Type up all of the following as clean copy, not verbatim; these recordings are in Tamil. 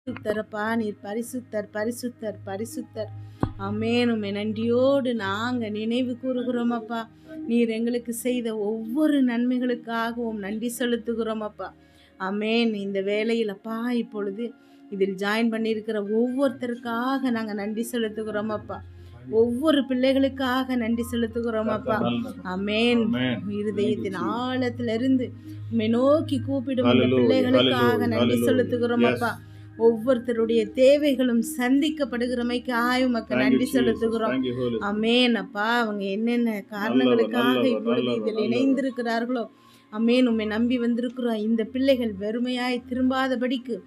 பரிசுத்தரப்பா, நீர் பரிசுத்தர் பரிசுத்தர் பரிசுத்தர். ஆமென். உம்மை நன்றியோடு நாங்க நினைவு கூறுகிறோம் அப்பா. நீர் எங்களுக்கு செய்த ஒவ்வொரு நன்மைகளுக்காகவும் நன்றி செலுத்துகிறோம் அப்பா. ஆமென். இந்த வேளையில் அப்பா இப்பொழுது இதில் ஜாயின் பண்ணியிருக்கிற ஒவ்வொருத்தருக்காக நாங்கள் நன்றி செலுத்துகிறோம் அப்பா. ஒவ்வொரு பிள்ளைகளுக்காக நன்றி செலுத்துகிறோம் அப்பா. ஆமென். இருதயத்தின் ஆழத்திலிருந்து உம்மை நோக்கி கூப்பிடும் இந்த பிள்ளைகளுக்காக நன்றி செலுத்துகிறோம் அப்பா. ஒவ்வொருத்தருடைய தேவைகளும் சந்திக்கப்படுகிறமைக்காக உமக்கு நன்றி செலுத்துகிறோம். ஆமென் அப்பா. அவங்க என்னென்ன காரணங்களுக்காக இப்பொழுது இதில் இணைந்திருக்கிறார்களோ ஆமென், உம்மை நம்பி வந்திருக்கிறோம். இந்த பிள்ளைகள் வெறுமையாய் திரும்பாதபடிக்கு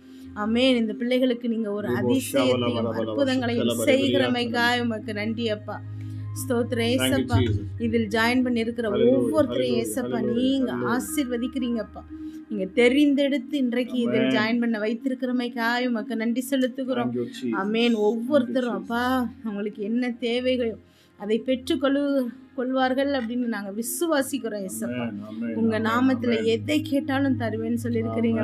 ஆமென், இந்த பிள்ளைகளுக்கு நீங்க ஒரு அதிசயத்தையும் அற்புதங்களையும் செய்கிறமைக்காக உமக்கு நன்றி அப்பா. ஸ்தோத்திரம் ஏசப்பா. இதில் ஜாயின் பண்ணி இருக்கிற ஒவ்வொருத்தரையும் ஏசப்பா நீங்க ஆசீர்வதிக்கிறீங்கப்பா. நீங்க தெரிந்தெடுத்து இன்றைக்கு இதில் ஜாயின் பண்ண வைத்திருக்கிறமைக்காக உமக்கு நன்றி செலுத்துகிறோம். ஆமென். ஒவ்வொருத்தரும் அப்பா அவங்களுக்கு என்ன தேவைகளோ அதை கொள்வார்கள் அப்படின்னு நாங்க விசுவாசிக்கிறோம் ஏசப்பா. உங்க நாமத்துல எதை கேட்டாலும் தருவேன்னு சொல்லியிருக்கிறீங்க.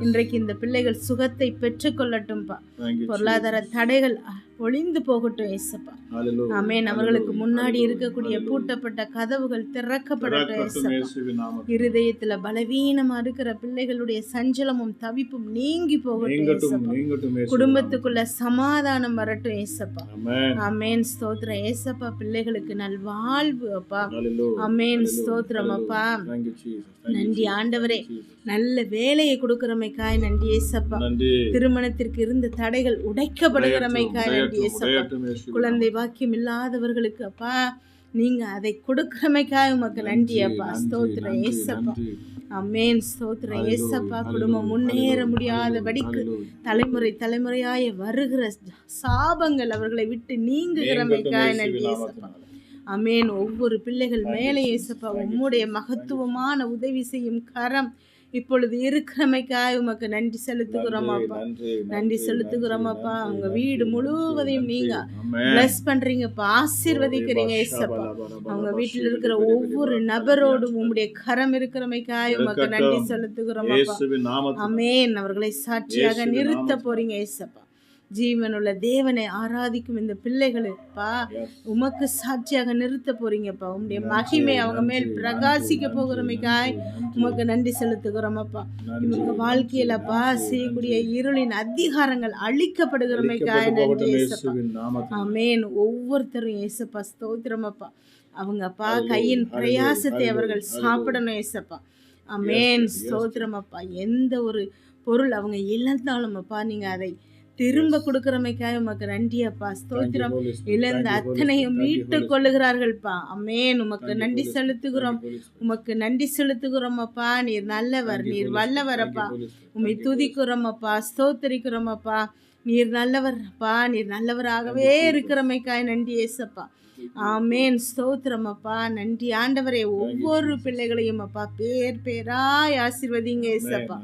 இன்றைக்கு இந்த பிள்ளைகள் சுகத்தை பெற்றுக்கொள்ளட்டும்பா. பொருளாதார தடைகள் ஒளிந்து போகட்டும் ஏசப்பா. ஆமென். அவர்களுக்கு முன்னாடி இருக்கக்கூடிய பூட்டப்பட்ட கதவுகள் திறக்கப்படட்டும் ஏசப்பா. இருதயத்துல பலவீனமா இருக்கிற பிள்ளைகளுடைய சஞ்சலமும் தவிப்பும் நீங்கி போகட்டும் ஏசப்பா. குடும்பத்துக்குள்ள சமாதானம் வரட்டும் ஏசப்பா. ஆமென். ஸ்தோத்திரம் ஏசப்பா. பிள்ளைகளுக்கு நல்வாழ்வு அப்பா. ஆமென். ஸ்தோத்திரம் அப்பா. நன்றி ஆண்டவரே. நல்ல வேலையை கொடுக்கிறமைக்காய் நன்றி ஏசப்பா. திருமணத்திற்கு இருந்த தடைகள் உடைக்கப்படுகிறமைக்காய் நன்றி ஏசப்பா. குழந்தை பாக்கியம் இல்லாதவர்களுக்கு அப்பா நீங்க அதை கொடுக்கிறமைக்காய் உமக்கு நன்றி அப்பா. ஸ்தோத்திரம் ஏசப்பா. ஆமென். ஸ்தோத்திரம் ஏசப்பா. குடும்பம் முன்னேற முடியாதபடிக்கு தலைமுறையாய் வருகிற சாபங்கள் அவர்களை விட்டு நீங்குகிறமைக்காய் நன்றி ஏசப்பா. ஆமென். ஒவ்வொரு பிள்ளைகள் மேலே ஏசப்பா உம்முடைய மகத்துவமான உதவி செய்யும் கரம் இப்பொழுது இருக்கிறமைக்காய் உமக்கு நன்றி செலுத்துகிறோம் அப்பா. நன்றி செலுத்துகிறோம் அப்பா. அவங்க வீடு முழுவதையும் நீங்க பிளஸ் பண்றீங்கப்பா, ஆசீர்வதிக்கிறீங்க ஏசப்பா. அவங்க வீட்டில் இருக்கிற ஒவ்வொரு நபரோடும் உம்முடைய கரம் இருக்கிறமைக்காய் உமக்கு நன்றி செலுத்துகிறோம் அப்பா. ஆமென். அவர்களை சாட்சியாக நிறுத்த போறீங்க ஏசப்பா. ஜீவனுள்ள தேவனை ஆராதிக்கும் இந்த பிள்ளைகளுப்பா உமக்கு சாட்சியாக நிறுத்த போறீங்கப்பா. உம்முடைய மகிமை அவங்க மேல் பிரகாசிக்க போகிறமைக்காய் உமக்கு நன்றி செலுத்துகிறோம் அப்பா. இவங்க வாழ்க்கையிலப்பா செய்யக்கூடிய இருளின் அதிகாரங்கள் அழிக்கப்படுகிறமைக்காய் நன்றி ஏசப்பா. ஆமென். ஒவ்வொருத்தரும் ஏசப்பா ஸ்தோத்திரம் அப்பா. அவங்க அப்பா கையின் பிரயாசத்தை அவர்கள் சாப்பிடணும் ஏசப்பா. ஆமென். ஸ்தோத்திரம் அப்பா. எந்த ஒரு பொருள் அவங்க இழந்தாலும் அப்பா நீங்க அதை திரும்ப கொடுக்கிறமைக்காக உமக்கு நன்றி அப்பா. ஸ்தோத்திரம். இழந்த அத்தனையும் மீட்டுக் கொள்ளுகிறார்கள்ப்பா. ஆமென். உமக்கு நன்றி செலுத்துகிறோம். உமக்கு நன்றி செலுத்துகிறோம் அப்பா. நீர் நல்லவர், நீர் வல்லவர் அப்பா. உம்மை துதிக்கிறோம் அப்பா, ஸ்தோத்திரிக்கிறோம் அப்பா. நீர் நல்லவர் அப்பா. நீர் நல்லவராகவே இருக்கிறமைக்காய் நன்றி ஏசப்பா. ஆமென். ஸ்தோத்திரம் அப்பா. நன்றி ஆண்டவரே. ஒவ்வொரு பிள்ளைகளையும் அப்பா பேர் பேராய் ஆசீர்வதிங்க ஏசப்பா.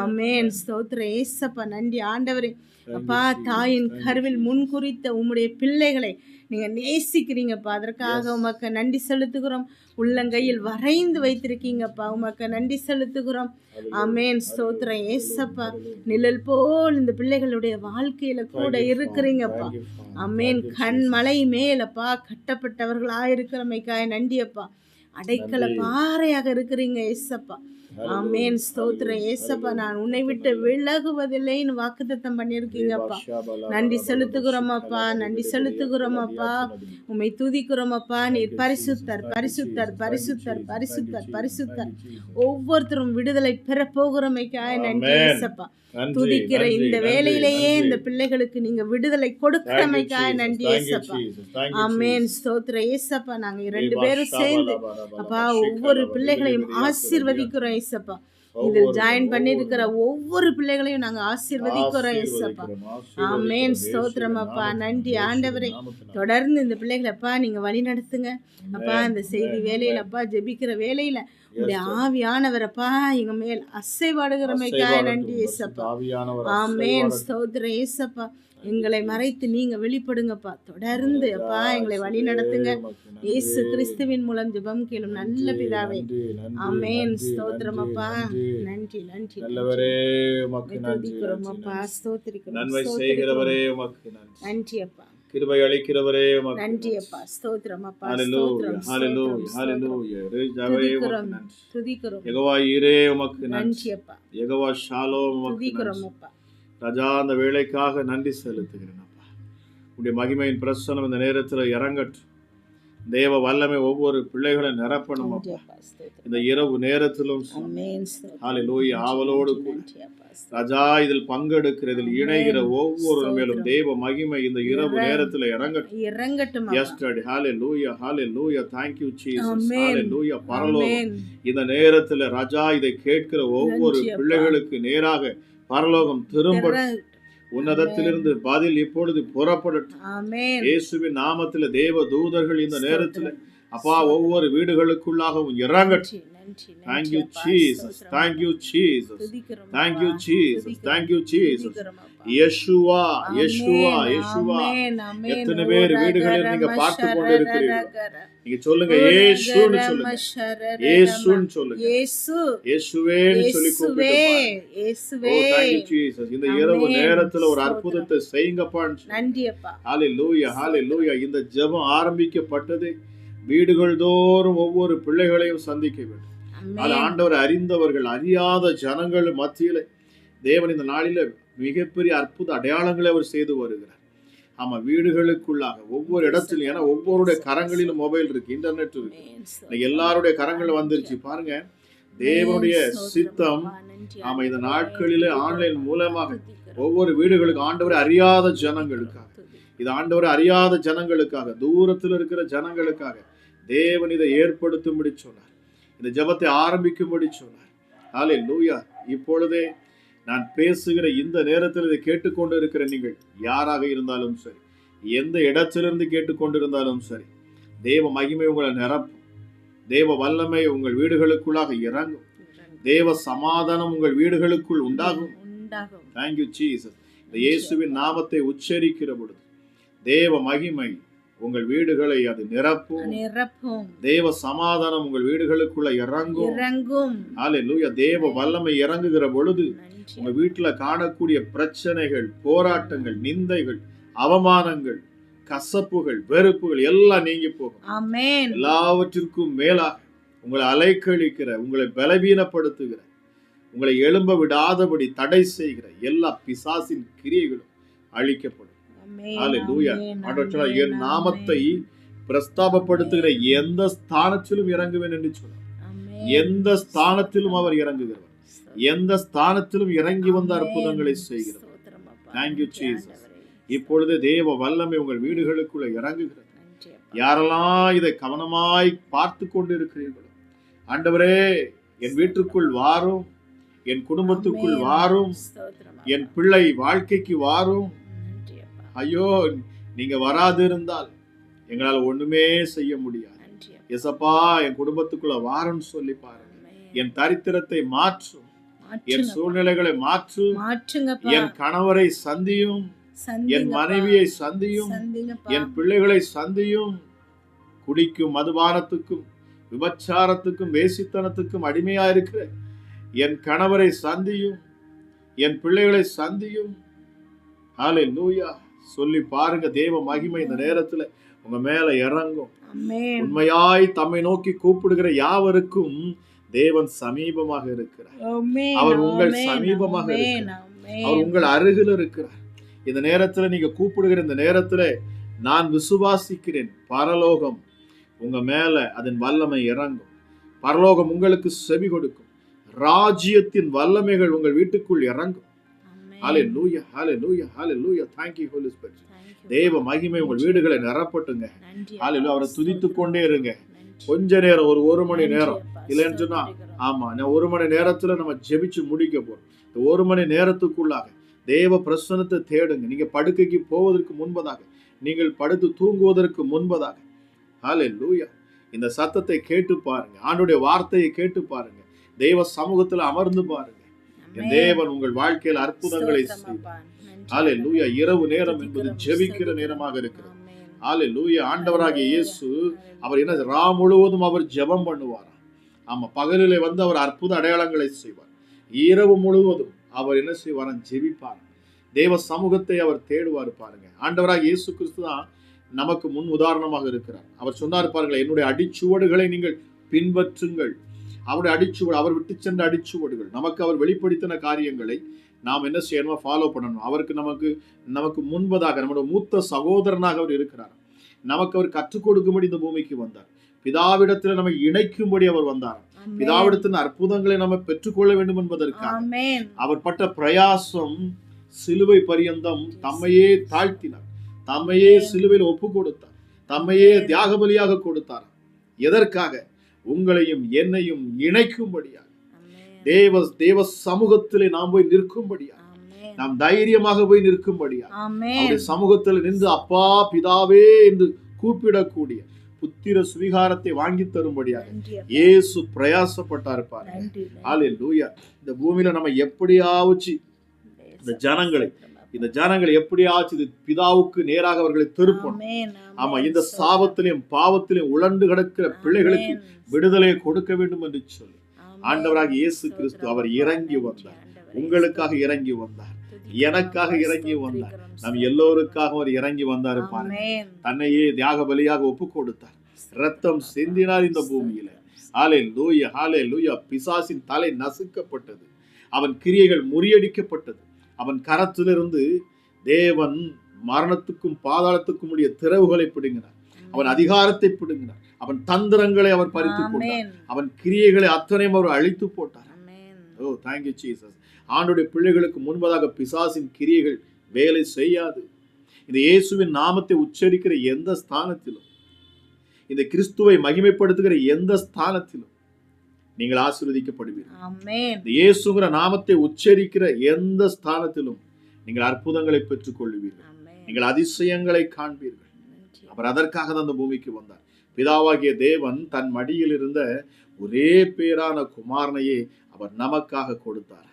ஆமென். ஸ்தோத்திரம் ஏசப்பா. நன்றி ஆண்டவரே. அப்பா தாயின் கருவில் முன்குறித்த உம்முடைய பிள்ளைகளை நீங்க நேசிக்கிறீங்கப்பா. அதற்காக உமக்கு நன்றி செலுத்துகிறோம். உள்ளங்கையில் வரைந்து வைத்திருக்கீங்கப்பா. உமக்கு நன்றி செலுத்துகிறோம். ஆமென். ஸ்தோத்திரம் ஏசப்பா. நிழல் போல் இந்த பிள்ளைகளுடைய வாழ்க்கையில கூட இருக்கிறீங்கப்பா. ஆமென். கண்மலை மேலப்பா கட்டப்பட்டவர்களாயிருக்கிறமைக்காய் நன்றியப்பா. அடைக்கல பாறையாக இருக்கிறீங்க ஏசப்பா. ஆமென். ஸ்தோத்திரம் ஏசப்பா. நான் உன்னை விட்டு விலகுவதில்லைன்னு வாக்குத்தத்தம் பண்ணியிருக்கீங்கப்பா. நன்றி செலுத்துகிறோம் அப்பா. நன்றி செலுத்துகிறோம் அப்பா. உம்மை துதிக்கிறோம் அப்பா. நீர் பரிசுத்தர் பரிசுத்தர் பரிசுத்தர் பரிசுத்தர் பரிசுத்தர். ஒவ்வொருத்தரும் விடுதலை பெற போகிறமைக்காய் நன்றி ஏசப்பா. துதிக்கிற இந்த வேலையிலேயே இந்த பிள்ளைகளுக்கு நீங்க விடுதலை கொடுக்கிறமைக்காய் நன்றி ஏசப்பா. ஆமென். ஸ்தோத்திரம் ஏசப்பா. நாங்க 2 பேரும் சேர்ந்து அப்பா ஒவ்வொரு பிள்ளைகளையும் ஆசீர்வதிக்கிறோம் ஏசப்பா. இதில் ஜாயின் பண்ணியிருக்கிற ஒவ்வொரு பிள்ளைகளையும் நாங்க ஆசீர்வதிக்கிறோம் ஏசப்பா. ஆமென். ஸ்தோத்திரம் அப்பா. நன்றி ஆண்டவரே. தொடர்ந்து இந்த பிள்ளைகளை அப்பா நீங்க வழி நடத்துங்க அப்பா. இந்த செய்தி வேலையில அப்பா ஜெபிக்கிற வேலையில உடைய ஆவியானவரப்பா எங்க மேல் அசைவாடுகிறமைக்காய் நன்றி ஏசப்பா. ஆமென். ஸ்தோத்திரம் ஏசப்பா. எங்களை மறைத்து நீங்க வெளிப்படுங்கப்பா. தொடர்ந்து அப்பா எங்களை வழி நடத்துங்க. இயேசு கிறிஸ்துவின் மூலம் ஜெபம் கேளும் நல்ல பிதாவே. ஆமென். ஸ்தோத்திரம் அப்பா. நன்றி நன்றி நல்லவரே உமக்கு நன்றி. துதிக்கிறோம் அப்பா. ஸ்தோத்திரிக்கிறோம். நன்மை செய்கிறவரே உமக்கு நன்றி. நன்றி அப்பா. கிருபை அளிக்கிறவரே உமக்கு நன்றி அப்பா. ஸ்தோத்திரம் அப்பா. ஹalleluya ஸ்தோத்திரம் ஹalleluya ஹalleluya. ராஜாவே உமக்கு நன்றி. துதிக்கிறோம். யெகோவா ஈரே உமக்கு நன்றி. நன்றி அப்பா. யெகோவா ஷாலோம் உமக்கு துதிக்கிறோம் நன்றி. அப்பா. ராஜா அந்த வேளைக்காக நன்றி செலுத்துகிறேன் அப்பா. உம்முடைய மகிமையின் பிரசன்னம் இந்த நேரத்தில் இறங்கட்டும். தேவ வல்லமை ஒவ்வொரு பிள்ளைகளை நிரப்பணும் அப்பா. இந்த இரவு நேரத்திலும் ஹalleluya ஆவலோடு கூட ராஜா இதில் பங்கெடுக்கிற இதில் இணைகிற ஒவ்வொரு மேலும் தேவ மகிமை இந்த இரவு நேரத்தில் இறங்கட்டும். Yesterday hallelujah hallelujah thank you Jesus hallelujah. பரலோகம் இந்த நேரத்தில் ராஜா இதை கேட்கிற ஒவ்வொரு பிள்ளைகளுக்கு நேராக பரலோகம் திரும்பட்டும். உன்னதத்திலிருந்து பதில் இப்பொழுது புறப்படட்டும். இயேசுவின் நாமத்தில் தேவ தூதர்கள் இந்த நேரத்தில் அப்பா ஒவ்வொரு வீடுகளுக்குள்ளாகவும் இறங்கட்டும். Thank you Jesus thank you Jesus thank you Jesus thank you Jesus. Yeshua Yeshua Yeshua. எத்தனை பேர் வீடுகளில் நீங்க பார்த்து கொண்டு இருக்கிறீர்கள்? நீங்க சொல்லுங்க இயேசுன்னு சொல்லுங்க. இயேசுன்னு சொல்லுங்க. இயேசு இயேசுவேன்னு சொல்லி கூப்பிடுங்க. இயேசுவே. Oh thank you Jesus. இந்த இரவு நேரத்துல ஒரு அற்புதத்தை செய்யுங்கப்பான்னு. நன்றி அப்பா. ஹalleluya ஹalleluya. இந்த ஜெபம் ஆரம்பிக்கப்பட்டது வீடுகள் தோறும் ஒவ்வொரு பிள்ளைகளையும் சந்திக்க வேண்டும். அது ஆண்டவர் அறிந்தவர்கள் அறியாத ஜனங்கள் மத்தியில தேவன் இந்த நாளில மிகப்பெரிய அற்புத அடையாளங்களை அவர் செய்து வருகிறார். ஆமா வீடுகளுக்குள்ளாக ஒவ்வொரு இடத்திலும், ஏன்னா ஒவ்வொருடைய கரங்களிலும் மொபைல் இருக்கு, இன்டர்நெட் இருக்கு, எல்லாருடைய கரங்கள் வந்துருச்சு பாருங்க. தேவனுடைய சித்தம் ஆமா இந்த நாட்களிலே ஆன்லைன் மூலமாக ஒவ்வொரு வீடுகளுக்கு ஆண்டவரை அறியாத ஜனங்களுக்காக, இது ஆண்டவரை அறியாத ஜனங்களுக்காக, தூரத்தில் இருக்கிற ஜனங்களுக்காக தேவன் இதை ஏற்படுத்தும்படி சொன்னார். இந்த ஜெபத்தை ஆரம்பிக்கும்படி சொன்னார். ஹalleluya. இப்பொழுதே நான் பேசுகிற இந்த நேரத்தில் இதை கேட்டுக்கொண்டு இருக்கிற நீங்கள் யாராக இருந்தாலும் சரி, எந்த இடத்திலிருந்து கேட்டுக்கொண்டிருந்தாலும் சரி, தேவ மகிமை உங்களை நிரப்பும். தேவ வல்லமை உங்கள் வீடுகளுக்குள்ளாக இறங்கும். தேவ சமாதானம் உங்கள் வீடுகளுக்குள் உண்டாகும். Thank you Jesus. இந்த இயேசுவின் நாமத்தை உச்சரிக்கிற பொழுது தேவ மகிமை உங்கள் வீடுகளை அது நிரப்பும். தேவ சமாதானம் உங்கள் வீடுகளுக்குள்ள இறங்கும். ஹalleluya. தேவ வல்லமை இறங்குகிற பொழுது உங்க வீட்டுல காணக்கூடிய பிரச்சனைகள், போராட்டங்கள், நிந்தைகள், அவமானங்கள், கசப்புகள், வெறுப்புகள் எல்லாம் நீங்கி போகும். எல்லாவற்றிற்கும் மேலாக உங்களை அலைக்கழிக்கிற, உங்களை பலவீனப்படுத்துகிற, உங்களை எழும்ப விடாதபடி தடை செய்கிற எல்லா பிசாசின் கிரியைகளும் அழிக்கப்படும். ஹalleluya. ஆண்டவர் என் நாமத்தை பிரஸ்தாபப்படுத்துகிற எந்த ஸ்தானத்திலும் இறங்குவேன் என்று சொன்னார். எந்த ஸ்தானத்திலும் அவர் இறங்குகிறார். எந்த ஸ்தானத்திலும் இறங்கி வந்த அற்புதங்களை செய்கிறார். Thank you Jesus. இப்பொழுது தேவ வல்லமை உங்கள் வீடுகளுக்குள்ள இறங்குகிறது. யாரெல்லாம் இதை கவனமாய் பார்த்து கொண்டு இருக்கிறீர்களோ, ஆண்டவரே என் வீட்டுக்குள் வாரும், என் குடும்பத்துக்குள் வாரும், என் பிள்ளை வாழ்க்கைக்கு வாரும். ஐயோ நீங்க வராது இருந்தால் எங்களால் ஒண்ணுமே செய்ய முடியாது. எசப்பா என் குடும்பத்துக்குள்ள வாருன்னு சொல்லி பாருங்க. என் தரித்திரத்தை மாற்றும், என் சூழ்நிலைகளை மாற்றுங்க. என் கணவரை சந்தியும், என் மனைவியை சந்தியும், என் பிள்ளைகளை சந்தியும். குடிக்கும் மதுபானத்துக்கும் விபச்சாரத்துக்கும் வேசித்தனத்துக்கும் அடிமையா இருக்கிற என் கணவரை சந்தியும், என் பிள்ளைகளை சந்தியும். ஹalleluya. சொல்லி பாருங்க. தேவ மகிமை இந்த நேரத்துல உங்க மேல இறங்கும். உண்மையாய் தம்மை நோக்கி கூப்பிடுகிற யாவருக்கும் தேவன் சமீபமாக இருக்கிறார். அவர் உங்கள் சமீபமாக இருக்கிறார். அவர் உங்கள் அருகில் இருக்கிறார். இந்த நேரத்துல நீங்க கூப்பிடுகிற இந்த நேரத்துல நான் விசுவாசிக்கிறேன், பரலோகம் உங்க மேல அதன் வல்லமை இறங்கும். பரலோகம் உங்களுக்கு செவி கொடுக்கும். ராஜ்யத்தின் வல்லமைகள் உங்கள் வீட்டுக்குள் இறங்கும். ஹalleluya hallelujah hallelujah. Thank you Holy Spirit. தேவ மகிமை உங்கள் வீடுகளை நிரப்பட்டுங்க. ஹalleluya. அவரை துதித்து கொண்டே இருங்க. கொஞ்ச நேரம், ஒரு மணி நேரம் இல்லைன்னு சொன்னா, ஆமா நான் 1 மணி நேரத்துல நம்ம ஜெபிச்சு முடிக்க போறோம். இந்த 1 மணி நேரத்துக்குள்ளாக தேவ பிரசன்னத்தை தேடுங்க. நீங்க படுக்கைக்கு போவதற்கு முன்பதாக, நீங்கள் படுத்து தூங்குவதற்கு முன்பதாக, ஹalleluya, இந்த சத்தத்தை கேட்டு பாருங்க. ஆண்டவருடைய வார்த்தையை கேட்டு பாருங்க. தேவ சமூகத்துல அமர்ந்து பாருங்க. தேவன் உங்கள் வாழ்க்கையில் அற்புதங்களை செய்வார். ஹalleluya இரவு நேரம் என்பது ஜெபிக்கிற நேரமாக இருக்கிறது. ஹalleluya ஆண்டவராகிய இயேசு அவர் என்ன ரா முழுவதும் அவர் ஜெபம் பண்ணுவார். ஆமா பகலிலே வந்து அவர் அற்புத அடையாளங்களை செய்வார். இரவு முழுவதும் அவர் என்ன செய்வார்? ஜெபிப்பார். தேவ சமூகத்தை அவர் தேடுவார். பாருங்க ஆண்டவராகிய இயேசு கிறிஸ்து தான் நமக்கு முன் உதாரணமாக இருக்கிறார். அவர் சொன்னார் பாருங்களேன், என்னுடைய அடிச்சுவடுகளை நீங்கள் பின்பற்றுங்கள். அவருடைய அடிச்சுவடு, அவர் விட்டு சென்ற அடிச்சுவடுகள், நமக்கு அவர் வெளிப்படுத்தின காரியங்களை நாம் என்ன செய்யணும்? ஃபாலோ பண்ணணும். அவருக்கு நமக்கு முன்பதாக நம்முடைய மூத்த சகோதரனாக அவர் இருக்கிறார். நமக்கு அவர் கற்றுக் கொடுக்கும்படி இந்த பூமிக்கு வந்தார். பிதாவிடத்தில் நம்மை இணைக்கும்படி அவர் வந்தார். பிதாவிடத்தின் அற்புதங்களை நம்ம பெற்றுக்கொள்ள வேண்டும் என்பதற்காக அவர் பட்ட பிரயாசம் சிலுவை பரியந்தம் தம்மையே தாழ்த்தினார். தம்மையே சிலுவையில் ஒப்பு கொடுத்தார். தம்மையே தியாக பலியாக கொடுத்தார். எதற்காக? உங்களையும் என்னையும் இணைக்கும்படியாக, தேவ சமூகத்திலே நாம் போய் நிற்கும்படியாக, நாம் தைரியமாக போய் நிற்கும்படியாக, அவருடைய சமூகத்தில் நின்று அப்பா பிதாவே என்று கூப்பிடக்கூடிய புத்திர சுவிகாரத்தை வாங்கி தரும்படியாக இயேசு பிரயாசப்பட்டார். பாருங்க ஹalleluya. இந்த பூமியில நம்ம எப்படியாவது இந்த ஜனங்களை எப்படியாவது பிதாவுக்கு நேராக அவர்களை திருப்பணும். ஆமா இந்த சாபத்திலையும் பாவத்திலையும் உழண்டு கிடக்கிற பிள்ளைகளுக்கு விடுதலை கொடுக்க வேண்டும் என்று சொல்லி ஆண்டவராக இயேசு கிறிஸ்து அவர் இறங்கி வந்தார். உங்களுக்காக இறங்கி வந்தார், எனக்காக இறங்கி வந்தார், நம் எல்லோருக்காக அவர் இறங்கி வந்தார். பாருங்க தன்னையே தியாக பலியாக ஒப்பு கொடுத்தார். ரத்தம் சிந்தினார் இந்த பூமியில. ஹalleluya ஹalleluya. பிசாசின் தலை நசுக்கப்பட்டது, அவன் கிரியைகள் முறியடிக்கப்பட்டது. அவன் கரத்திலிருந்து தேவன் மரணத்துக்கும் பாதாளத்துக்கும் உடைய திறவுகளை பிடுங்கினார். அவன் அதிகாரத்தை பிடுங்கினார். அவன் தந்திரங்களை அவர் பறித்து போட்டார். அவன் கிரியைகளை அத்தனையும் அவர் அழித்து போட்டார். ஓ தேங்க்யூ ஜீசஸ். ஆண்டுடைய பிள்ளைகளுக்கு முன்பதாக பிசாசின் கிரியைகள் வேலை செய்யாது. இந்த இயேசுவின் நாமத்தை உச்சரிக்கிற எந்த ஸ்தானத்திலும், இந்த கிறிஸ்துவை மகிமைப்படுத்துகிற எந்த ஸ்தானத்திலும் நீங்கள் ஆசீர்வதிக்கப்படுவீர்கள். இந்த இயேசுங்கிற நாமத்தை உச்சரிக்கிற எந்த ஸ்தானத்திலும் நீங்கள் அற்புதங்களை பெற்றுக் கொள்வீர்கள். நீங்கள் அதிசயங்களை காண்பீர்கள். அவர் அதற்காக தான் அந்த பூமிக்கு வந்தார். பிதாவாகிய தேவன் தன் மடியில் இருந்த ஒரே பேரான குமாரனையே அவர் நமக்காக கொடுத்தார்.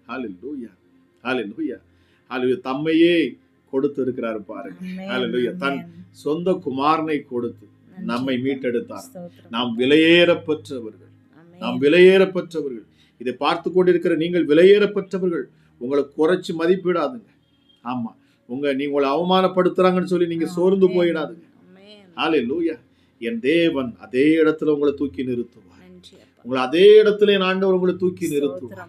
ஹalleluya ஹalleluya ஹalleluya. தம்மையே கொடுத்து இருக்கிறார் பாருங்க. ஹalleluya. தன் சொந்த குமாரனை கொடுத்து நம்மை மீட்டெடுத்தார். நாம் விலையேறப்பெற்றவர்கள், நாம் விலையேறப்பெற்றவர்கள். இதை பார்த்து கொண்டிருக்கிற நீங்கள் விலையேறப்பெற்றவர்கள். உங்களை குறைச்சு மதிப்பிடாதுங்க. ஆமா நீங்க உங்களை அவமானப்படுத்துறாங்கன்னு சொல்லி நீங்க சோர்ந்து போயிடாதுங்க. ஹalleluya. என் தேவன் அதே இடத்துல உங்களை தூக்கி நிறுத்துவார். உங்களை அதே இடத்துல ஆண்டவர் உங்களை தூக்கி நிறுத்துவார்.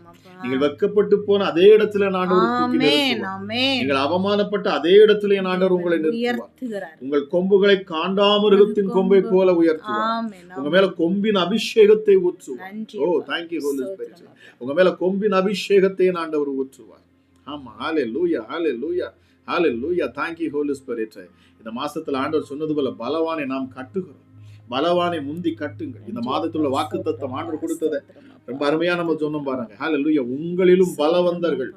நீங்கள் வெட்கப்பட்டு போன அதே இடத்துல ஆண்டவர் தூக்கி நிறுத்துவார். நீங்கள் அவமானப்பட்ட அதே இடத்துல ஆண்டவர் உங்களை நிறுத்துவார். உங்கள் கொம்புகளை காண்டாமிருகத்தின் கொம்பை போல உயர்த்துவார். உங்க மேல கொம்பின் அபிஷேகத்தை ஊற்றுவார். Oh thank you holy spirit. உங்க மேல கொம்பின் அபிஷேகத்தை ஆண்டவர் ஊற்றுவார். ஆமா ஹalleluya ஹalleluya ஹalleluya. Thank you holy spirit. இந்த மாசத்துல ஆண்டவர் சொன்னது போல பலவானை நாம் கட்டுகிறோம். பலவானை முந்தி கட்டுங்கள். இந்த மாதத்துல வாக்குத்தத்தம் ஆண்டவர் கொடுத்ததை ரொம்ப அருமையா நம்ம சொன்னோம் பாருங்க. ஹalleluya. உங்களிலும் பலவந்தர்கள்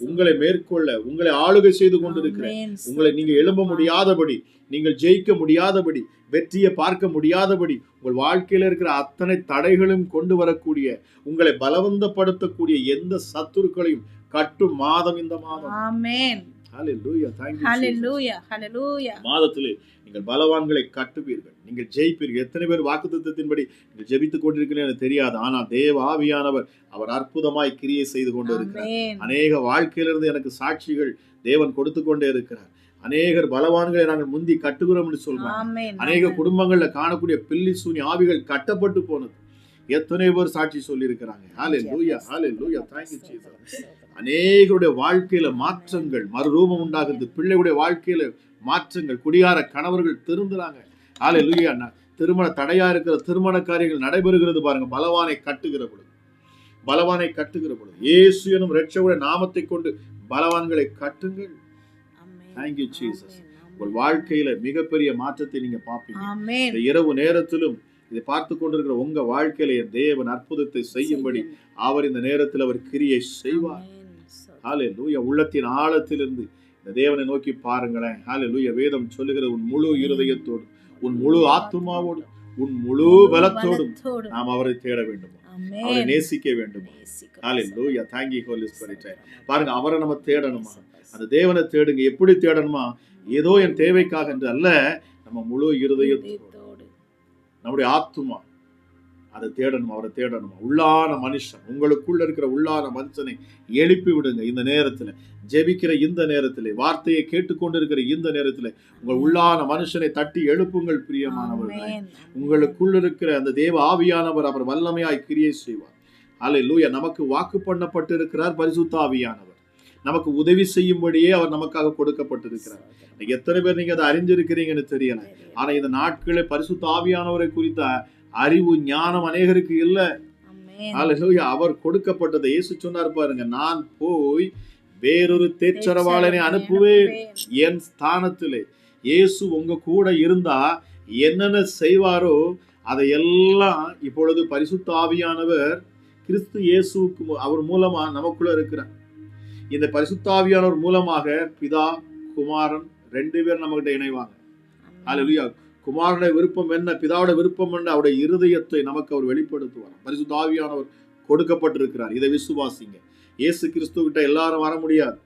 உங்களை மேற்கொள்ள, உங்களை ஆளுகை செய்து கொண்டிருக்கிறேன். உங்களை நீங்க எழும்ப முடியாதபடி, நீங்கள் ஜெயிக்க முடியாதபடி, வெற்றியை பார்க்க முடியாதபடி, உங்கள் வாழ்க்கையில இருக்கிற அத்தனை தடைகளும் கொண்டு வரக்கூடிய, உங்களை பலவந்தப்படுத்தக்கூடிய எந்த சத்துருக்களையும் கட்டும் மாதம் இந்த மாதம். ஆமென். ஹalleluya. thank you. ஹalleluya ஹalleluya. மாதத்திலே நீங்கள் பலவான்களை கட்டுவீர்கள், நீங்கள் ஜெயிப்பீர்கள். எத்தனை பேர் வாக்குத்தத்தத்தின்படி நீங்கள் ஜெபித்துக் கொண்டிருக்கிறீர்கள் எனக்கு தெரியாது. ஆனால் தேவ ஆவியானவர் அவர் அற்புதமாய் கிரியை செய்து கொண்டு இருக்கிறார். அநேக வாழ்க்கையிலிருந்து எனக்கு சாட்சிகள் தேவன் கொடுத்து கொண்டே இருக்கிறார். அநேகர் பலவான்களை நாங்கள் முந்தி கட்டுகிறோம் என்று சொல்றாங்க. அநேக குடும்பங்கள்ல காணக்கூடிய பில்லி சூனி ஆவிகள் கட்டப்பட்டு போனது எத்தனை பேர் சாட்சி சொல்லி இருக்கிறாங்க. ஹalleluya ஹalleluya. thank you Jesus. அநேகருடைய வாழ்க்கையில மாற்றங்கள், மறுரூபம் உண்டாகிறது. பிள்ளைகளுடைய வாழ்க்கையில மாற்றங்கள், குடியார கணவர்கள் திருந்துறாங்க. ஹalleluya. திருமண தடையா இருக்கிற திருமண காரியங்கள் நடைபெறுகிறது பாருங்க. பலவானை கட்டுகிற பொழுது, பலவானை கட்டுகிற பொழுது இயேசு எனும் இரட்சகருடைய நாமத்தை கொண்டு பலவான்களை கட்டுங்கள். thank you Jesus. உங்கள் வாழ்க்கையில மிகப்பெரிய மாற்றத்தை நீங்க பார்ப்பீங்க. இந்த இரவு நேரத்திலும் இதை பார்த்து கொண்டிருக்கிற உங்க வாழ்க்கையில தேவன் அற்புதத்தை செய்யும்படி அவர் இந்த நேரத்தில் அவர் கிரியை செய்வார். ஹalleluya. உள்ளத்தின் ஆழத்திலிருந்து இந்த தேவனை நோக்கி பாருங்களேன். ஹalleluya. வேதம் சொல்லுகிறது, உன் முழு இருதயத்தோடு, உன் முழு ஆத்துமாவோடு, உன் முழு பலத்தோடும் நாம் அவரை தேட வேண்டும், அவரை நேசிக்க வேண்டும். ஹalleluya. thank you Holy Spirit. பாருங்க, அவரை நம்ம தேடணுமா? அந்த தேவனை தேடுங்க. எப்படி தேடணுமா? ஏதோ என் தேவைக்காக என்று அல்ல, நம்ம முழு இருதயத்தோடு நம்முடைய ஆத்துமா அதை தேடணும், அவரை தேடணும். உள்ளான மனுஷன், உங்களுக்குள்ள இருக்கிற உள்ளான மனுஷனை எழுப்பி விடுங்க. இந்த நேரத்தில் ஜெபிக்கிற இந்த நேரத்தில், வார்த்தையை கேட்டுக்கொண்டிருக்கிற இந்த நேரத்தில் உங்கள் உள்ளான மனுஷனை தட்டி எழுப்புங்கள். பிரியமானவர்களே, உங்களுக்குள்ள இருக்கிற அந்த தேவ ஆவியானவர் அவர் வல்லமையாய் கிரியை செய்வார். அல்லேலூயா. நமக்கு வாக்கு பண்ணப்பட்டு இருக்கிறார் பரிசுத்த ஆவியானவர். நமக்கு உதவி செய்யும்படியே அவர் நமக்காக கொடுக்கப்பட்டிருக்கிறார். எத்தனை பேர் நீங்க அதை அறிஞ்சிருக்கிறீங்கன்னு தெரியல. ஆனா இந்த நாட்களில் பரிசுத்த ஆவியானவரை குறித்த அறிவு ஞானம் அநேகருக்கு இல்ல. அல்லேலூயா. அவர் கொடுக்கப்பட்டதை இயேசு சொன்னார் பாருங்க, நான் போய் வேறொரு தேற்றரவாளனை அனுப்புவேன் என் ஸ்தானத்திலே. இயேசு உங்க கூட இருந்தா என்னென்ன செய்வாரோ அதையெல்லாம் இப்பொழுது பரிசுத்த ஆவியானவர் கிறிஸ்து இயேசுக்கு அவர் மூலமா நமக்குள்ள இருக்கிறார். இந்த பரிசுத்த ஆவியானவர் மூலமாக பிதா குமாரன் 2 பேர் நம்ம கிட்ட இணைவாங்க. அல்லேலூயா. குமாரனுடைய விருப்பம் என்ன, பிதாவோட விருப்பம் என்ன, அவருடைய இருதயத்தை நமக்கு அவர் வெளிப்படுத்துவார். பரிசுத்த ஆவியானவர் கொடுக்கப்பட்டிருக்கிறார். இதை விசுவாசிங்க. இயேசு கிறிஸ்து கிட்ட எல்லாரும் வர முடியாது.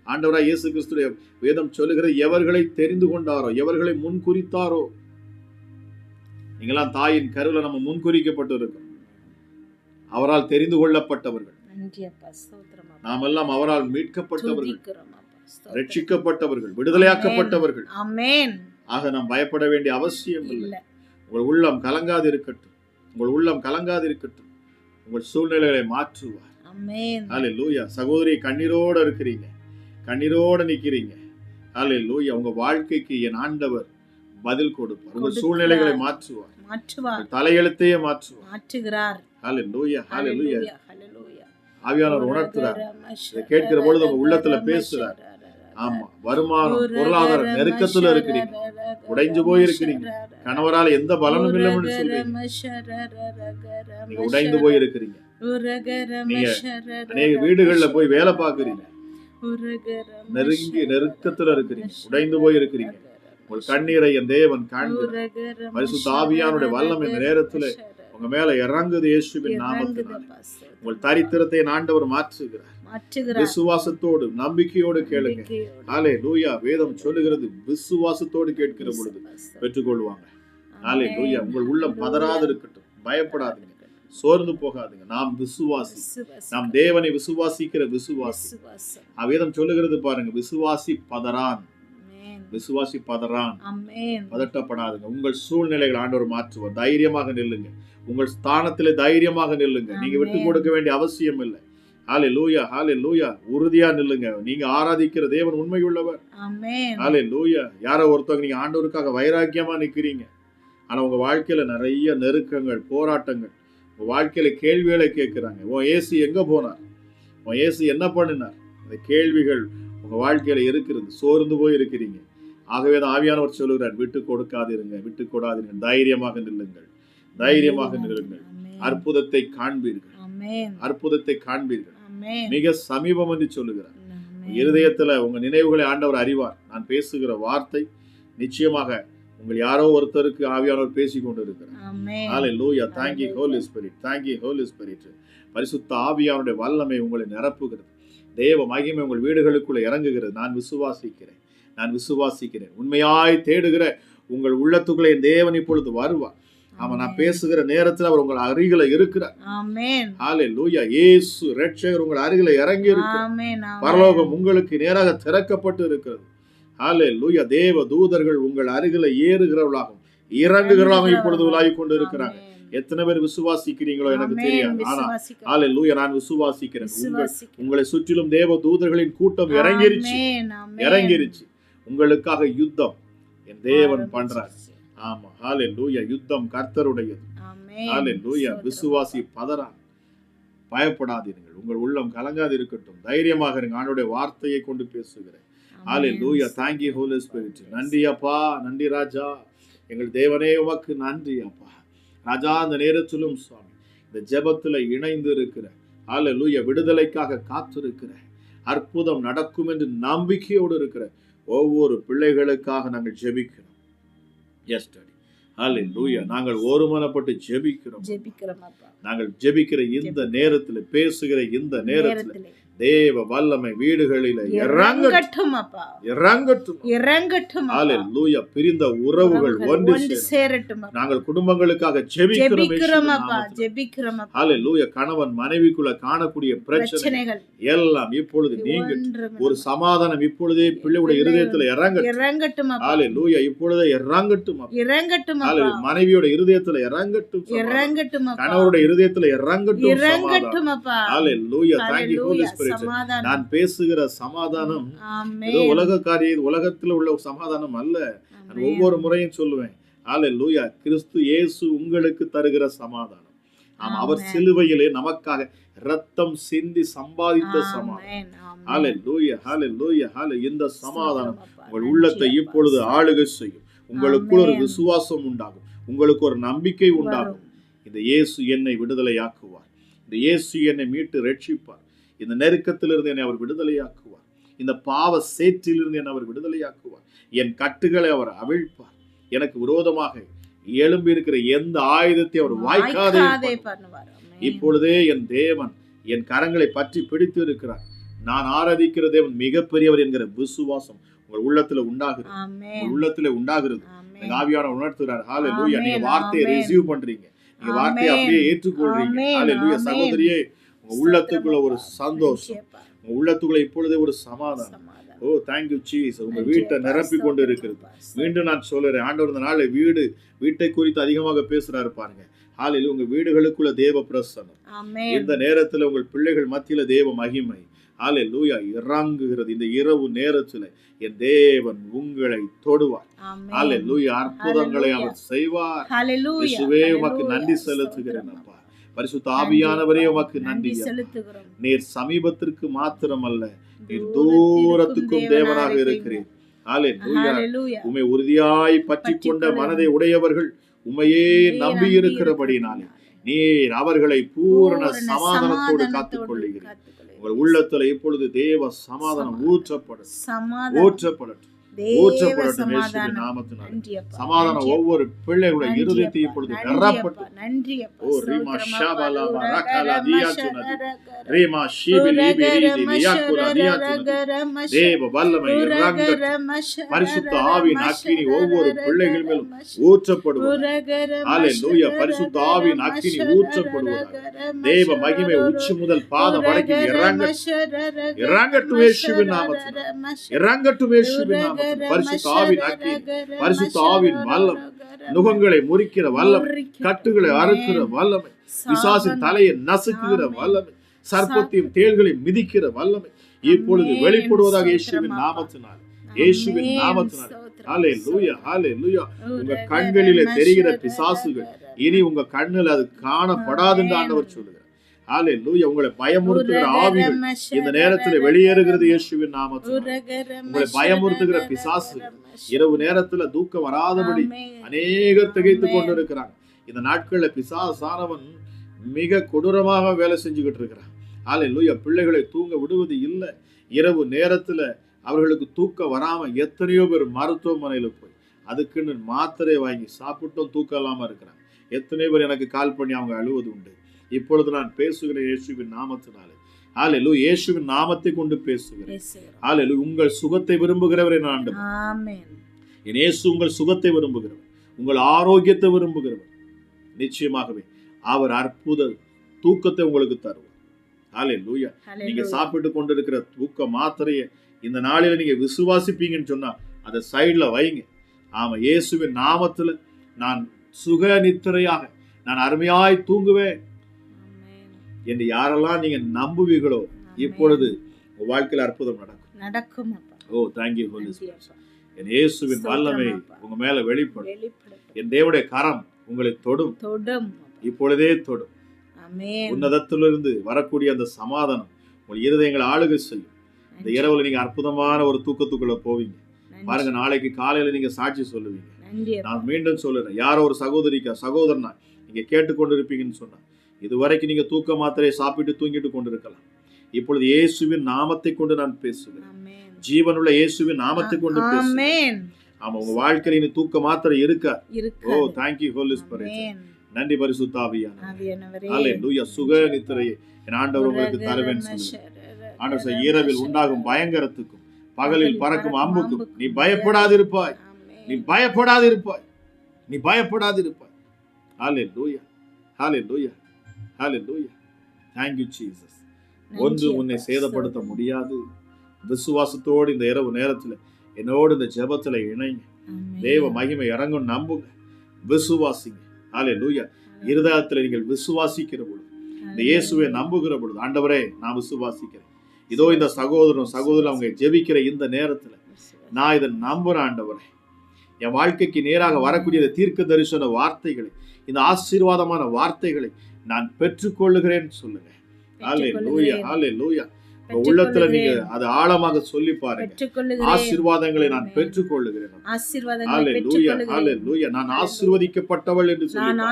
ஆண்டவராய் இயேசு கிறிஸ்துடைய வேதம் சொல்லுகிற எவர்களை தெரிந்து கொண்டாரோ, எவர்களை முன்குறித்தாரோ, நீங்களாம் தாயின் கருவில் நம்ம முன்குறிக்கப்பட்டு இருக்கோம். அவரால் தெரிந்து கொள்ளப்பட்டவர்கள், நாம் எல்லாம் அவரால் மீட்கப்பட்டவர்கள், ரட்சிக்கப்பட்டவர்கள், விடுதலையாக்கப்பட்டவர்கள். ஆக நாம் பயப்பட வேண்டிய அவசியம் இல்லை. உங்கள் உள்ளம் கலங்காது இருக்கட்டும், உங்கள் உள்ளம் கலங்காது இருக்கட்டும். உங்கள் சூழ்நிலைகளை மாற்றுவார். அல்லேலூயா. சகோதரி, கண்ணீரோட இருக்கிறீங்க, கண்ணீரோட நிக்கிறீங்க. அல்லேலூயா. உங்க வாழ்க்கைக்கு என் ஆண்டவர் பதில் கொடுப்பார். உங்கள் சூழ்நிலைகளை மாற்றுவார், தலையெழுத்தையே மாற்றுவார். அல்லேலூயா. அல்லேலூயா. ஆவியானவர் உணர்த்துறார். இதை கேட்கிற பொழுது உங்க உள்ளத்துல பேசுறார். ஆமா, வருமானம் பொருளாதார நெருக்கத்துல இருக்கிறீங்க, உடைஞ்சு போயிருக்கிறீங்க, கணவரால் எந்த பலனும் இல்லைன்னு சொல்றீங்க, நீங்க உடைந்து போயிருக்கிறீங்க. நீங்க அநேக வீடுகள்ல போய் வேலை பார்க்கறீங்க, நெருக்கத்துல இருக்கிறீங்க, உடைந்து போயிருக்கிறீங்க. உங்கள் கண்ணீரை என் தேவன் காண்கிறார். பரிசுத்த ஆவியானுடைய வல்லம் இந்த நேரத்துல உங்க மேல இறங்குது. இயேசுவின் நாமத்தினால உங்கள் தரித்திரத்தை ஆண்டவர் மாற்றுகிறார். விசுவாசத்தோடு நம்பிக்கையோடு கேளுங்க. அல்லேலூயா. வேதம் சொல்லுகிறது, விசுவாசத்தோடு கேட்கிற பொழுது பெற்றுக்கொள்வாங்க. அல்லேலூயா. உங்கள் உள்ளம் பதறாது இருக்கட்டும், பயப்படாதீங்க, சோர்ந்து போகாதீங்க. நாம் விசுவாசி, நாம் தேவனை விசுவாசிக்கிற விசுவாசி. வேதம் சொல்லுகிறது பாருங்க, விசுவாசி பதறான், விசுவாசி பதறான். பதட்டப்படாதுங்க. உங்கள் சூழ்நிலைகள் ஆண்டவர் மாற்றுவார். தைரியமாக நில்லுங்க. உங்கள் ஸ்தானத்திலே தைரியமாக நில்லுங்க. நீங்க விட்டு கொடுக்க வேண்டிய அவசியம் இல்லை. ஹல்லேலூயா. ஹல்லேலூயா. உறுதியா நில்லுங்க. நீங்க ஆராதிக்கிற தேவன் உண்மையுள்ளவர். ஹல்லேலூயா. யாரோ ஒருத்தவங்க நீங்க ஆண்டவருக்காக வைராக்கியமா நிக்கிறீங்க, ஆனா உங்க வாழ்க்கையில நிறைய நெருக்கங்கள், போராட்டங்கள், உங்க வாழ்க்கையில கேள்விகளை கேட்கிறாங்க. உன் இயேசு எங்க போனார், உன் இயேசு என்ன பண்ணினார், அந்த கேள்விகள் உங்க வாழ்க்கையில இருக்கிறது. சோர்ந்து போய் இருக்கிறீங்க. ஆகவே தான் ஆவியானவர் சொல்லுகிறார், விட்டு கொடுக்காதிருங்க, விட்டு கொடாதீர்கள், தைரியமாக நில்லுங்கள், தைரியமாக நில்லுங்கள். அற்புதத்தை காண்பீர்கள், அற்புதத்தை காண்பீர்கள். மிக சமீபம் என்று சொல்லுகிறார். இருதயத்துல உங்க நினைவுகளை ஆண்டவர் அறிவார். நான் பேசுகிற வார்த்தை நிச்சயமாக உங்கள் யாரோ ஒருத்தருக்கு ஆவியானவர் பேசிக் கொண்டு இருக்கிறார். ஹல்லேலூயா. Thank you Holy Spirit. Thank you Holy Spirit. பரிசுத்த ஆவியானுடைய வல்லமை உங்களை நிரப்புகிறது. தேவ மகிமை உங்கள் வீடுகளுக்குள்ள இறங்குகிறது. நான் விசுவாசிக்கிறேன், நான் விசுவாசிக்கிறேன். உண்மையாய் தேடுகிற உங்கள் உள்ளத்துக்குள்ளே தேவன் இப்பொழுது வருவார். ஆமா, நான் பேசுகிற நேரத்தில் அவர் உங்கள் அருகில இருக்கிறார். ஹல்லேலூயா. இயேசு இரட்சகர் உங்கள் அருகில இறங்கி இருக்கிறார். பரலோகம் உங்களுக்கு நேராக திறக்கப்பட்டு இருக்கிறது. ஹல்லேலூயா. தேவ தூதர்கள் உங்கள் அருகில ஏறுகிறவர்களாகவும் இறங்குகிறவர்களாகவும் இப்பொழுது உலாவிக் கொண்டு இருக்கிறாங்க. எத்தனை பேர் விசுவாசிக்கிறீங்களோ எனக்கு தெரியாது. ஆனா ஹல்லேலூயா, நான் விசுவாசிக்கிறேன். உங்களை சுற்றிலும் தேவ தூதர்களின் கூட்டம் இறங்கிருச்சு, இறங்கிருச்சு. உங்களுக்காக யுத்தம் என் தேவன் பண்றார். ஆமா, ஹல்லேலூயா. யுத்தம் கர்த்தருடையது. ஹல்லேலூயா. விசுவாசி பதறான், பயப்படாதீர்கள், உங்கள் உள்ளம் கலங்காது இருக்கட்டும், தைரியமாக இருங்க. ஆண்டவருடைய வார்த்தையை கொண்டு பேசுகிறேன். ஹல்லேலூயா. Thank you Holy Spirit. நன்றி அப்பா, நன்றி ராஜா. எங்கள் தேவனே உமக்கு நன்றி அப்பா. ராஜா, அந்த நேரத்திலும் சுவாமி இந்த ஜெபத்துல இணைந்து இருக்கிற, ஹல்லேலூயா, விடுதலைக்காக காத்திருக்கிற, அற்புதம் நடக்கும் என்று நம்பிக்கையோடு இருக்கிற ஒவ்வொரு பிள்ளைகளுக்காக நாங்கள் ஜெபிக்கிறோம். Yes daddy. ஹல்லேலூயா. நாங்கள் ஒருமனப்பட்டு ஜெபிக்கிறோம். நாங்கள் ஜெபிக்கிற இந்த நேரத்தில், பேசுகிற இந்த நேரத்தில் தேவ வல்லமை வீடுகளிலே இறங்கட்டும் அப்பா, இறங்கட்டும். இறங்கட்டும் அப்பா. ஹalleluya. பிரிந்த உறவுகள் ஒன்று சேரட்டும் அப்பா. நாங்கள் குடும்பங்களுக்காக ஜெபிக்கிறோம் அப்பா, ஜெபிக்கிறோம் அப்பா. ஹalleluya. கணவன் மனைவிக்குள்ள காணக்கூடிய பிரச்சனைகள் எல்லாம் இப்பொழுது நீங்க ஒரு சமாதானம் இப்பொழுதே பிள்ளையுடைய இருதயத்துல இறங்கட்டும் அப்பா. ஹalleluya. இப்பொழுதே இறங்கட்டும் அப்பா. இறங்கட்டும் அப்பா. மனைவியோட இருதயத்துல இறங்கட்டும், இறங்கட்டும் அப்பா. கணவருடைய இருதயத்துல இறங்கட்டும், இறங்கட்டும் அப்பா. ஹalleluya. thank you holy spirit. சமாதானம். நான் பேசுகிற சமாதானம் ஏதோ உலக காரியம் உலகத்துல உள்ள சமாதானம் அல்ல. நான் ஒவ்வொரு முறையும் சொல்லுவேன், ஹalleluya. கிறிஸ்து இயேசு உங்களுக்கு தருகிற சமாதானம். ஆமா, அவர் சிலுவையிலே நமக்காக இரத்தம் சிந்தி சம்பாதித்த சமாதானம். ஹalleluya, ஹalleluya, ஹalleluya. இந்த சமாதானம் உங்கள் உள்ளத்தை இப்பொழுது ஆளுகை செய்யும். உங்களுக்கு ஒரு விசுவாசம் உண்டாகும், உங்களுக்கு ஒரு நம்பிக்கை உண்டாகும். இந்த இயேசு என்னை விடுதலையாக்குவார், இந்த இயேசு என்னை மீட்டு ரட்சிப்பார், இந்த நெருக்கத்திலிருந்து என்னை அவர் விடுதலையாக்குவார், இந்த பாவ சேற்றிலிருந்து என்னை அவர் விடுதலையாக்குவார், என் கட்டுகளை அவர் அவிழ்ப்பார், எனக்கு விரோதமாக எழும்பி இருக்கிற எந்த ஆயுதத்தை அவர் வாய்க்காதே பண்ணுவார். இப்பொழுதே என் தேவன் என் கரங்களை பற்றி பிடித்து இருக்கிறார். நான் ஆராதிக்கிற தேவன் மிகப்பெரியவர் என்கிற விசுவாசம் உங்கள் உள்ளத்துல உண்டாகுது, உங்கள் உள்ளத்துல உண்டாகிறது. ஆவியானவர் உணர்த்துகிறார். ஹalleluya. நீங்க வார்த்தையை ரிசீவ் பண்றீங்க, நீங்க வார்த்தையை அப்படியே ஏற்றுக்கொள்றீங்க. ஹalleluya. சகோதரியே, உங்க உள்ளத்துக்குள்ள ஒரு சந்தோஷம், உங்க உள்ளத்துக்குள்ள இப்பொழுதே ஒரு சமாதானம். ஓ thank you Jesus. உங்க வீட்டை நிரப்பி கொண்டு இருக்கிறது. மீண்டும் நான் சொல்றேன், ஆண்டவர் இந்த நாளை வீட்டை குறித்து அதிகமாக பேசுறாரு பாருங்க. ஹalleluya. உங்க வீடுகளுக்குள்ள தேவ பிரசன்னம், இந்த நேரத்துல உங்கள் பிள்ளைகள் மத்தியில தேவ மகிமை ஹalleluya இறங்குகிறது. இந்த இரவு நேரத்துல என் தேவன் உங்களை தொடுவார். ஹalleluya. அற்புதங்களை அவர் செய்வார். இயேசுவே, உமக்கு நன்றி செலுத்துகிறேன் அப்பா. பரிசுத்த ஆவியானவரே, உமக்கு நன்றி செலுத்துகிறோம். நீர் சமீபத்திற்கு மாத்திரமல்ல, நீர் தூரத்துக்கும் தேவனாக இருக்கிறீர். ஹalleluya. உம்மை உறுதியாய் பற்றி கொண்ட மனதை உடையவர்கள் உம்மையே நம்பி இருக்கிறபடினாலே நீர் அவர்களை பூரண சமாதானத்தோடு காத்துக் கொள்ளுகிறீர். உங்கள் உள்ளத்துல இப்பொழுது தேவ சமாதானம் ஊற்றப்படட்டும். சமாதானம் ஒவ்வொரு பிள்ளைகளுடைய இருதயத்தை இப்பொழுது நிரப்பட்டும். தேவ வல்லமை பரிசுத்த ஆவியின் அக்கினி ஒவ்வொரு பிள்ளைகள் மேலும் ஊற்றப்படுவது. ஹalleluya. பரிசுத்த ஆவியின் அக்கினி ஊற்றப்படுவது. தேவ மகிமை உச்சி முதல் பாதம் வரைக்கும் இறங்கட்டும் இயேசுவின் நாமத்தில், இறங்கட்டும் இயேசுவின் நாமத்தில். பரிசுத்த ஆவியின் அக்கினி, பரிசுத்த ஆவியின் வல்லமை, நுகங்களை முறிக்கிற வல்லமை, கட்டுகளை அறுக்கிற வல்லமை, பிசாசின் தலையை நசுக்குகிற வல்லமை, சர்ப்பத்தையும் தேள்களையும் மிதிக்கிற வல்லமை இப்பொழுது வெளிப்படுவதாக இயேசுவின் நாமத்தினால், இயேசுவின் நாமத்தினால். ஹalleluya, ஹalleluya. உங்க கண்களிலே தெரிகிற பிசாசுகள் இனி உங்க கண்ணில் அது காணப்படாது என்று ஆண்டவர் சொல்லுகிறார். ஹalleluya. உங்களை பயமுறுத்துகிற ஆவிகள் இந்த நேரத்தில் வெளியேறுகிறது இயேசுவின் நாமத்தில். உங்களை பயமுறுத்துகிற பிசாசுகள் இரவு நேரத்துல தூக்கம் வராதபடி அநேகர் திகைத்துக் கொண்டிருக்கிறாங்க. இந்த நாட்கள்ல பிசாசானவன் மிக கொடூரமாக வேலை செஞ்சுக்கிட்டு இருக்கிறான். ஹalleluya. பிள்ளைகளை தூங்க விடுவது இல்லை. இரவு நேரத்துல அவர்களுக்கு தூக்கம் வராம எத்தனையோ பேர் மருத்துவமனையில போய் அதுக்குன்னு மாத்திரை வாங்கி சாப்பிட்டும் தூக்கம் இல்லாம இருக்கிறாங்க. எத்தனையோ பேர் எனக்கு கால் பண்ணி அவங்க அழுவது உண்டு. இப்பொழுது நான் பேசுகிறேன் இயேசுவின் நாமத்தினாலே. ஹalleluya. இயேசுவின் நாமத்தை கொண்டு பேசுகிறேன். ஹalleluya. உங்கள் சுகத்தை விரும்புகிறவர் என் ஆண்டவர். ஆமென். என் இயேசு உங்கள் சுகத்தை விரும்புகிறவர், உங்கள் ஆரோக்கியத்தை விரும்புகிறவர். நிச்சயமாகவே அவர் அற்புத தூக்கத்தை உங்களுக்கு தருவார். ஹalleluya. நீங்க சாப்பிட்டு கொண்டிருக்கிற தூக்க மாத்திரையை இந்த நாளில நீங்க விசுவாசிப்பீங்கன்னு சொன்னா அதை சைட்ல வைங்க. ஆமா, இயேசுவின் நாமத்துல நான் சுக நித்திரையாக நான் அருமையாய் தூங்குவேன் என்று யாரெல்லாம் நீங்க நம்புவீர்களோ இப்பொழுது உங்க வாழ்க்கையில அற்புதம் நடக்கும். ஓ thank you holy spirit. என் இயேசுவின் வல்லமை உங்க மேல வெளிப்படும். என் தேவனுடைய கரம் உங்களை தொடும், இப்பொழுதே தொடும். உன்னதத்திலிருந்து வரக்கூடிய அந்த சமாதானம் உங்கள் இருதயங்களை ஆளுகை செய்யும். இந்த இரவுல நீங்க அற்புதமான ஒரு தூக்கத்துக்குள்ள போவீங்க பாருங்க. நாளைக்கு காலையில நீங்க சாட்சி சொல்லுவீங்க. நான் மீண்டும் சொல்லுறேன், யாரோ ஒரு சகோதரனா நீங்க கேட்டுக்கொண்டிருப்பீங்கன்னு சொன்னா இதுவரைக்கும் நீங்க தூக்க மாத்திரையை சாப்பிட்டு தூங்கிட்டு கொண்டிருக்கலாம். இப்பொழுது இயேசுவின் நாமத்தை கொண்டு நான் பேசுகிறேன். ஜீவனுள்ள இயேசுவின் நாமத்தை கொண்டு பேசுகிறேன். ஆமா, உங்க வாழ்க்கையில இனி தூக்க மாத்திரை இருக்கா? ஓ thank you holy spirit. நன்றி பரிசுத்த ஆவியானவரே. ஹalleluya. சுக நித்திரையை என் ஆண்டவர் உங்களுக்கு தருவேன்னு சொல்லுங்க. ஆண்டவர் சொல்ல, இரவில் உண்டாகும் பயங்கரத்துக்கும் பகலில் பறக்கும் அம்புக்கும் நீ பயப்படாதிருப்பாய், நீ பயப்படாதிருப்பாய், நீ பயப்படாதிருப்பாய். ஹalleluya, ஹalleluya, ஹalleluya. Thank you Jesus. ஒன்று உன்னை சேதப்படுத்த முடியாது. விசுவாசத்தோடு இந்த இரவு நேரத்தில் என்னோடு இந்த ஜெபத்துல இணைங்க. தேவ மகிமை இறங்கும், நம்புங்க, விசுவாசிங்க. ஹalleluya. இருதயத்தில் நீங்கள் விசுவாசிக்கிற பொழுது, இந்த இயேசுவை நம்புகிற பொழுது, ஆண்டவரே நான் விசுவாசிக்கிறேன், இதோ இந்த சகோதரன் அவங்க ஜெபிக்கிற இந்த நேரத்துல நான் இதை நம்புறேன் ஆண்டவரே, என் வாழ்க்கைக்கு நேராக வரக்கூடிய தீர்க்க தரிசன வார்த்தைகளை, இந்த ஆசீர்வாதமான வார்த்தைகளை நான் பெற்றுக்கொள்ளுகிறேன் சொல்லுங்க. ஹalleluya, ஹalleluya. உள்ளத்துல நீங்க அது ஆழமாக சொல்லி பாருங்க. ஆசீர்வாதங்களை நான் பெற்றுக்கொள்ளுகிறேன். ஹalleluya, ஹalleluya. நான் ஆசீர்வதிக்கப்பட்டவள் என்று சொல்லுங்க.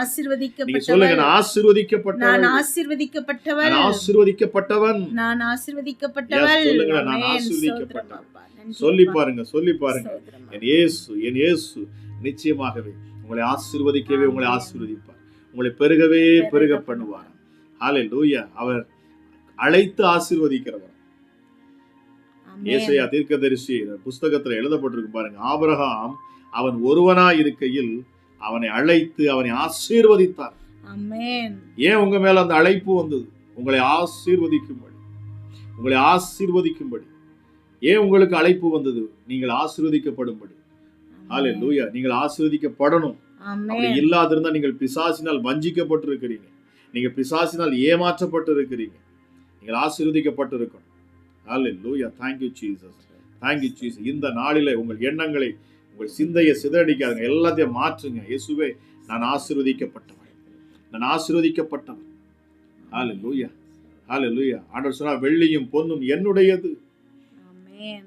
நீங்க சொல்லுங்க, நான் ஆசீர்வதிக்கப்பட்டவள், நான் ஆசீர்வதிக்கப்பட்டவள், நான் ஆசீர்வதிக்கப்பட்டவன், நான் ஆசீர்வதிக்கப்பட்டவள். சொல்லுங்க, நான் ஆசீர்வதிக்கப்பட்டவன். சொல்லி பாருங்க, சொல்லி பாருங்க. என் இயேசு நிச்சயமாகவே உங்களை ஆசீர்வதிக்கவே, உங்களை ஆசீர்வதிப்பார், உங்களை பெருகவே பெருக பண்ணுவார். ஹalleluya. அவர் அழைத்து ஆசீர்வதிக்கிறவர். ஏசாயா தீர்க்கதரிசி புஸ்தகத்துல எழுதப்பட்டிருக்கு பாருங்க. ஆபிரகாம் அவன் ஒருவனாய் இருக்கையில் அவனை அழைத்து அவனை ஆசீர்வதித்தார். ஏன் உங்க மேல அந்த அழைப்பு வந்தது? உங்களை ஆசீர்வதிக்கும்படி, உங்களை ஆசீர்வதிக்கும்படி. ஏன் உங்களுக்கு அழைப்பு வந்தது? நீங்கள் ஆசீர்வதிக்கப்படும்படி. ஹalleluya. நீங்கள் ஆசீர்வதிக்கப்படணும். அப்படி இல்லாதிருந்தா நீங்கள் பிசாசினால் வஞ்சிக்கப்பட்டிருக்கிறீங்க, நீங்க பிசாசினால் ஏமாற்றப்பட்டு இருக்கிறீங்க. நீங்கள் ஆசீர்வதிக்கப்பட்டு இருக்கணும். ஹalleluya. Thank you Jesus. Thank you Jesus. இந்த நாளிலே உங்கள் எண்ணங்களை, உங்கள் சிந்தையை சிதறடிக்காதுங்க, எல்லாத்தையும் மாற்றுங்க. இயேசுவே, நான் ஆசீர்வதிக்கப்பட்டவன், நான் ஆசீர்வதிக்கப்பட்டவன். ஹalleluya, ஹalleluya. ஆண்டவர் சொன்னார், வெள்ளியும் பொன்னும் என்னுடையது. ஆமென்.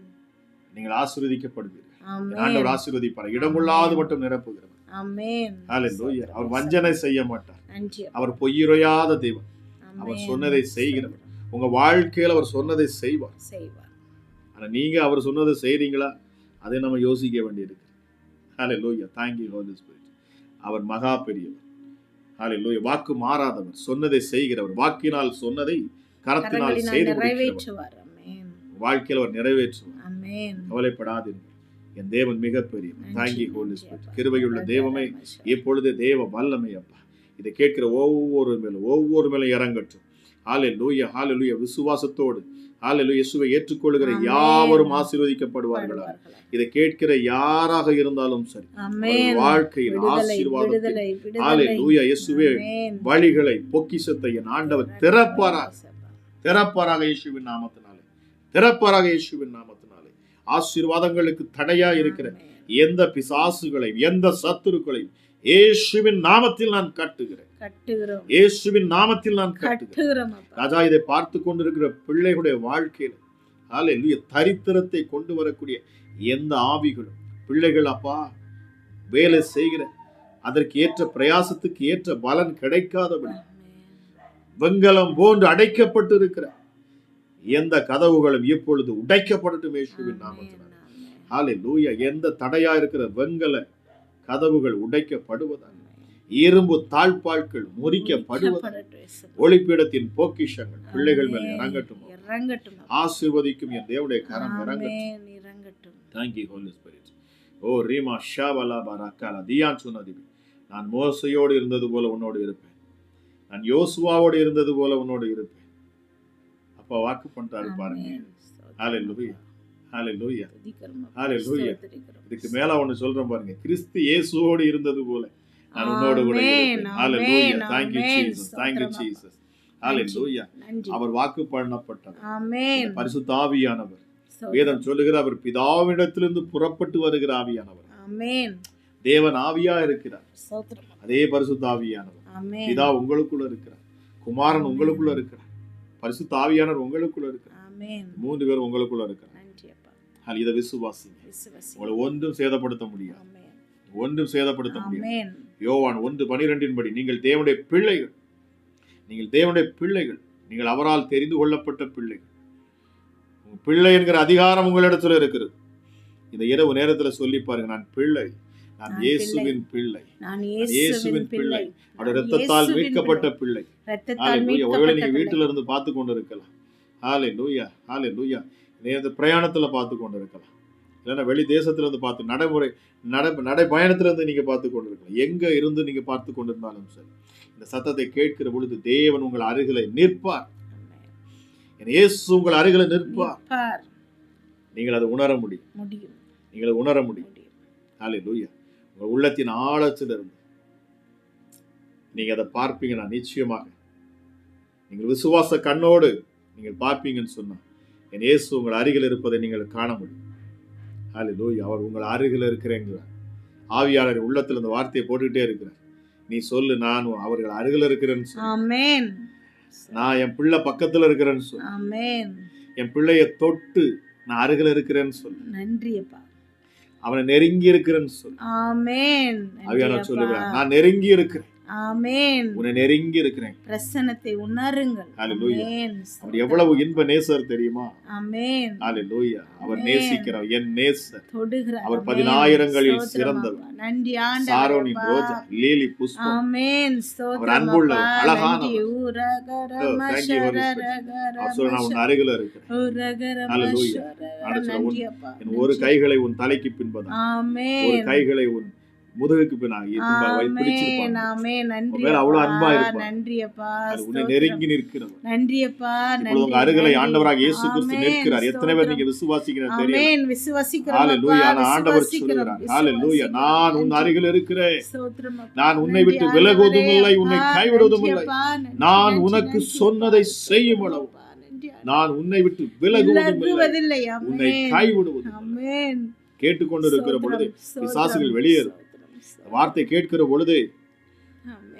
நீங்கள் ஆசீர்வதிக்கப்படுவீர்கள். ஆண்டவர் ஆசீர்வதிப்பார், இடமுள்ளாது மட்டும் நிரப்புகிறவர். ஆமென். ஹalleluya. அவர் வஞ்சனை செய்ய மாட்டார். அவர் பொய்யுரையாத தேவன். அவர் சொன்னதை செய்கிறவர். உங்க வாழ்க்கையில அவர் சொன்னதை செய்வார். ஆனா நீங்க அவர் சொன்னதை செய்றீங்களா? அதை நம்ம யோசிக்க வேண்டியிருக்கு. ஹalleluya. Thank you Holy Spirit. அவர் மகா பெரியவர். ஹalleluya. வாக்கு மாறாதவர், சொன்னதை செய்கிறவர், வாக்கினால் சொன்னதை கரத்தினால் செய்து நிறைவேற்றுவார். ஆமென். வாழ்க்கையில அவர் நிறைவேற்றுவார். ஆமென். கவலைப்படாதீர்கள், என் தேவன் மிக பெரியவர். Thank you Holy Spirit. கிருபையுள்ள தேவமே, இப்பொழுது தேவ வல்லமை அப்பா இதை கேட்கிற ஒவ்வொரு மேலும் இறங்கட்டும். ஹalleluya, ஹalleluya. விசுவாசத்தோடு ஹalleluya இயேசுவை ஏற்றுக்கொள்கிற யாவரும் ஆசீர்வதிக்கப்படுவார்களா. இதை கேட்கிற யாராக இருந்தாலும் சரி, வாழ்க்கையில் ஆசீர்வாதத்தை ஹalleluya இயேசுவே வழிகளை, பொக்கிஷத்தை என் ஆண்டவர் திறப்பாராக இயேசுவின் நாமத்தினாலே, திறப்பாராக இயேசுவின் நாமத்தினாலே. ஆசீர்வாதங்களுக்கு தடையா இருக்கிற எந்த பிசாசுகளை, எந்த சத்துருக்களை இயேசுவின் நாமத்தில் நான் கட்டுகிறேன். இயேசுவின் நாமத்தில் நான் கட்டுகிறேன். ராஜா, இதை பார்த்து கொண்டிருக்கிற பிள்ளைகளுடைய வாழ்க்கையில ஹalleluya தரித்திரத்தை கொண்டு வரக்கூடிய எந்த ஆவிகளும், பிள்ளைகள் அப்பா வேலை செய்கிற அதற்கு ஏற்ற பிரயாசத்துக்கு ஏற்ற பலன் கிடைக்காதபடி வெங்கலம் போன்று அடைக்கப்பட்டு இருக்கிற எந்த கதவுகளும் இப்பொழுது உடைக்கப்படட்டும் இயேசுவின் நாமத்தினால். ஹalleluya. எந்த தடையா இருக்கிற வெங்கல கதவுகள் உடைக்கப்படுவதாக, இரும்பு தாழ்பாள்கள் முறிக்கப்படுவதாக, ஒளிப்பீடத்தின் பொக்கிஷங்கள் பிள்ளைகள் மேல் இறங்கட்டும். ஆசீர்வதிக்கும் என் தேவனுடைய கரம் இறங்கட்டும். Thank you Holy Spirit. ஓ ரீமா ஷாவலா பரக்காலா தியான் சொன்னது, நான் மோசையோடு இருந்தது போல உன்னோடு இருப்பேன், நான் யோசுவாவோடு இருந்தது போல உன்னோடு இருப்பேன். அப்பா வாக்கு பண்ணிட்டாரு பாருங்க. ஹalleluya, ஹalleluya, ஹalleluya. இதுக்கு மேல ஒன்னு சொல்றேன் பாருங்க, கிறிஸ்து இயேசுவோடு இருந்தது போல நான் உன்னோடு கூட இருப்பேன். ஹalleluya. Thank you Jesus. Thank you Jesus. ஹalleluya. அவர் வாக்கு பண்ணப்பட்டவர். ஆமென். பரிசுத்த ஆவியானவர், வேதம் சொல்லுகிற அவர் பிதாவிடத்திலிருந்து புறப்பட்டு வருகிற ஆவியானவர். ஆமென். தேவன் ஆவியா இருக்கிறார். அதே பரிசுத்த ஆவியானவர் பிதா உங்களுக்குள்ள இருக்கிறார், குமாரன் உங்களுக்குள்ள இருக்கிறார், பரிசுத்த ஆவியானவர் உங்களுக்குள்ள இருக்கிறார். ஆமென். மூன்று பேர் உங்களுக்குள்ள இருக்கிறார். இதை விசுவாசிங்க. உங்களை ஒன்றும் சேதப்படுத்த முடியாது, ஒன்றும் சேதப்படுத்த முடியாது. யோவான் 1:12 படி நீங்கள் தேவனுடைய பிள்ளைகள், நீங்கள் தேவனுடைய பிள்ளைகள், நீங்கள் அவரால் தெரிந்து கொள்ளப்பட்ட பிள்ளைகள். பிள்ளை என்கிற அதிகாரம் உங்களிடத்துல இருக்கிறது. இந்த இரவு நேரத்துல சொல்லி பாருங்க, நான் பிள்ளை, நான் இயேசுவின் பிள்ளை, இயேசுவின் பிள்ளை, அவருடைய இரத்தத்தால் மீட்கப்பட்ட பிள்ளை. ஒருவேளை நீங்க வீட்டில இருந்து பார்த்து கொண்டு இருக்கலாம். ஹalleluya ஹalleluya. இந்த பிரயாணத்துல பார்த்து கொண்டிருக்கலாம், இல்லைன்னா வெளி தேசத்துல இருந்து பார்த்து நடை பயணத்துல இருந்து நீங்க பார்த்து கொண்டிருக்கலாம். எங்க இருந்து நீங்க பார்த்து கொண்டிருந்தாலும் சரி, இந்த சத்தத்தை கேட்கிற பொழுது தேவன் உங்கள் அருகிலே நிற்பார். இயேசு உங்கள் அருகிலே நிற்பார். நீங்கள் அதை உணர முடியும். நீங்கள் அதை உணர முடியும். ஹalleluya. உங்கள் உள்ளத்தின் ஆழத்திலிருந்து நீங்க அதை பார்ப்பீங்கன்னா நிச்சயமாக நீங்கள் விசுவாச கண்ணோடு நீங்கள் பார்ப்பீங்கன்னு சொன்னா என் இயேசு உங்கள் அருகில் இருப்பதை நீங்கள் காண முடியும். ஹalleluya. அவர் உங்கள் அருகில் இருக்கிறேங்கிறார். ஆவியாளர் உள்ளத்துல இந்த வார்த்தையை போட்டுக்கிட்டே இருக்கிறார். நீ சொல்லு, நான் அவர்கள் அருகில் இருக்கிறேன்னு சொல்லு. ஆமென். நான் என் பிள்ளை பக்கத்துல இருக்கிறேன்னு சொல்லு. ஆமென். என் பிள்ளைய தொட்டு நான் அருகில் இருக்கிறேன்னு சொல்லு. நன்றி அப்பா. அவனை நெருங்கி இருக்கிறேன்னு சொல்லு. ஆமென். ஆவியானவர் சொல்லுகிறார், நான் நெருங்கி இருக்கிறேன். ஆமென். உன்னை நெருங்கி இருக்கிறேன். பிரசன்னத்தை உணருங்கள். ஹalleluya. ஆமென். அவர் எவ்வளவு இன்ப நேசர் தெரியுமா? ஆமென். ஹalleluya. அவர் நேசிக்கிறார், என் நேசர். தொடுகிறார். அவர் 10,000களில் சிறந்தவர். நன்றி ஆண்டவரே. சாரோனின் ரோஜா, லீலி புஷ்பம். ஆமென். அவர் அன்புள்ளவர், அழகானவர். நன்றி. உரகரம ஷரரகரம. அவர் சொல்ல, நான் உன் அருகில் இருக்கிறேன். உரகரம ஹalleluya. ஷரரகரம. நன்றி அப்பா. என் ஒரு கைகளை உன் தலைக்கு பின்பதா, ஆமென். ஒரு கைகளை உன் முதுகுக்கு பின்னாக பிடிச்சிருப்பாங்க. ஆமென். நன்றி மேல அவ்வளவு அன்பா அப்பா. இருப்பார். நன்றி அப்பா. உன்னை நெருங்கி நிற்கிறவர். நன்றி அப்பா. இப்பொழுது உங்க அருகிலே ஆண்டவராக இயேசு கிறிஸ்து நிற்கிறார். எத்தனை பேர் நீங்க விசுவாசிக்கிறீங்க தெரியும்? ஆமென். விசுவாசிக்கிறோம் ஹalleluya. அப்பா. ஆண்டவர் சொல்கிறார், ஹalleluya, நான் உன் அருகில் இருக்கிறேன். ஸ்தோத்திரம் அப்பா. நான் உன்னை விட்டு விலகுவதும் இல்லை, உன்னை கைவிடுவதும் இல்லை. நான் உனக்கு சொன்னதை செய்யும் அளவு நான் உன்னை விட்டு விலகுவதும் இல்லை, உன்னை கைவிடுவதும். ஆமென். கேட்டுக்கொண்டிருக்கிற பொழுது பிசாசுகள் வெளியேறும். வார்த்தை கேட்கிற பொழுது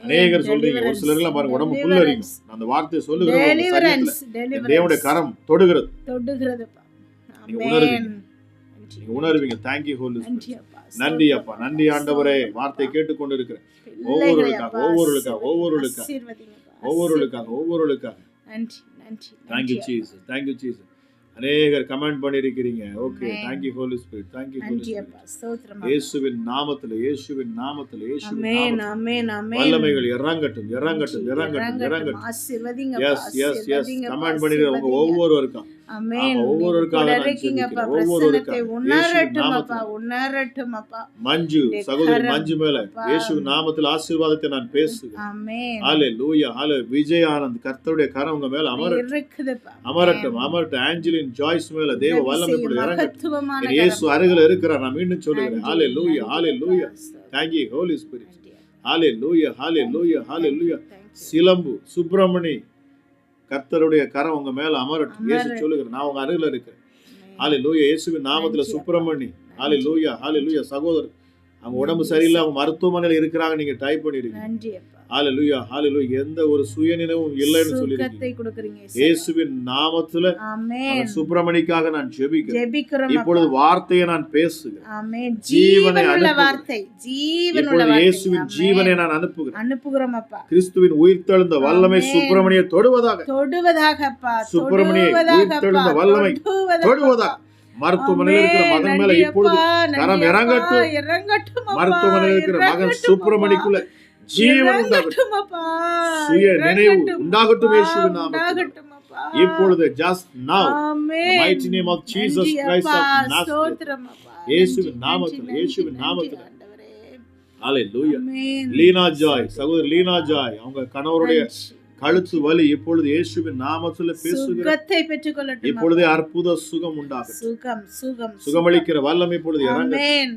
அநேகர் சொல்றீங்க, ஒரு சிலர்லாம் பாருங்க உடம்பு புல்லரிக்கும். அந்த வார்த்தை சொல்லுகிற தேவனுடைய கரம் தொடுகிறது. நீங்க உணர்வீங்க. நீங்க உணர்வீங்க. Thank you Holy Spirit. நன்றி அப்பா. நன்றி ஆண்டவரே. வார்த்தை கேட்டுக்கொண்டிருக்கிறேன் ஒவ்வொருவருக்காக Thank you Jesus. Thank you Jesus. அநேகர் கமெண்ட் பண்ணிருக்கிறீங்க. Okay, thank you Holy Spirit. Thank you Holy Spirit. இயேசுவின் நாமத்திலே வல்லமைகள் இறங்கட்டும். ஆசீர்வதிங்க. எஸ் கமெண்ட் பண்ணிருங்க ஒவ்வொருவருக்கும். ஆமென். மஞ்சு சகோதரி மஞ்சு மேல இயேசுவின் நாமத்தில் ஆசீர்வாதத்தை நான் பேசுகிறேன். ஆமென். ஹalleluya. விஜய் ஆனந்த், கர்த்தருடைய கரம் உங்க மேல அமரட்டும். ஆஞ்சலின் ஜாய்ஸ் மேல தேவ வல்லமை இறங்கட்டும். இயேசு அருகில் இருக்கிறார். நான் மீண்டும் சொல்லுகிறேன். ஹalleluya. Thank you Holy Spirit. ஹalleluya. சிலம்பு சுப்பிரமணி, கர்த்தருடைய கரம் உங்க மேல அமரட்டும். இயேசு சொல்லுகிறார், நான் உங்க அருகில் இருக்கிறேன். ஹalleluya. இயேசுவின் நாமத்துல சுப்பிரமணி. ஹalleluya. சகோதரர், அவங்க உடம்பு சரியில்லை, அவங்க மருத்துவமனையில் இருக்கிறாங்க, நீங்க டைப் பண்ணிருக்கீங்க. ஹalleluya. எந்த ஒரு சுயநினைவும் இல்லைன்னு சொல்லிருக்கீங்க. இயேசுவின் நாமத்துல சுப்பிரமணிக்காக நான் ஜெபிக்கிறேன். இப்பொழுது வார்த்தையை நான் பேசுகிறேன். ஆமென். ஜீவனை வார்த்தை, இயேசுவின் ஜீவனை நான் அனுப்புகிறோம் அப்பா. கிறிஸ்துவின் உயிர்த்தெழுந்த வல்லமை சுப்பிரமணியை தொடுவதாக அப்பா. சுப்பிரமணியை உயிர்த்தெழுந்த வல்லமை தொடுவதாக. மருத்துவமனையில் இருக்கிற மகன் மேல இப்பொழுது கரம் இறங்கட்டும். மருத்துவமனையில் இருக்கிற மகன் சுப்பிரமணிக்குள்ள ஜீவன் உண்டாகட்டும். சுய நினைவு உண்டாகட்டும். இயேசுவின் நாமத்தில் இப்பொழுது just now the mighty name of Jesus Christ of Nazareth. இயேசுவின் நாமத்தில் ஹalleluya. லீனா ஜாய், சகோதரி லீனா ஜாய், அவங்க கணவருடைய கழுத்து வலி இப்பொழுது இயேசுவின் நாமத்தில் பேசுகிறேன். இப்பொழுதே அற்புத சுகம் உண்டாகட்டும். சுகமளிக்கிற வல்லமை இப்பொழுது இறங்கட்டும்.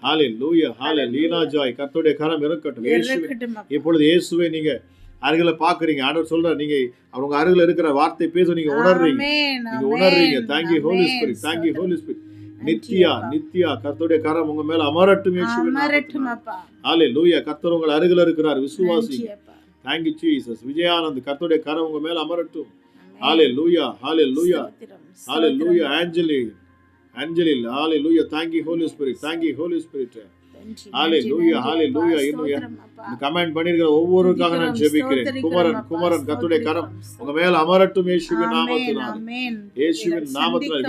ஹalleluya. லீனா ஜாய், கர்த்தருடைய கரம் இறங்கட்டும். இப்பொழுது இயேசுவை நீங்க அருகில பாக்குறீங்க. ஆண்டவர் சொல்றார், நீங்க அவங்க அருகில இருக்கிற வார்த்தை பேச நீங்க உணர்றீங்க. Thank you Holy Spirit. Nithya கர்த்தருடைய கரம் உங்க மேல அமரட்டும். ஹalleluya. கர்த்தர் உங்கள் அருகில இருக்கிறார். விசுவாசி. Thank you Jesus. விஜயானந்த், கர்த்தருடைய கரம் உங்க மேல அமரட்டும். ஹalleluya. ஆஞ்சலி, ஹalleluya. Thank you Holy Spirit. ஹalleluya. இன்னும் கமெண்ட் பண்ணிருக்கிற ஒவ்வொருவருக்காக நான் ஜெபிக்கிறேன். குமரன், கர்த்தருடைய கரம் உங்க மேல அமரட்டும். இயேசுவின் நாமத்தினால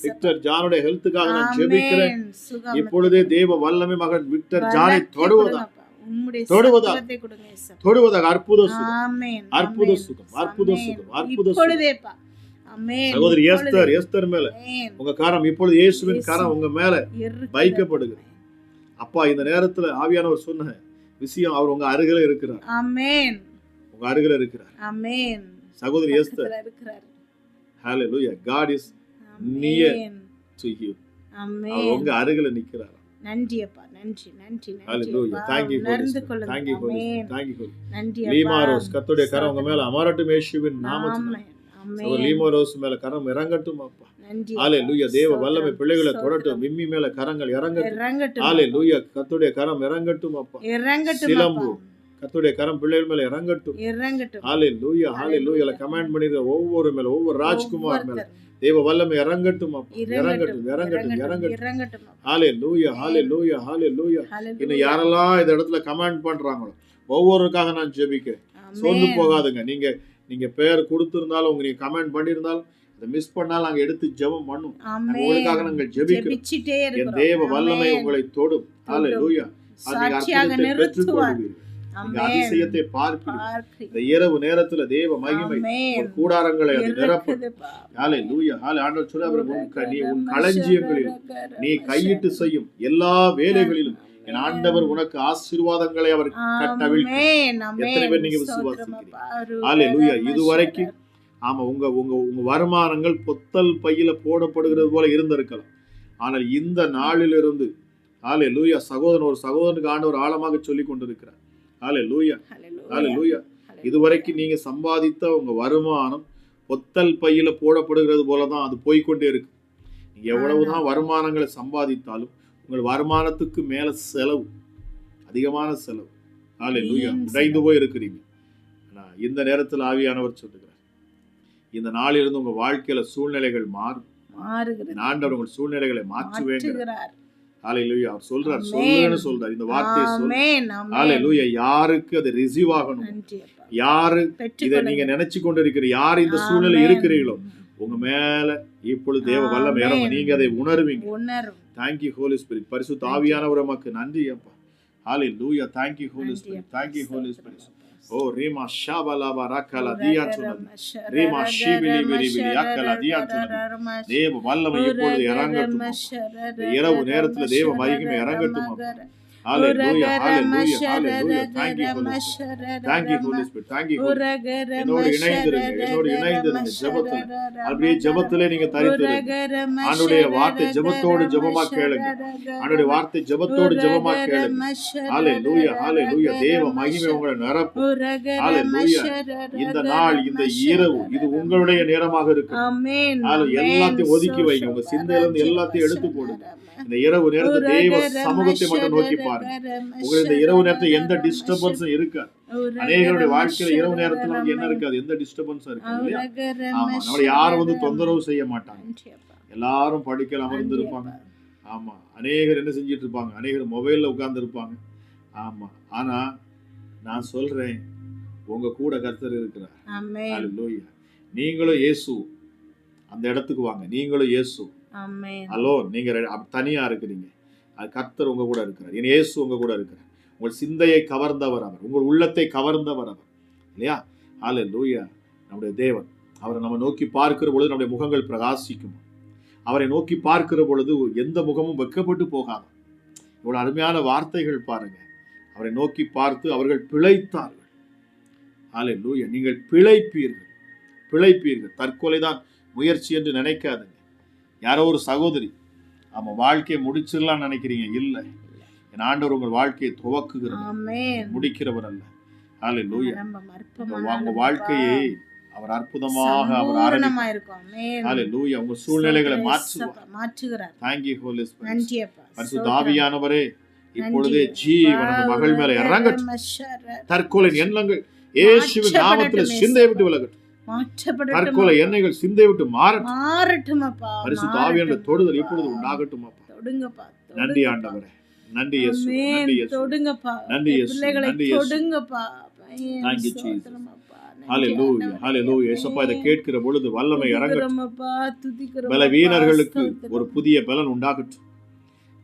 விக்டர் ஜானுடைய ஹெல்த்துக்காக நான் ஜெபிக்கிறேன். இப்பொழுதே தேவ வல்லமை மகன் விக்டர் ஜானை தொடுவதா. உம்முடைய தொடுவதாக. சத்துவத்தை கொடுங்க இயேசப்பா. தொடுவதாக அற்புத சுகம், ஆமென். அற்புத ஆமென். சுகம், அற்புத ஆமென். சுகம், அற்புத சுகம். இப்பொழுதேப்பா. ஆமென். சகோதரி இப்பொழுதே. எஸ்தர் மேல ஆமென். உங்க கரம் இப்பொழுது இயேசுவின் கரம் உங்க மேல இருக்கிறது. வைக்கப்படுகிறது. அப்பா, இந்த நேரத்துல ஆவியானவர் சொன்ன விஷயம், அவர் உங்க அருகில இருக்கிறார். ஆமென். உங்க அருகில இருக்கிறார். ஆமென். சகோதரி எஸ்தர், பக்கத்துல இருக்கிறார். ஹalleluya, God is near amen. to you. அவர் ஆமென். உங்க அருகில நிக்கிறார். நன்றி அப்பா. நன்றி நன்றி நன்றி ஹalleluya. அப்பா. Thank you Holy உணர்ந்து Spirit. கொள்ளுங்க. Thank you Holy Spirit. Amen. Thank you Holy Spirit. நன்றி லீமாரோஸ், அப்பா. கர்த்தருடைய கரம் உங்க மேல அமரட்டும் இயேசுவின் நாமத்தினால. ஆமென். ஆமென். சகோதரி லீமாரோஸ் மேல கரம் இறங்கட்டும் அப்பா. நன்றி ஹalleluya. அப்பா. தேவ வல்லமை ஸ்தோத்திரம், பிள்ளைகளை ஸ்தோத்திரம். தொடட்டும். மிம்மி மேல கரங்கள் இறங்கட்டும். இறங்கட்டும் ஹalleluya. கர்த்தருடைய கரம் இறங்கட்டும் அப்பா. இறங்கட்டும் சிலம்பு, அப்பா. கர்த்தருடைய கரம் பிள்ளைகள் மேல இறங்கட்டும். இறங்கட்டும் ஹalleluya, ஹalleluya. கமாண்ட் பண்ணிருக்க ஒவ்வொரு மேல, ஒவ்வொரு ராஜ்குமார் மேல ஒவ்வொருத்தர். தேவ வல்லமை இறங்கட்டும் அப்பா. இறங்கட்டும் இறங்கட்டும், இறங்கட்டும், இறங்கட்டும். இறங்கட்டும் அப்பா. ஹalleluya, ஹalleluya, ஹalleluya. ஹalleluya. இன்னும் யாரெல்லாம் இந்த இடத்துல கமெண்ட் பண்றாங்களோ ஒவ்வொருக்காக நான் ஜெபிக்கிறேன். சோர்ந்து ஆமென். போகாதுங்க. நீங்க பேர் கொடுத்திருந்தாலும், நீங்க கமெண்ட் பண்ணியிருந்தாலும், அதை மிஸ் பண்ணாலும் நாங்க எடுத்து ஜெபம் பண்ணும். ஆமென். உங்களுக்காக நாங்கள் ஜெபிக்கிறோம். ஜெபிச்சிட்டே என் இருக்கிறோம். தேவ வல்லமை ஆமென். உங்களை தொடும். ஹalleluya. அது நீங்க சாட்சியாக அற்புதத்தை நிறுத்துவார். பெற்றுக்கொள்வீர்கள். நீங்க ஆமென். அதிசயத்தை பார்ப்பீர்கள். பார்க்கிறேன். இந்த இரவு நேரத்துல தேவ மகிமை ஆமென். உன் கூடாரங்களை அது நிரப்பும். இருக்குதுப்பா. ஹalleluya. ஆண்டவர் சொல்றாரு, நீ உன் களஞ்சியங்களில் நீ கையிட்டு செய்யும் எல்லா வேலைகளிலும் என் ஆண்டவர் உனக்கு ஆசீர்வாதங்களை அவர் கட்டவிழ்க்கும். ஆமென். ஆமென். எத்தனை பேர் நீங்க ஸ்தோத்திரம் விசுவாசிக்கிறீங்க? அப்பா. ஹalleluya. இதுவரைக்கும் ஆமா, உங்க உங்க உங்க வருமானங்கள் பொத்தல் பையில போடப்படுகிறது போல இருந்திருக்கலாம். ஆனால் இந்த நாளிலிருந்து ஹalleluya, சகோதரன் ஒரு சகோதரனுக்கு ஆண்டவர் ஆழமாக சொல்லி கொண்டிருக்கிறார். ஹalleluya, ஹalleluya. ஹalleluya. இதுவரைக்கும் நீங்க சம்பாதித்த உங்க வருமானம் பொத்தல் பையில போடப்படுகிறது போலதான் அது போய்கொண்டே இருக்கு. நீங்க எவ்வளவுதான் வருமானங்களை சம்பாதித்தாலும் உங்கள் வருமானத்துக்கு மேல செலவு, அதிகமான செலவு. ஹalleluya. உடைந்து போய் இருக்கிறீங்க. இந்த நேரத்தில் ஆவியானவர் சொல்லுகிறார், இந்த நாளிலிருந்து உங்க வாழ்க்கையில சூழ்நிலைகள் மாறுகிறது. ஆண்டவர் உங்கள் சூழ்நிலைகளை மாற்றுவேங்க. ஹalleluya. அவர் சொல்றார், சொல்லுன்னு சொல்றார். இந்த வார்த்தையை சொல்றார். ஆமென். ஆமென். ஹalleluya. யாருக்கு அது ரிசீவ் ஆகணும், நன்றி அப்பா. யாரு இதை பெற்றுக்கொள்ளுங்க. நீங்க நினைச்சு கொண்டிருக்கிற, யார் இந்த சூழ்நிலை ஆமென். இருக்கிறீங்களோ உங்க மேல இப்பொழுது தேவ வல்லமை இறங்கும். ஆமென். நீங்க அதை உணர்வீங்க. உணரும். Thank you Holy Spirit. பரிசுத்த ஆவியானவர் உமக்கு நன்றி அப்பா. ஹalleluya. Thank you Holy Spirit. Thank you Holy Spirit. ஓ ரீமா ஷாபலாபா ரக்கலா தியாச்சுனது, ரீமா ஷிபிலி விரிவிலி அக்கலா தியாச்சுனது. தேவ வல்லமை இப்பொழுது இறங்கட்டும். இந்த இரவு நேரத்துல தேவ மகிமை இறங்கட்டும் அப்பா. ஹalleluya, ஹalleluya, ஹalleluya. Thank you Holy Spirit. Thank you Holy Spirit. Thank you Holy Spirit. என்னோடு இணைந்திருங்க. ஜெபத்துல அப்படியே ஜெபத்திலே நீங்க தரித்திருங்க. ஆண்டவருடைய வார்த்தை ஜெபத்தோடு ஜெபமா கேளுங்க. ஆண்டவருடைய வார்த்தை ஜெபத்தோடு ஜெபமா கேளுங்க. ஹalleluya, ஹalleluya. தேவ மகிமை உங்களை நிரப்பும். ஹalleluya. இந்த நாள், இந்த இரவு இது உங்களுடைய நேரமாக இருக்கு. ஆமென். எல்லாத்தையும் ஒதுக்கி வைங்க. உங்க சிந்தையில இருந்து எல்லாத்தையும் எடுத்து போடுங்க. இந்த இரவு நேரத்தை தேவ சமூகத்தை மட்டும் நோக்கி பாருங்க. உங்களுக்கு இந்த இரவு நேரத்துல எந்த டிஸ்டர்பன்ஸும் இருக்காது. அநேகருடைய வாழ்க்கையில இரவு நேரத்துல நமக்கு என்ன இருக்காது, எந்த டிஸ்டர்பன்ஸும் இருக்காது இல்லையா? ஆமா, நம்மள யாரும் தொந்தரவு செய்ய மாட்டாங்க. எல்லாரும் படுக்கையில் அமர்ந்து இருப்பாங்க. ஆமா, அநேகர் என்ன செஞ்சிட்டு இருப்பாங்க, அநேகர் மொபைல்ல உட்கார்ந்து இருப்பாங்க. ஆமா, ஆனா நான் சொல்றேன், உங்க கூட கர்த்தர் இருக்கிறார். ஹalleluya. நீங்களும் இயேசு அந்த இடத்துக்கு வாங்க. நீங்களும் இயேசு ஹலோ, நீங்க தனியா இருக்கிறீங்க. அது கர்த்தர் உங்க கூட இருக்கிறார். என் இயேசு உங்க கூட இருக்கிறார். உங்கள் சிந்தையை கவர்ந்தவர் அவர், உங்கள் உள்ளத்தை கவர்ந்தவர் அவர் இல்லையா? ஹalleluya. நம்முடைய தேவன், அவரை நம்ம நோக்கி பார்க்கிற பொழுது நம்முடைய முகங்கள் பிரகாசிக்கும். அவரை நோக்கி பார்க்கிற பொழுது எந்த முகமும் வெட்கப்பட்டு போகாது. இவ்வளவு அருமையான வார்த்தைகள் பாருங்க. அவரை நோக்கி பார்த்து அவர்கள் பிழைத்தார்கள். ஹalleluya. நீங்கள் பிழைப்பீர்கள். தற்கொலைதான் முயற்சி என்று நினைக்காதுங்க. யாரோ ஒரு சகோதரி ஆமா வாழ்க்கையை முடிச்சிடலாம் நினைக்கிறீங்க. இல்லை, என் ஆண்டவர் உங்கள் வாழ்க்கையை துவக்குகிறார், முடிக்கிறவர் அல்ல. ஹalleluya. உங்க வாழ்க்கையை அவர் அற்புதமாக அவர் ஆரம்பிக்கிறார். ஹalleluya. உங்க சூழ்நிலைகளை மாற்றுகிறார். Thank you Holy Spirit. பரிசுத்த ஆவியானவரே, இப்பொழுதே ஜீவன் அந்த மகள் மேல இறங்கட்டும். தற்கொலை எண்ணங்கள் இயேசுவின் நாமத்தில் சிந்தையை விட்டு விலகட்டும். தற்கொலை எண்ணங்கள் சிந்தை விட்டு மாறட்டும். பரிசுத்த ஆவியானவருடைய தொடுதல் இப்பொழுது உண்டாகட்டும் அப்பா. நன்றி ஆண்டவரே, நன்றி இயேசு, நன்றி இயேசு, நன்றி இயேசு, நன்றி இயேசு. Thank you Jesus. ஹalleluya, ஹalleluya. இயேசுப்பா, இதை கேட்கிற பொழுது வல்லமை இறங்கட்டும். பலவீனர்களுக்கு ஒரு புதிய பலன் உண்டாகட்டும்.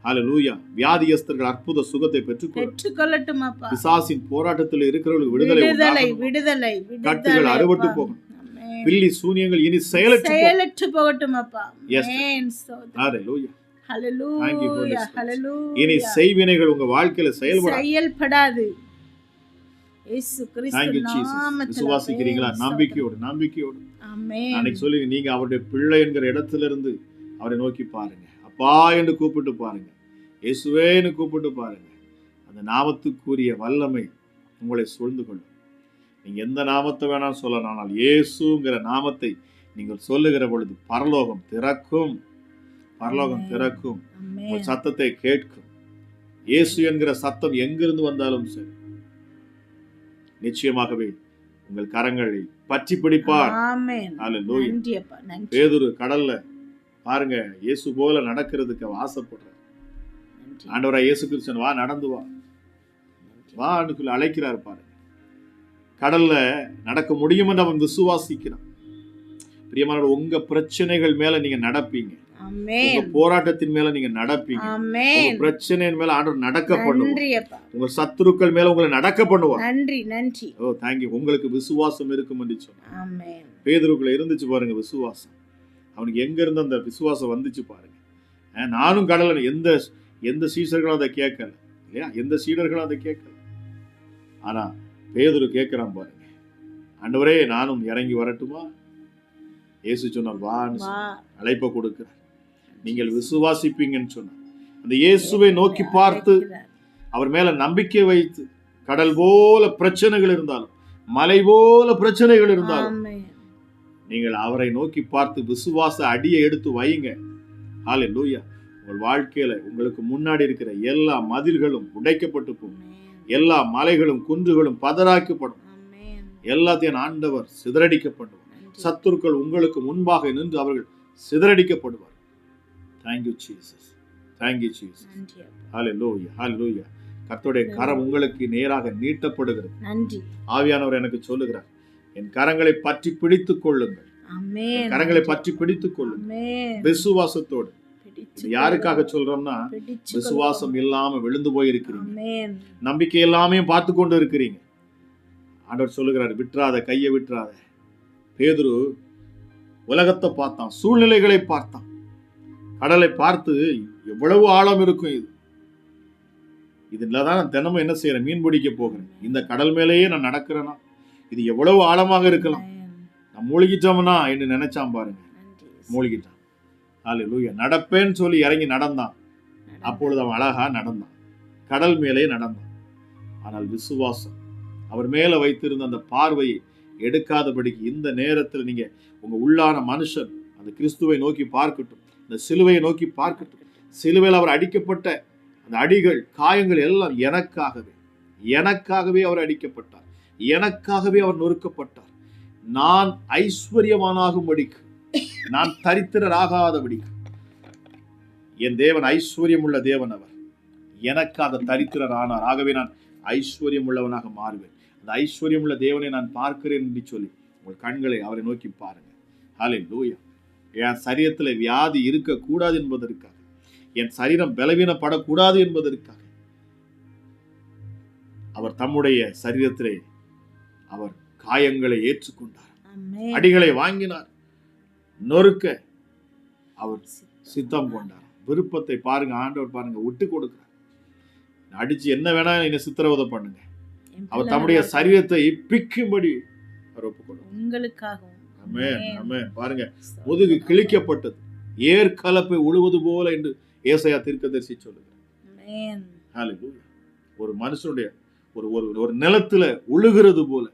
ஹalleluya. வியாதியஸ்தர்கள் அற்புத சுகத்தை பெற்றுக்கொள்ளட்டும் அப்பா. பிசாசின் போராட்டத்தில் இருக்கிறவர்களுக்கு விடுதலை விடுதலை உண்டாகணும். விடுதலை கட்டுகள் விடுதலை அறுபட்டு அப்பா. போகணும். ஆமென். பில்லி சூனியங்கள் இனி செயலற்று போகட்டும் அப்பா. Yes, sir. ஆமென். ஸ்தோத்திரம். ஹalleluya. Thank you, Holy hallelujah Spirit. ஹalleluya. இனி செய்வினைகள் உங்க வாழ்க்கையில செயல்படாது. இயேசு Thank கிறிஸ்து you, Jesus. நாமத்தில். விசுவாசிக்கிறீங்களா? ஆமென். நம்பிக்கையோடு ஆமென். அன்னைக்கு சொல்லி நீங்க அவருடைய பிள்ளை என்கிற இடத்துல இருந்து அவரை நோக்கி பாருங்க. அப்பா என்று கூப்பிட்டு பாருங்க. இயேசுவேன்னு கூப்பிட்டு பாருங்க. அந்த நாமத்துக்குரிய வல்லமை உங்களை சூழ்ந்து கொள்ளும். நீங்க எந்த நாமத்தை வேணாலும் சொல்லலாம். ஆனால் இயேசுங்கிற நாமத்தை நீங்கள் சொல்லுகிற பொழுது பரலோகம் திறக்கும். பரலோகம் திறக்கும். ஆமென். உங்கள் சத்தத்தை கேட்கும். இயேசு என்கிற சத்தம் எங்கிருந்து வந்தாலும் சரி, நிச்சயமாகவே உங்கள் கரங்களை பற்றி பிடிப்பார். ஆமென். ஹalleluya. நன்றி அப்பா. நன்றி. பேதுரு கடல்ல பாருங்க இயேசு போல நடக்கிறதுக்கு ஆசைப்படுறார். நன்றி. ஆண்டவராய் இயேசு கிறிஸ்து வா, நடந்து வா, வா என்று அழைக்கிறார். பாருங்க கடல்ல நடக்க முடியும் என்று அவன் விசுவாசிக்கிறான். பிரியமானவர்களே, உங்க பிரச்சனைகள் மேல நீங்க நடப்பீங்க. ஆமென். உங்க போராட்டத்தின் மேல நீங்க நடப்பீங்க. ஆமென். உங்க பிரச்சனையின் மேல ஆண்டவர் நடக்க பண்ணுவார். நன்றி அப்பா. உங்க சத்துருக்கள் மேல உங்களை நடக்க பண்ணுவார். நன்றி நன்றி. ஓ தேங்க்யூ. உங்களுக்கு விசுவாசம் இருக்கும் என்று சொன்னார். ஆமென். பேதுருக்குள்ள இருந்துச்சு பாருங்க விசுவாசம். அவனுக்கு எங்க இருந்து அந்த விசுவாசம் வந்துச்சு பாருங்க. நானும் கடலை எந்த சீசர்களும் அதை கேட்கல இல்லையா? எந்த சீடர்களும் அதை கேட்கல. ஆனா பேதுரு கேட்கிறான் பாருங்க, ஆண்டவரே நானும் இறங்கி வரட்டுமா? இயேசு சொன்னார் வான்னு அழைப்ப கொடுக்கிறார். நீங்கள் விசுவாசிப்பீங்கன்னு சொன்னார். அந்த இயேசுவை நோக்கி பார்த்து அவர் மேல நம்பிக்கை வைத்து, கடல் போல பிரச்சனைகள் இருந்தாலும், மலை போல பிரச்சனைகள் இருந்தாலும், நீங்கள் அவரை நோக்கி பார்த்து விசுவாச அடியை எடுத்து வைங்க. ஹalleluya. உங்கள் வாழ்க்கையில உங்களுக்கு முன்னாடி இருக்கிற எல்லா மதில்களும் உடைக்கப்பட்டு போகும். எல்லா மலைகளும் குன்றுகளும் பதறாக்கப்படும். எல்லாத்தையும் ஆண்டவர் சிதறடிக்கப்படுவார். சத்துருக்கள் உங்களுக்கு முன்பாக நின்று அவர்கள் சிதறடிக்கப்படுவார். Thank you Jesus. Thank you Jesus. Hallelujah. Hallelujah. கர்த்தருடைய கரம் உங்களுக்கு நேராக நீட்டப்படுகிறது. நன்றி. ஆவியானவர் எனக்கு சொல்லுகிறார், என் கரங்களை பற்றி பிடித்துக் கொள்ளுங்கள். ஆமென். கரங்களை பற்றி பிடித்துக் கொள்ளுங்கள். ஆமென். விசுவாசத்தோடு. யாருக்காக சொல்றோம்னா, விசுவாசம் இல்லாம விழுந்து போயிருக்கிறீங்க. ஆமென். நம்பிக்கை எல்லாமே பார்த்து கொண்டு இருக்கிறீங்க. ஆண்டவர் சொல்லுகிறார், விட்டுறாத, கையை விட்டுறாத. பேதுரு உலகத்தை பார்த்தான், சூழ்நிலைகளை பார்த்தான், கடலை பார்த்து எவ்வளவு ஆழம் இருக்கும் இது. இதுலதான் நான் தினமும் என்ன செய்யறேன், மீன் பிடிக்க போகிறேன். இந்த கடல் மேலேயே நான் நடக்கிறேன்னா இது எவ்வளவு ஆழமாக இருக்கலாம். நான் மூழ்கிட்டோம்னா என்று நினைச்சான் பாருங்க. மூழ்கிட்டான். ஹalleluya. நடப்பேன்னு சொல்லி இறங்கி நடந்தான். அப்பொழுது அவன் அழகா நடந்தான், கடல் மேலே நடந்தான். ஆனால் விசுவாசம் அவர் மேல வைத்திருந்த அந்த பார்வையை எடுக்காதபடிக்கு இந்த நேரத்தில் நீங்க உங்க உள்ளான மனுஷன் அந்த கிறிஸ்துவை நோக்கி பார்க்கட்டும், இந்த சிலுவையை நோக்கி பார்க்கட்டும். சிலுவையில் அவர் அடிக்கப்பட்ட அந்த அடிகள், காயங்கள் எல்லாம் எனக்காகவே அவர் அடிக்கப்பட்டார், எனக்காகவே அவர் நொறுக்கப்பட்டார். நான் ஐஸ்வர்யவானாகும்படிக்கு, நான் தரித்திரராகாதபடிக்கு. என் தேவன் ஐஸ்வர்யம் உள்ள தேவன். அவர் எனக்காக தரித்திரர் ஆனார். ஆகவே நான் ஐஸ்வர்யம் உள்ளவனாக மாறுவேன். அந்த ஐஸ்வர்யம் உள்ள தேவனை நான் பார்க்கிறேன் என்று சொல்லி உங்கள் கண்களை அவரை நோக்கி பாருங்க. ஹalleluya. என் சரீரத்துல வியாதி இருக்கக்கூடாது என்பதற்காக, என் சரீரம் பலவீனப்படக்கூடாது என்பதற்காக அவர் தம்முடைய சரீரத்திலே அவர் காயங்களை ஏற்றுக்கொண்டார், அடிகளை வாங்கினார், நொறுக்க அவர் சித்தம் கொண்டார். விருப்பத்தை பாருங்க, ஆண்டவர் பாருங்க, விட்டு கொடுக்கிறார். அடிச்சு என்ன வேணா என்ன சித்திரவதை பண்ணுங்க, அவர் தம்முடைய சரீரத்தை பிக்கும்படி அவர் ஒப்புக்கொண்டார். உங்களுக்காகவும். ஆமென், ஆமென். பாருங்க, முதுகு கிழிக்கப்பட்டது, ஏற்கலப்பை உழுவது போல என்று ஏசாயா தீர்க்கதரிசி சொல்லுகிறார். ஹalleluya. ஒரு மனுஷனுடைய ஒரு நிலத்துல உழுகிறது போல,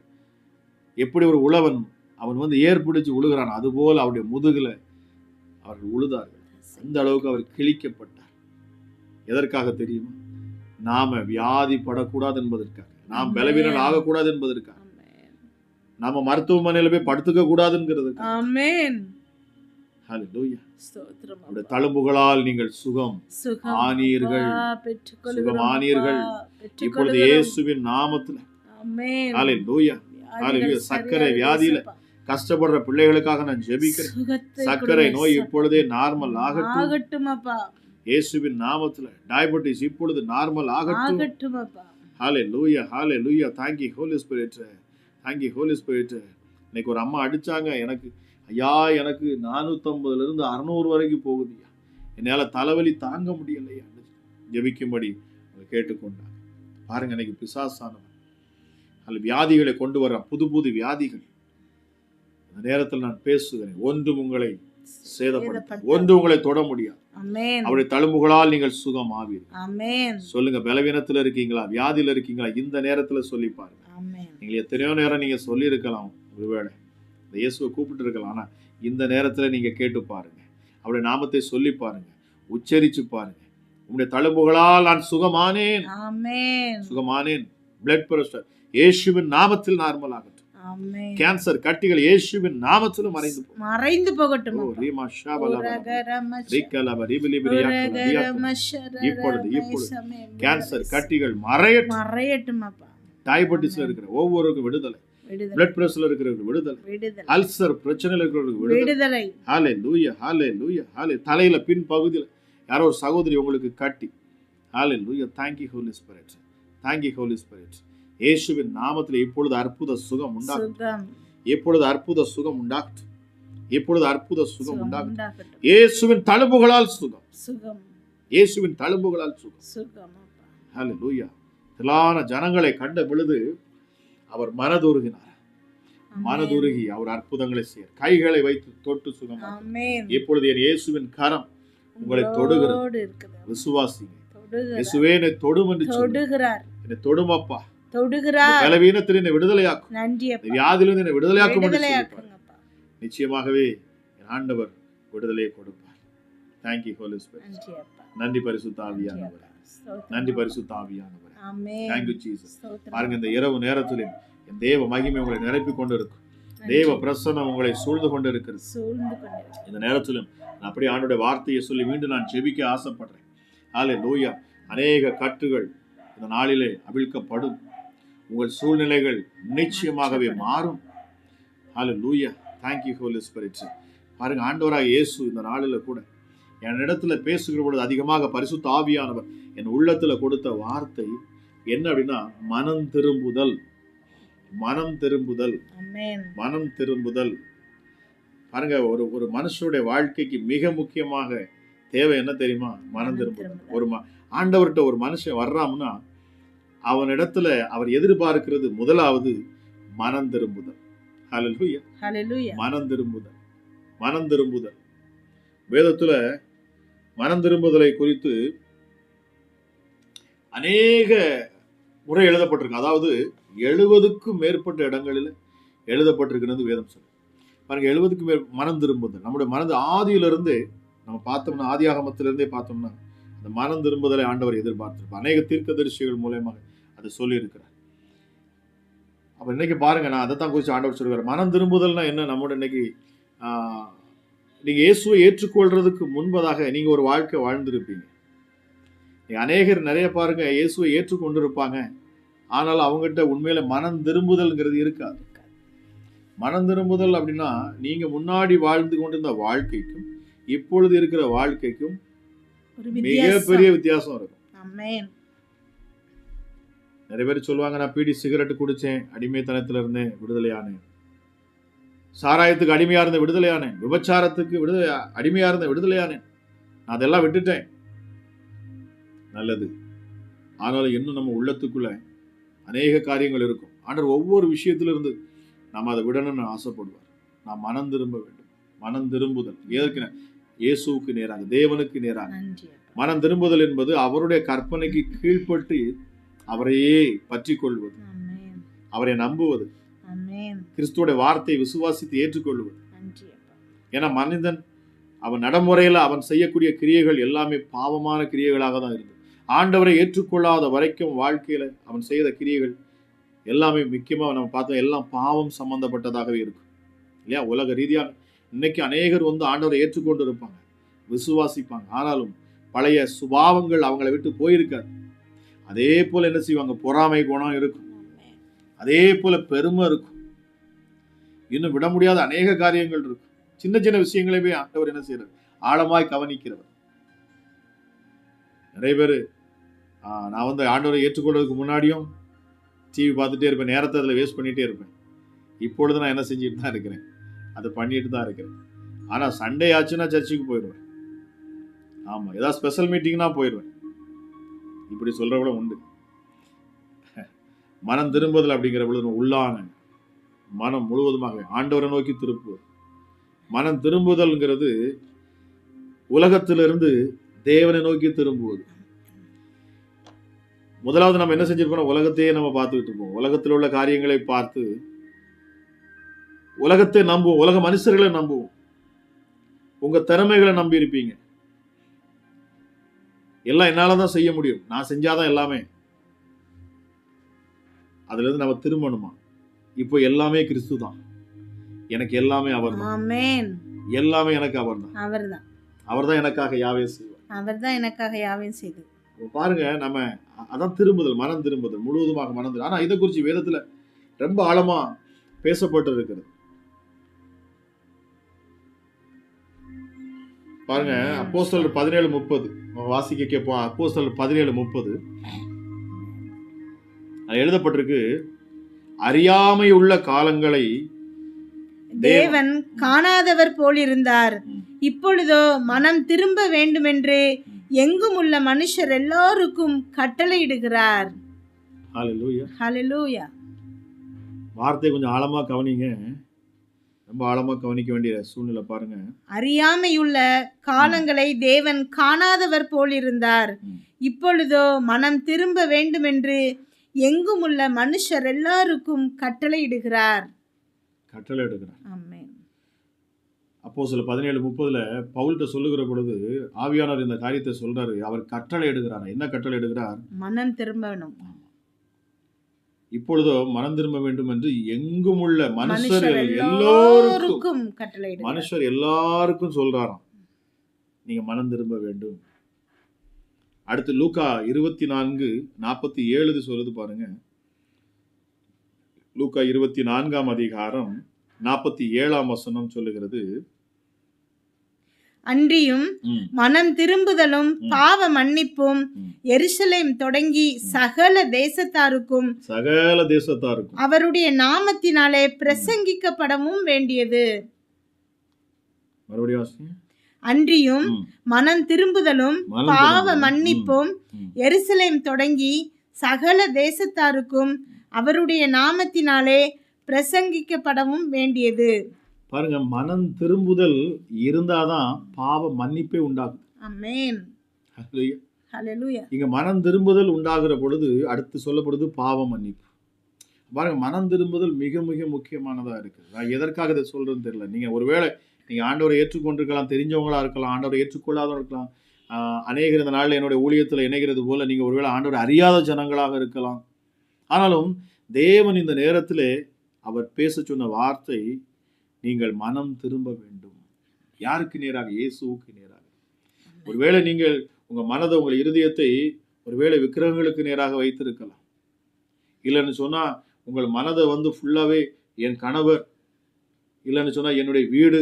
எப்படி ஒரு உழவன் அவன் ஏற்பிடிச்சு உழுகிறான், அது போல அவருடைய முதுகுல அவர்கள் உழுதார்கள். அந்த அளவுக்கு அவர் கிழிக்கப்பட்டார். எதற்காக தெரியுமா? நாம வியாதிப்படக்கூடாது என்பதற்காக, நாம் பலவீனம் ஆகக்கூடாது என்பதற்காக, நாம மருத்துவமனையில போய் படுத்துக்க கூடாதுங்கிறதுக்காக. ஆமென். ஹalleluya. ஸ்தோத்திரம். அவருடைய தழும்புகளால் நீங்கள் சுகம் ஆனீர்கள். சுகம் ஆனீர்கள் இப்பொழுது இயேசுவின் நாமத்தில். ஆமென். ஹalleluya. ஹalleluya. சர்க்கரை வியாதியில கஷ்டப்படுற பிள்ளைகளுக்காக நான் ஜெபிக்கிறேன். சர்க்கரை நோய் இப்பொழுதே நார்மல் ஆகட்டும். அப்பா இயேசுவின் நாமத்துல டயபெட்டிஸ் இப்பொழுது நார்மல் ஆகட்டும். ஆகட்டும் அப்பா. ஹalleluya ஹalleluya. thank you holy spirit. thank you holy spirit. இன்னைக்கு ஒரு அம்மா அடிச்சாங்க எனக்கு, ஐயா எனக்கு 450 இருந்து 600 வரைக்கும் போகுதுயா, என்னால தலைவலி தாங்க முடியலையா, ஜெபிக்கும்படி கேட்டுக்கொண்டாங்க. பாருங்க, இன்னைக்கு பிசாசானவன் அல்ல வியாதிகளை கொண்டு வர புது புது வியாதிகள். இந்த நேரத்தில் நான் பேசுகிறேன், ஒன்றும் உங்களை சேதப்படுத்த, ஒன்று உங்களை தொட முடியாது. அவருடைய தழும்புகளால் நீங்கள் சுகம் ஆவீர்கள். சொல்லுங்க, பலவீனத்துல இருக்கீங்களா, வியாதியில இருக்கீங்களா, இந்த நேரத்துல சொல்லி பாருங்க. நீங்கள் எத்தனையோ நேரம் நீங்க சொல்லி இருக்கலாம், ஒருவேளை இந்த இயேசுவை கூப்பிட்டு இருக்கலாம், ஆனா இந்த நேரத்துல நீங்க கேட்டு பாருங்க, அவருடைய நாமத்தை சொல்லி பாருங்க, உச்சரிச்சு பாருங்க. உங்களுடைய தழும்புகளால் நான் சுகமானேன், சுகமானேன். பிளட் பிரஷர் இயேசுவின் நாமத்தில் நார்மல் ஆகட்டும். கேன்சர் கட்டிகள் இயேசுவின் நாமத்திலும் மறைந்து போகட்டும். இப்பொழுது கேன்சர் கட்டிகள் மறையட்டும். டயபெட்டிஸ்ல இருக்கிற ஒவ்வொருவருக்கும் விடுதலை, பிளட் பிரஷர்ல இருக்கிறவங்களுக்கு விடுதலை, அல்சர் பிரச்சனையில இருக்கிறவங்களுக்கு விடுதலை. ஹalleluya ஹalleluya ஹalleluya. தலையில பின் பகுதியில் யாரோ ஒரு சகோதரி உங்களுக்கு கட்டி, ஹalleluya. thank you holy spirit. thank you holy spirit. இயேசுவின் நாமத்தில் இப்பொழுது அற்புத சுகம் உண்டாகட்டும். இப்பொழுது அற்புத சுகம் உண்டாகட்டும். இப்பொழுது அற்புத சுகம் உண்டாகட்டும். இயேசுவின் தழும்புகளால் சுகம், இயேசுவின் தழும்புகளால் சுகம். ஹalleluya. திரளான ஜனங்களை கண்ட பொழுது அவர் மனதுருகினார். மனதுருகி அவர் அற்புதங்களை செய்ய கைகளை வைத்து தொட்டு சுகம். இப்பொழுது என் இயேசுவின் கரம் உங்களை தொடுகிறது. விசுவாசிங்க, இயேசுவே என்னை தொடும் என்று சொல்லுகிறார். என்னை தொடுமப்பா, தொடுகிறார். பலவீனத்தில் என்னை விடுதலையாக்கும், வியாதியிலிருந்து என்னை விடுதலையாக்கும். நிச்சயமாகவே என் ஆண்டவர் விடுதலையை கொடுப்பார். thank you holy spirit. நன்றி பரிசுத்த ஆவியானவரே, நன்றி பரிசுத்த ஆவியானவரே. thank you jesus. பாருங்க, இந்த இரவு நேரத்தில் என் தேவ மகிமை உங்களை நிரப்பிக் கொண்டு இருக்கும், தேவ பிரசன்னம் உங்களை சூழ்ந்து கொண்டு இருக்கிறது. இந்த நேரத்திலும் நான் அப்படியே ஆண்டவருடைய வார்த்தையை சொல்லி மீண்டும் நான் ஜெபிக்க ஆசைப்படுறேன். ஹalleluya. அநேக கட்டுகள் இந்த நாளிலே அவிழ்க்கப்படும். உங்கள் சூழ்நிலைகள் நிச்சயமாகவே மாறும். ஹalleluya. thank you holy spirit. பாருங்க, ஆண்டவராகிய இயேசு இந்த நாளில் கூட என்னிடத்துல பேசுகிற பொழுது அதிகமாக பரிசுத்த ஆவியானவர் என் உள்ளத்துல கொடுத்த வார்த்தை என்ன அப்படின்னா, மனம் திரும்புதல், மனம் திரும்புதல், மனம் திரும்புதல். பாருங்க, ஒரு மனுஷனுடைய வாழ்க்கைக்கு மிக முக்கியமாக தேவை என்ன தெரியுமா? மனம் திரும்புதல். ஒரு ஆண்டவர்கிட்ட ஒரு மனுஷன் வர்றான்னா அவனிடத்துல அவர் எதிர்பார்க்கிறது முதலாவது மனம் திரும்புதல். ஹalleluya ஹalleluya. மனம் திரும்புதல், மனம் திரும்புதல். வேதத்துல மனம் திரும்புதலை குறித்து அநேக முறை எழுதப்பட்டிருக்கு. அதாவது 70க்கும் மேற்பட்ட இடங்களில் எழுதப்பட்டிருக்கிறது வேதம் சொல்லு. பாருங்க, 70க்கும் மனம் திரும்புதல். நம்முடைய மனது ஆதியிலிருந்து நம்ம பார்த்தோம்னா, ஆதியாகமத்திலிருந்தே பார்த்தோம்னா அந்த மனம் திரும்புதலை ஆண்டவர் எதிர்பார்த்திருப்பார். அநேக தீர்க்கதரிசிகள் மூலமாக அதை சொல்லி இருக்கிறார். அப்ப இன்னைக்கு பாருங்க, நான் அதை தான் குறித்து ஆண்டவர் சொல்லுவார். மனம் திரும்புதல்னா என்ன? நம்மளோட இன்னைக்கு நீங்க இயேசுவை ஏற்றுக்கொள்றதுக்கு முன்பதாக நீங்க ஒரு வாழ்க்கை வாழ்ந்திருப்பீங்க. அநேகர் நிறைய பாருங்க இயேசுவை ஏற்றுக்கொண்டிருப்பாங்க, ஆனால் அவங்ககிட்ட உண்மையில மனம் திரும்புதல்ங்கிறது இருக்காது. மனம் திரும்புதல் அப்படின்னா நீங்க முன்னாடி வாழ்ந்து கொண்டிருந்த வாழ்க்கைக்கும் இப்பொழுது இருக்கிற வாழ்க்கைக்கும் மிகப்பெரிய வித்தியாசம் இருக்கும். நிறைய பேர் சொல்லுவாங்க, நான் பீடி சிகரெட் குடிச்சேன், அடிமைத்தனத்துல இருந்தேன், விடுதலையானேன். சாராயத்துக்கு அடிமையா இருந்த விடுதலையானேன், விபச்சாரத்துக்கு அடிமையா இருந்த விடுதலையானேன், நான் அதெல்லாம் விட்டுட்டேன். நல்லது. ஆனாலும் இன்னும் நம்ம உள்ளத்துக்குள்ள அநேக காரியங்கள் இருக்கும். ஆண்டவர் ஒவ்வொரு விஷயத்துல இருந்து நம்ம அதை விடணும்னு ஆசைப்படுவார். நாம் மனம் திரும்ப வேண்டும். மனம் திரும்புதல் எதற்கு? இயேசுவுக்கு நேராக, தேவனுக்கு நேராக. மனம் திரும்புதல் என்பது அவருடைய கற்பனைக்கு கீழ்ப்பட்டு அவரையே பற்றி கொள்வது, அவரை நம்புவது, கிறிஸ்துவோட வார்த்தையை விசுவாசித்து ஏற்றுக்கொள்வது. ஏன்னா மனிதன் அவன் நடைமுறையில அவன் செய்யக்கூடிய கிரியைகள் எல்லாமே பாவமான கிரியைகளாக தான் இருந்தது. ஆண்டவரை ஏற்றுக்கொள்ளாத வரைக்கும் வாழ்க்கையில அவன் செய்த கிரியைகள் எல்லாமே முக்கியமாக நம்ம பார்த்தோம், எல்லாம் பாவம் சம்பந்தப்பட்டதாகவே இருக்கும் இல்லையா? உலக ரீதியாக இன்னைக்கு அநேகர் ஆண்டவரை ஏற்றுக்கொண்டு இருப்பாங்க, விசுவாசிப்பாங்க, ஆனாலும் பழைய சுபாவங்கள் அவங்களை விட்டு போயிருக்காது. அதே போல என்ன செய்வாங்க? பொறாமை குணம் இருக்கும், அதே போல பெருமை இருக்கும், இன்னும் விட முடியாத அநேக காரியங்கள் இருக்கும். சின்ன சின்ன விஷயங்களே ஆண்டவர் என்ன செய்யறார்? ஆழமாய் கவனிக்கிறவர். நிறைய பேர் நான் வந்து ஆண்டவரை ஏற்றுக்கொள்வதற்கு முன்னாடியும் டிவி பார்த்துட்டே இருப்பேன், நேரத்தை அதில் வேஸ்ட் பண்ணிகிட்டே இருப்பேன். இப்பொழுது நான் என்ன செஞ்சுட்டு தான் இருக்கிறேன், அதை பண்ணிட்டு தான் இருக்கிறேன். ஆனால் சண்டே ஆச்சுன்னா சர்ச்சுக்கு போயிடுவேன். ஆமாம், ஏதாவது ஸ்பெஷல் மீட்டிங்னா போயிடுவேன். இப்படி சொல்கிறவங்களும் உண்டு. மனம் திரும்புதல் அப்படிங்கிற பொழுது உள்ளான மனம் முழுவதுமாக ஆண்டவரை நோக்கி திருப்புவது. மனம் திரும்புதல்ங்கிறது உலகத்திலிருந்து தேவனை நோக்கி திரும்புவது. முதலாவது நம்ம என்ன செஞ்சிருப்போம், உலகத்தையே நம்ம பார்த்துக்கிட்டு இருப்போம். உலகத்தில் உள்ள காரியங்களை பார்த்து உலகத்தை நம்புவோம், உலக மனுஷர்களை நம்புவோம். உங்க திறமைகளை நம்பி இருப்பீங்க. எல்லாம் என்னாலதான் செய்ய முடியும், நான் செஞ்சாதான் எல்லாமே. அதுல இருந்து நம்ம திரும்பணுமா, இப்போ எல்லாமே கிறிஸ்து தான், எனக்கு எல்லாமே அவர் தான், எல்லாமே எனக்கு அவர் தான், அவர் தான் எனக்காக யாவையும் செய்வார், அவர் தான் எனக்காக யாவையும் செய்து. பாருங்க, நம்ம அதான் திரும்புதல், மனம் திரும்புதல், முழுவதுமாக மனம் திரும்புதல். ஆனா இதை குறித்து வேதத்துல ரொம்ப ஆழமா பேசப்பட்டு இருக்கிறது. பாருங்க, அப்போஸ்தலர் 17:30 வாசிக்க கேட்போம். அப்போஸ்தலர் 17:30 எழுதப்பட்டிருக்கு, அறியாமை உள்ள காலங்களை தேவன் காணாதவர் போலிருந்தார், இப்பொழுதோ மனம் திரும்ப வேண்டுமென்று எங்கும் உள்ள மனுஷர் எல்லாருக்கும் கட்டளையிடுகிறார். ஹல்லேலூயா, ஹல்லேலூயா. வார்த்தை கொஞ்சம் ஆழமா கவனிங்க, ரொம்ப ஆழமா கவனிக்க வேண்டிய சூழ்நிலை. பாருங்க, அறியாமையுள்ள காலங்களை தேவன் காணாதவர் போலிருந்தார், இப்பொழுதோ மனம் திரும்ப வேண்டுமென்று எங்கும் உள்ள மனுஷர் எல்லாருக்கும் கட்டளையிடுகிறார். ஆமென். அப்போஸ்தலர் 17:30 பவுல்கிட்ட சொல்லுகிற பொழுது ஆவியானவர் இந்த காரியத்தை சொல்றாரு. அவர் கட்டளை எடுக்கிறார். என்ன கட்டளை எடுக்கிறார்? மனம் திரும்பணும். இப்பொழுதோ மனம் திரும்ப வேண்டும் என்று எங்கும் உள்ள மனுஷர் எல்லாருக்கும் கட்டளையிடுகிறார். மனுஷர் எல்லாருக்கும் சொல்றாராம், நீங்க மனம் திரும்ப வேண்டும். அடுத்து லூக்கா 24:47 சொல்லுது பாருங்க. லூக்கா 24ஆம் அதிகாரம் 47ஆம் வசனம் சொல்லுகிறது, அன்றியும் மனம் திரும்புதலும் பாவ மன்னிப்பும் எருசலேம் தொடங்கி சகல தேசத்தாருக்கும் அவருடைய நாமத்தினாலே பிரசங்கிக்கப்படவும் வேண்டியது. அன்றியும் மனம் திரும்புதலும் பாவ மன்னிப்பும் எருசலேம் தொடங்கி சகல தேசத்தாருக்கும் அவருடைய நாமத்தினாலே பிரசங்கிக்கப்படவும் வேண்டியது. பாருங்க, மனம் திரும்புதல் இருந்தாதான் பாவ மன்னிப்பே உண்டாகும். ஆமென். ஹல்லேலூயா. இங்க மனம் திரும்புதல் உண்டாகிற பொழுது அடுத்து சொல்லப்படுது பாவ மன்னிப்பு. பாருங்க, மனம் திரும்புதல் மிக மிக முக்கியமானதா இருக்கு. நான் எதற்காக இதை சொல்றேன்னு தெரியல. நீங்க ஒருவேளை நீங்க ஆண்டவரை ஏற்றுக்கொண்டிருக்கலாம், தெரிஞ்சவங்களா இருக்கலாம், ஆண்டவரை ஏற்றுக்கொள்ளாதவங்க இருக்கலாம். அநேகர் இந்த நாளில் என்னுடைய ஊழியத்தில் இணைகிறது போல நீங்க ஒருவேளை ஆண்டவரை அறியாத ஜனங்களாக இருக்கலாம். ஆனாலும் தேவன் இந்த நேரத்திலே அவர் பேச சொன்ன வார்த்தை, நீங்கள் மனம் திரும்ப வேண்டும். யாருக்கு நேராக? இயேசுவுக்கு நேராக. ஒருவேளை நீங்கள் உங்க மனதை, உங்கள் இருதயத்தை ஒருவேளை விக்கிரகங்களுக்கு நேராக வைத்திருக்கலாம். இல்லைன்னு சொன்னா உங்கள் மனதை வந்து ஃபுல்லாவே என் கணவர், இல்லைன்னு சொன்னா என்னுடைய வீடு,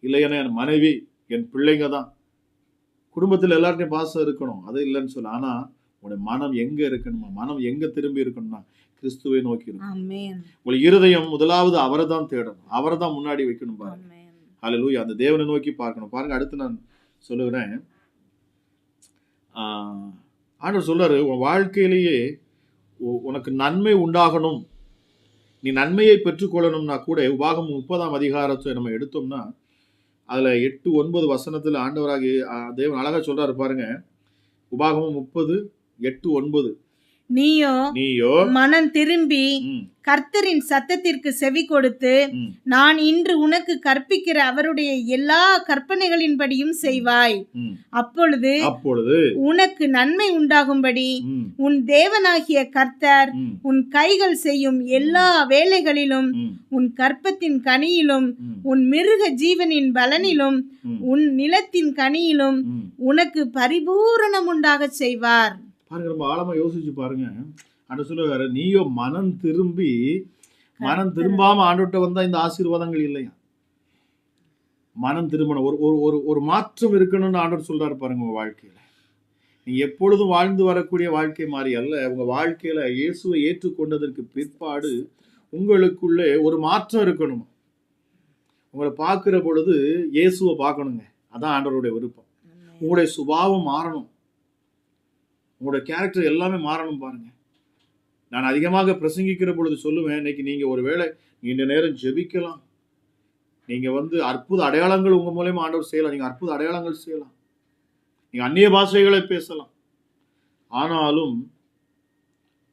இல்லைன்னா என் மனைவி, என் பிள்ளைங்க தான். குடும்பத்தில் எல்லார்ட்டையும் பாசம் இருக்கணும், அது இல்லைன்னு சொல்ல. ஆனா உங்களுடைய மனம் எங்க இருக்கணுமா? மனம் எங்க திரும்பி இருக்கணும்னா கிறிஸ்துவை நோக்கி இருக்கணும். உங்கள் இருதயம் முதலாவது அவரை தான் தேடணும், அவரை தான் முன்னாடி வைக்கணும். பாருங்க, ஹல்லேலூயா. அந்த தேவனை நோக்கி பார்க்கணும். பாருங்க, அடுத்து நான் சொல்லுகிறேன். ஆண்டவர் சொல்றாரு, உன் வாழ்க்கையிலேயே உனக்கு நன்மை உண்டாகணும், நீ நன்மையை பெற்றுக்கொள்ளணும்னா கூட உபாகமம் 30ஆம் அதிகாரத்தை நம்ம எடுத்தோம்னா அதுல 8-9 வசனத்துல ஆண்டவராகி தேவன் அழகா சொல்றாரு. பாருங்க, உபாகமம் 30:8-9. நீயோ மனம் திரும்பி கர்த்தரின் சத்தத்திற்கு செவி கொடுத்து நான் இன்று உனக்கு கற்பிக்கிற அவருடைய எல்லா கற்பனைகளின்படியும் செய்வாய். அப்பொழுது உனக்கு நன்மை உண்டாகும்படி உன் தேவனாகிய கர்த்தர் உன் கைகள் செய்யும் எல்லா வேலைகளிலும், உன் கற்பத்தின் கனியிலும், உன் மிருக ஜீவனின் பலனிலும், உன் நிலத்தின் கனியிலும் உனக்கு பரிபூரணம் உண்டாக செய்வார். பாருங்க, ரொம்ப ஆழமா யோசிச்சு பாருங்க. ஆண்டவர் சொல்லுவாரு, நீயோ மனம் திரும்பி, மனம் திரும்பாம ஆண்டவர்கிட்ட வந்தா இந்த ஆசீர்வாதங்கள் இல்லையா? மனம் திரும்பணும், ஒரு ஒரு ஒரு மாற்றம் இருக்கணும்னு ஆண்டவர் சொல்றாரு. பாருங்க, உங்க வாழ்க்கையில நீங்க எப்பொழுதும் வாழ்ந்து வரக்கூடிய வாழ்க்கை மாதிரி அல்ல. உங்க வாழ்க்கையில இயேசுவை ஏற்றுக்கொண்டதற்கு பிற்பாடு உங்களுக்குள்ளே ஒரு மாற்றம் இருக்கணும். உங்களை பார்க்கிற பொழுது இயேசுவை பார்க்கணுங்க. அதான் ஆண்டவருடைய விருப்பம். உங்களுடைய சுபாவம் மாறணும். உங்களுடைய கேரக்டர் எல்லாமே மாறணும் பாருங்க. நான் அதிகமாக பிரசங்கிக்கிற பொழுது சொல்லுவேன், இன்னைக்கு நீங்க ஒருவேளை நீண்ட நேரம் ஜெபிக்கலாம். நீங்க அற்புத அடையாளங்கள் உங்க மூலமா ஆண்டவர் செய்யலாம். நீங்க அற்புத அடையாளங்கள் செய்யலாம். நீங்க அந்நிய பாஷைகளை பேசலாம். ஆனாலும்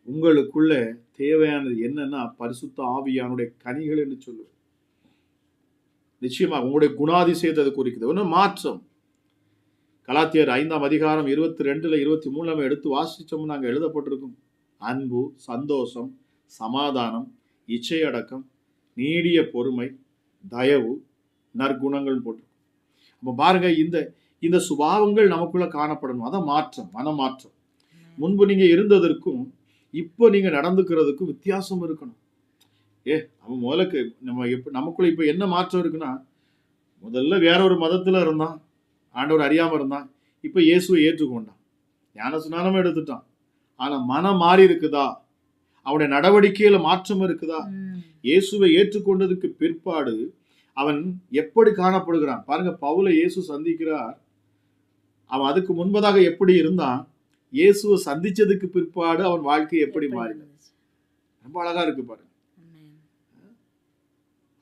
உங்களுக்குள்ள தேவையானது என்னன்னா பரிசுத்த ஆவியானுடைய கனிகள் என்று சொல்லுவேன். நிச்சயமாக உங்களுடைய குணாதிசயத்தை அது குறிக்குது. ஒன்று மாற்றம். கலாத்தியர் 5ஆம் அதிகாரம் 22 23 நம்ம எடுத்து வாசிச்சோம்னு நாங்கள் எழுதப்பட்டிருக்கும். அன்பு, சந்தோஷம், சமாதானம், இச்சையடக்கம், நீடிய பொறுமை, தயவு, நற்குணங்கள் போட்டிருக்கும். அப்போ பாருங்க, இந்த சுபாவங்கள் நமக்குள்ள காணப்படணும். அதான் மாற்றம், மனமாற்றம். முன்பு நீங்க இருந்ததற்கும் இப்போ நீங்க நடந்துக்கிறதுக்கும் வித்தியாசம் இருக்கணும். அவன் முதலுக்கு நமக்குள்ள இப்போ என்ன மாற்றம் இருக்குன்னா, முதல்ல வேற ஒரு மதத்துல இருந்தான், ஆண்டவர் அறியாம இருந்தான். இப்போ இயேசுவை ஏற்றுக்கொண்டான், ஞான ஸ்நானம் எடுத்துட்டான். ஆனா மனம் மாறி இருக்குதா? அவனுடைய நடவடிக்கையில மாற்றம் இருக்குதா? இயேசுவை ஏற்றுக்கொண்டதுக்கு பிற்பாடு அவன் எப்படி காணப்படுகிறான் பாருங்க. பவுலை இயேசு சந்திக்கிறார். அவன் அதுக்கு முன்பதாக எப்படி இருந்தான், இயேசுவை சந்திச்சதுக்கு பிற்பாடு அவன் வாழ்க்கை எப்படி மாறினான். ரொம்ப அழகா இருக்கு பாருங்க.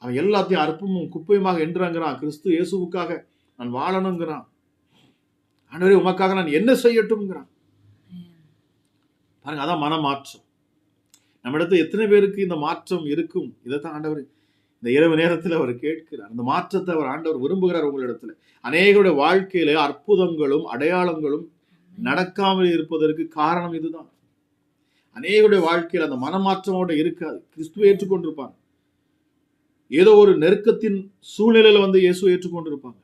அவன் எல்லாத்தையும் அற்பமும் குப்பையுமாக என்றாங்கிறான். கிறிஸ்து இயேசுவுக்காக நான் வாழணுங்கிறான். ஆண்டவரே உமக்காக நான் என்ன செய்யட்டும்ங்கிறான் பாருங்க. அதான் மனமாற்றம். நம்ம இடத்துல எத்தனை பேருக்கு இந்த மாற்றம் இருக்கும்? இதைத்தான் ஆண்டவர் இந்த இரவு நேரத்தில் அவர் கேட்கிறார். அந்த மாற்றத்தை அவர் ஆண்டவர் விரும்புகிறார் உங்களிடத்துல. அநேகருடைய வாழ்க்கையில அற்புதங்களும் அடையாளங்களும் நடக்காமல் இருப்பதற்கு காரணம் இதுதான். அநேகருடைய வாழ்க்கையில் அந்த மனமாற்றமோட இருக்காது. கிறிஸ்துவை ஏற்றுக்கொண்டிருப்பாங்க. ஏதோ ஒரு நெருக்கத்தின் சூழ்நிலையில இயேசுவை ஏற்றுக்கொண்டிருப்பாங்க.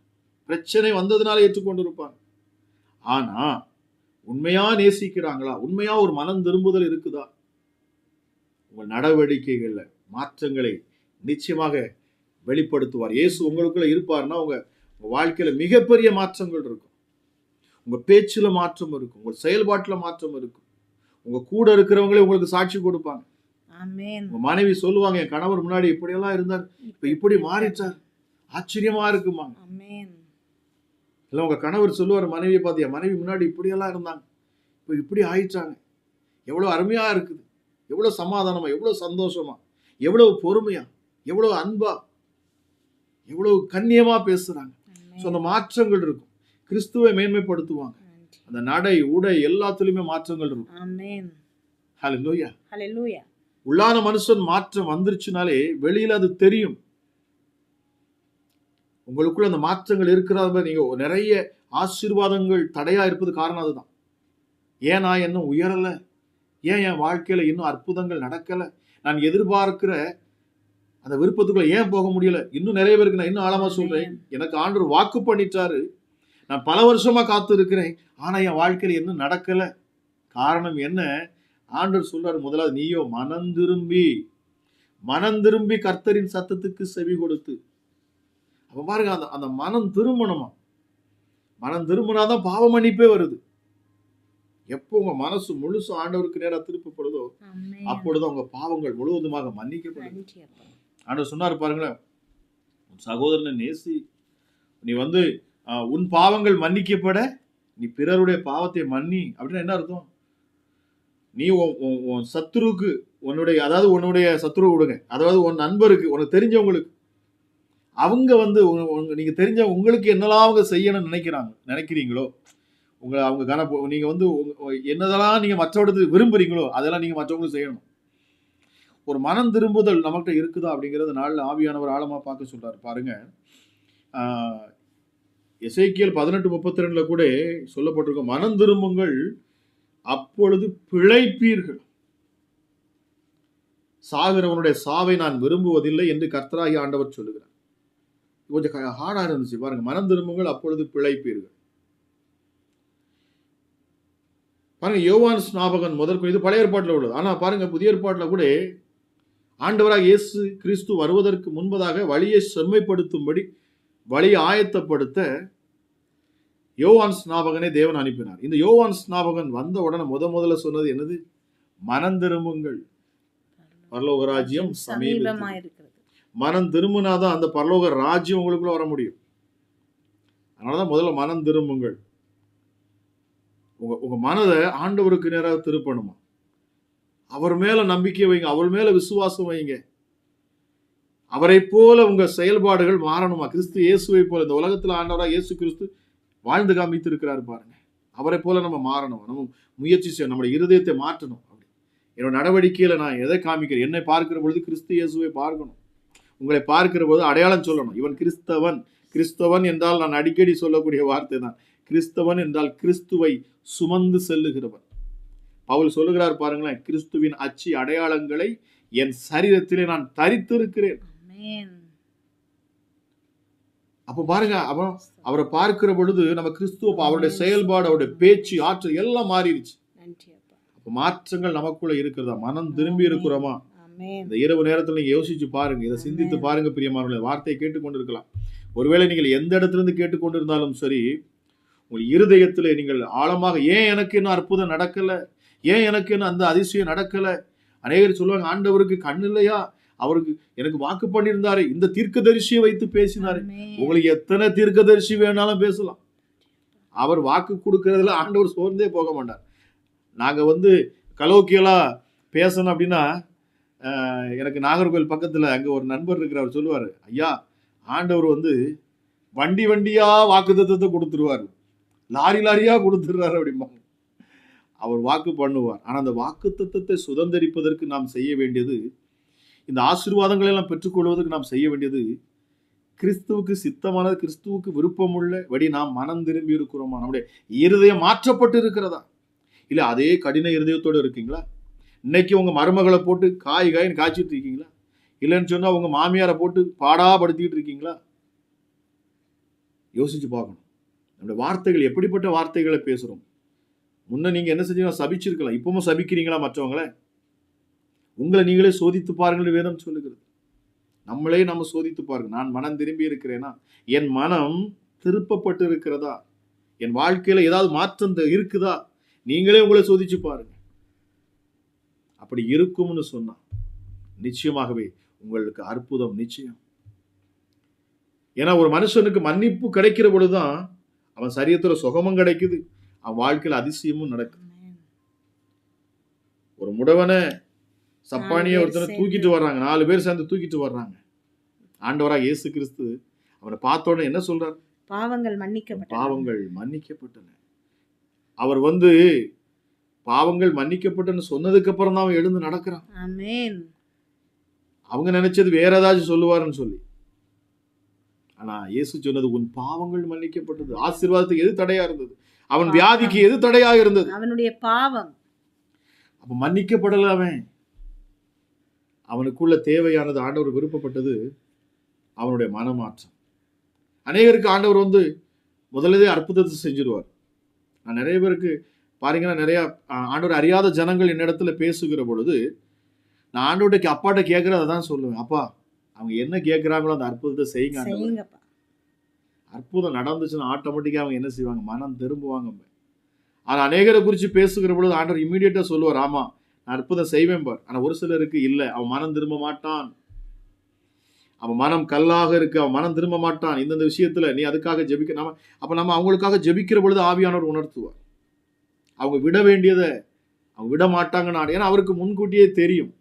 பிரச்சனை வந்ததுனால ஏற்றுக்கொண்டிருப்பாங்க. ஆனா உண்மையா நேசிக்கிறாங்களா? உண்மையா ஒரு மனம் திரும்புதல் இருக்குதா? உங்கள் நடவடிக்கைகள்ல மாற்றங்களை நிச்சயமாக வெளிப்படுத்துவார். இயேசு உங்களுக்குள்ள இருப்பாருன்னா உங்க வாழ்க்கையில மிகப்பெரிய மாற்றங்கள் இருக்கும். உங்க பேச்சுல மாற்றம் இருக்கும், உங்க செயல்பாட்டுல மாற்றம் இருக்கும். உங்க கூட இருக்கிறவங்களே உங்களுக்கு சாட்சி கொடுப்பாங்க. உங்க மனைவி சொல்லுவாங்க, என் கணவர் முன்னாடி இப்படியெல்லாம் இருந்தார், இப்ப இப்படி மாறிட்டார், ஆச்சரியமா இருக்குமாங்க. இல்ல உங்க கணவர் சொல்லுவார் மனைவியை பார்த்து, என் மனைவி முன்னாடி இப்படியெல்லாம் இருந்தாங்க, இப்ப இப்படி ஆயிட்டாங்க, எவ்வளவு அருமையா இருக்குது, எவ்வளவு சமாதானமா, எவ்வளவு சந்தோஷமா, எவ்வளவு பொறுமையா, எவ்வளவு அன்பா, எவ்வளவு கண்ணியமா பேசுறாங்க. அந்த மாற்றங்கள் இருக்கும். கிறிஸ்துவை மேன்மைப்படுத்துவாங்க. அந்த நடை உடை எல்லாத்துலயுமே மாற்றங்கள் இருக்கும். ஹல்லேலூயா. ஹல்லேலூயா. உள்ளான மனுஷன் மாற்றம் வந்துருச்சுனாலே வெளியில அது தெரியும். உங்களுக்குள்ள அந்த மாற்றங்கள் இருக்கிறத நீங்க நிறைய ஆசீர்வாதங்கள் தடையா இருப்பது காரணம் அதுதான். ஏன் நான் இன்னும் உயரல, ஏன் என் வாழ்க்கையில இன்னும் அற்புதங்கள் நடக்கல, நான் எதிர்பார்க்கிற அந்த விருப்பத்துக்குள்ள ஏன் போக முடியல. இன்னும் நிறைய பேருக்கு நான் இன்னும் ஆழமா சொல்றேன், எனக்கு ஆண்டவர் வாக்கு பண்ணிட்டாரு, நான் பல வருஷமா காத்து இருக்கிறேன், ஆனா என் வாழ்க்கையில இன்னும் நடக்கல. காரணம் என்ன? ஆண்டவர் சொல்றாரு, முதலாவது நீயோ மனம் திரும்பி கர்த்தரின் சத்தத்துக்கு செவி கொடுத்து. அப்ப பாருங்க, அந்த மனம் திரும்பணுமா? மனம் திரும்பினாதான் பாவ மன்னிப்பே வருது. எப்போ உங்க மனசு முழுசு ஆண்டவருக்கு நேரா திருப்பப்படுதோ அப்பொழுது உங்க பாவங்கள் முழுவதுமாக மன்னிக்கப்படும். ஆண்டவர் சொன்னாரு பாருங்களேன், உன் சகோதரனை நேசி, நீ உன் பாவங்கள் மன்னிக்கப்பட நீ பிறருடைய பாவத்தை மன்னி. அப்படின்னா என்ன அர்த்தம்? நீ உன் சத்துருக்கு உன்னுடைய சத்துரு விடுங்க, அதாவது உன் நண்பருக்கு, உனக்கு தெரிஞ்சவங்களுக்கு, அவங்க நீங்க தெரிஞ்ச உங்களுக்கு என்னெல்லாம் அவங்க செய்யணும்னு நினைக்கிறீங்களோ, அவங்க நீங்க என்னதெல்லாம் நீங்க மற்றவங்களுக்கு விரும்புறீங்களோ அதெல்லாம் நீங்க மற்றவங்களுக்கு செய்யணும். ஒரு மனம் திரும்புதல் நம்மகிட்ட இருக்குதா அப்படிங்கறது நாளில் ஆவியானவர் ஆழமா பார்க்க சொல்றாரு பாருங்க. எசேக்கியேல் 18:32 கூட சொல்லப்பட்டிருக்கும், மனம் திரும்புங்கள் அப்பொழுது பிழைப்பீர்கள், சாகிறவனுடைய சாவை நான் விரும்புவதில்லை என்று கர்த்தராகிய ஆண்டவர் சொல்லுகிறார். கொஞ்சம் ஹார்டா இருந்துச்சு பாருங்க. மனம் திரும்புங்கள் அப்பொழுது பிழைப்பீர்கள். பாருங்க, யோவான் ஸ்நாபகன் முதற்கொண்டு, இது பழைய ஏற்பாட்டில் உள்ளது. ஆனா பாருங்க, புதிய ஏற்பாட்டில் கூட ஆண்டவராக இயேசு கிறிஸ்து வருவதற்கு முன்பதாக வழியை செம்மைப்படுத்தும்படி, வழியை ஆயத்தப்படுத்த யோவான் ஸ்நாபகனை தேவன் அனுப்பினார். இந்த யோவான் ஸ்நாபகன் வந்த உடனே முதல்ல சொன்னது என்னது? மனம் திரும்புங்கள், பரலோக ராஜ்யம் சமீபமா இருக்கிறது. மனம் திரும்பினாதான் அந்த பரலோக ராஜ்யம் உங்களுக்குள்ள வர முடியும். அதனாலதான் முதல்ல மனம் திரும்புங்கள். உங்க மனதை ஆண்டவருக்கு நேராக திருப்பணுமா? அவர் மேல நம்பிக்கை வைங்க, அவர் மேல விசுவாசம் வைங்க. அவரை போல உங்க செயல்பாடுகள் மாறணுமா? கிறிஸ்து இயேசுவை போல இந்த உலகத்துல ஆண்டவராக இயேசு கிறிஸ்து வாழ்ந்து காமித்து இருக்கிறாரு பாருங்க. அவரை போல நம்ம மாறணும், நம்ம முயற்சி செய்யணும், நம்முடைய இருதயத்தை மாற்றணும். அப்படி என்னோட நடவடிக்கையில நான் எதை காமிக்கிறேன்? என்னை பார்க்கிற பொழுது கிறிஸ்து இயேசுவை பார்க்கணும். உங்களை பார்க்கிற போது அடையாளம் சொல்லணும். இவன் கிறிஸ்தவன். கிறிஸ்தவன் என்றால் நான் அடிக்கடி சொல்லக்கூடிய வார்த்தை தான், கிறிஸ்தவன் என்றால் கிறிஸ்துவை சுமந்து செல்லுகிறவன். பவுல் சொல்லுகிறார் பாருங்களேன், கிறிஸ்துவின் அச்சி அடையாளங்களை என் சரீரத்திலே நான் தரித்திருக்கிறேன். அப்ப பாருங்க, அவரை பார்க்கிற பொழுது நம்ம கிறிஸ்துவ, அவருடைய செயல்பாடு, அவருடைய பேச்சு, ஆற்றல் எல்லாம் மாறிடுச்சு. அப்ப மாற்றங்கள் நமக்குள்ள இருக்கிறதா? மனம் திரும்பி இருக்கிறோமா? இந்த இரவு நேரத்தில் நீங்க யோசிச்சு பாருங்க, இதை சிந்தித்து பாருங்க பிரியமானவர்களே. வார்த்தையை கேட்டுக்கொண்டு இருக்கலாம். ஒருவேளை நீங்கள் எந்த இடத்துல இருந்து கேட்டுக்கொண்டிருந்தாலும் சரி, உங்கள் இருதயத்தில் நீங்கள் ஆழமாக, ஏன் எனக்கு என்ன அற்புதம் நடக்கல, ஏன் எனக்கு என்ன அந்த அதிசயம் நடக்கல? அநேகர் சொல்லுவாங்க, ஆண்டவருக்கு கண் இல்லையா, அவருக்கு எனக்கு வாக்கு பண்ணியிருந்தாரு, இந்த தீர்க்கதரிசியை வைத்து பேசினாரு. உங்களுக்கு எத்தனை தீர்க்கதரிசி வேணாலும் பேசலாம். அவர் வாக்கு கொடுக்கறதுல ஆண்டவர் சோர்ந்தே போக மாட்டார். நாங்க கலோக்கியலா பேசணும் அப்படின்னா, எனக்கு நாகர்கோவில் பக்கத்துல அங்க ஒரு நண்பர் இருக்கிறவர் சொல்லுவாரு, ஐயா ஆண்டவர் வண்டி வண்டியா வாக்குத்தத்தத்தை கொடுத்துருவாரு, லாரி லாரியா கொடுத்துடுறாரு அப்படிம்பாங்க. அவர் வாக்கு பண்ணுவார். ஆனா அந்த வாக்குத்தத்தத்தை சுதந்திரிப்பதற்கு நாம் செய்ய வேண்டியது, இந்த ஆசீர்வாதங்களை எல்லாம் பெற்றுக்கொள்வதற்கு நாம் செய்ய வேண்டியது, கிறிஸ்துவுக்கு சித்தமானது, கிறிஸ்துவுக்கு விருப்பமுள்ள வழி நாம் மனம் திரும்பி இருக்கிறோமா? நம்முடைய இருதயம் மாற்றப்பட்டு இருக்கிறதா? இல்ல அதே கடின இருதயத்தோடு இருக்கீங்களா? இன்னைக்கு உங்க மருமகளை போட்டு காயின்னு காய்ச்சிட்டு இருக்கீங்களா? இல்லைன்னு சொன்னா உங்க மாமியாரை போட்டு பாடாப்படுத்திட்டு இருக்கீங்களா? யோசிச்சு பார்க்கணும். நம்முடைய வார்த்தைகள் எப்படிப்பட்ட வார்த்தைகளை பேசுறோம்? முன்ன நீங்க என்ன செஞ்சீங்கன்னா சபிச்சிருக்கலாம், இப்பவும் சபிக்கிறீங்களா மற்றவங்கள? உங்களை நீங்களே சோதித்து பாருங்கள் வேதம் சொல்லுகிறது. நம்மளே நம்ம சோதித்து பாருங்க. நான் மனம் திரும்பி இருக்கிறேனா? என் மனம் திருப்பப்பட்டு இருக்கிறதா? என் வாழ்க்கையில ஏதாவது மாற்றம் இருக்குதா? நீங்களே உங்களை சோதிச்சு பாருங்க. அப்படி இருக்கும்னு சொன்னா நிச்சயமாகவே உங்களுக்கு அற்புதம் நிச்சயம். ஏன்னா ஒரு மனுஷனுக்கு மன்னிப்பு கிடைக்கிற பொழுதுதான் அவன் சரீரத்துல சுகமும் கிடைக்குது, அவன் வாழ்க்கையில அதிசயமும் நடக்குது. ஒரு முடவனை சப்பானிய ஒருத்தனை தூக்கிட்டு வர்றாங்க, 4 பேர் சேர்ந்து தூக்கிட்டு வர்றாங்க. ஆண்டவராக இயேசு கிறிஸ்து அவனை பார்த்த உடனே என்ன சொல்றார்? பாவங்கள் மன்னிக்கப்பட்டன. அவர் பாவங்கள் மன்னிக்கப்பட்டன்னு சொன்னதுக்கு அப்புறம் தான் அவன் எழுந்து நடக்கிறான். அவங்க நினைச்சது வேற ஏதாச்சும் சொல்லுவாருன்னு சொல்லி. ஆனா இயேசு சொன்னது, உன் பாவங்கள் மன்னிக்கப்பட்டது. ஆசீர்வாதத்துக்கு எது தடையா இருந்தது? அவன் வியாதிக்கு எது தடையா இருந்தது? அவனுடைய பாவம். அப்ப மன்னிக்கப்படல. அவனுக்குள்ள தேவையானது, ஆண்டவர் விருப்பப்பட்டது அவனுடைய மனமாற்றம். அநேகருக்கு ஆண்டவர் முதல்லதே அற்புதத்தை செஞ்சிருவார். நான் நிறைய பேருக்கு பாருங்கன்னா, நிறைய ஆண்டவர் அறியாத ஜனங்கள் என்னிடத்துல பேசுகிற பொழுது நான் ஆண்டவர்கிட்ட அப்பாட்ட கேட்கறத தான் சொல்லுவேன். அப்பா, அவங்க என்ன கேட்கிறாங்களோ அந்த அற்புதத்தை செய்யுங்க. அற்புதம் நடந்துச்சுன்னா ஆட்டோமேட்டிக்கா அவங்க என்ன செய்வாங்க? மனம் திரும்புவாங்க. ஆனா அநேகரை குறித்து பேசுகிற பொழுது ஆண்டவர் இமீடியட்டா சொல்லுவார், ஆமா நான் அற்புதம் செய்வேன் பார். ஆனா ஒரு சிலருக்கு இல்ல, அவன் மனம் திரும்ப மாட்டான், அவன் மனம் கல்லாக இருக்கு, அவன் மனம் திரும்ப மாட்டான். இந்த விஷயத்துல நீ அதுக்காக ஜெபிக்க. அப்ப நம்ம அவங்களுக்காக ஜெபிக்கிற பொழுது ஆவியானவர் உணர்த்துவார். அவங்க விட வேண்டியதை அவங்க விட மாட்டாங்கன்னு. ஏன்னா அவருக்கு முன்கூட்டியே தெரியும்.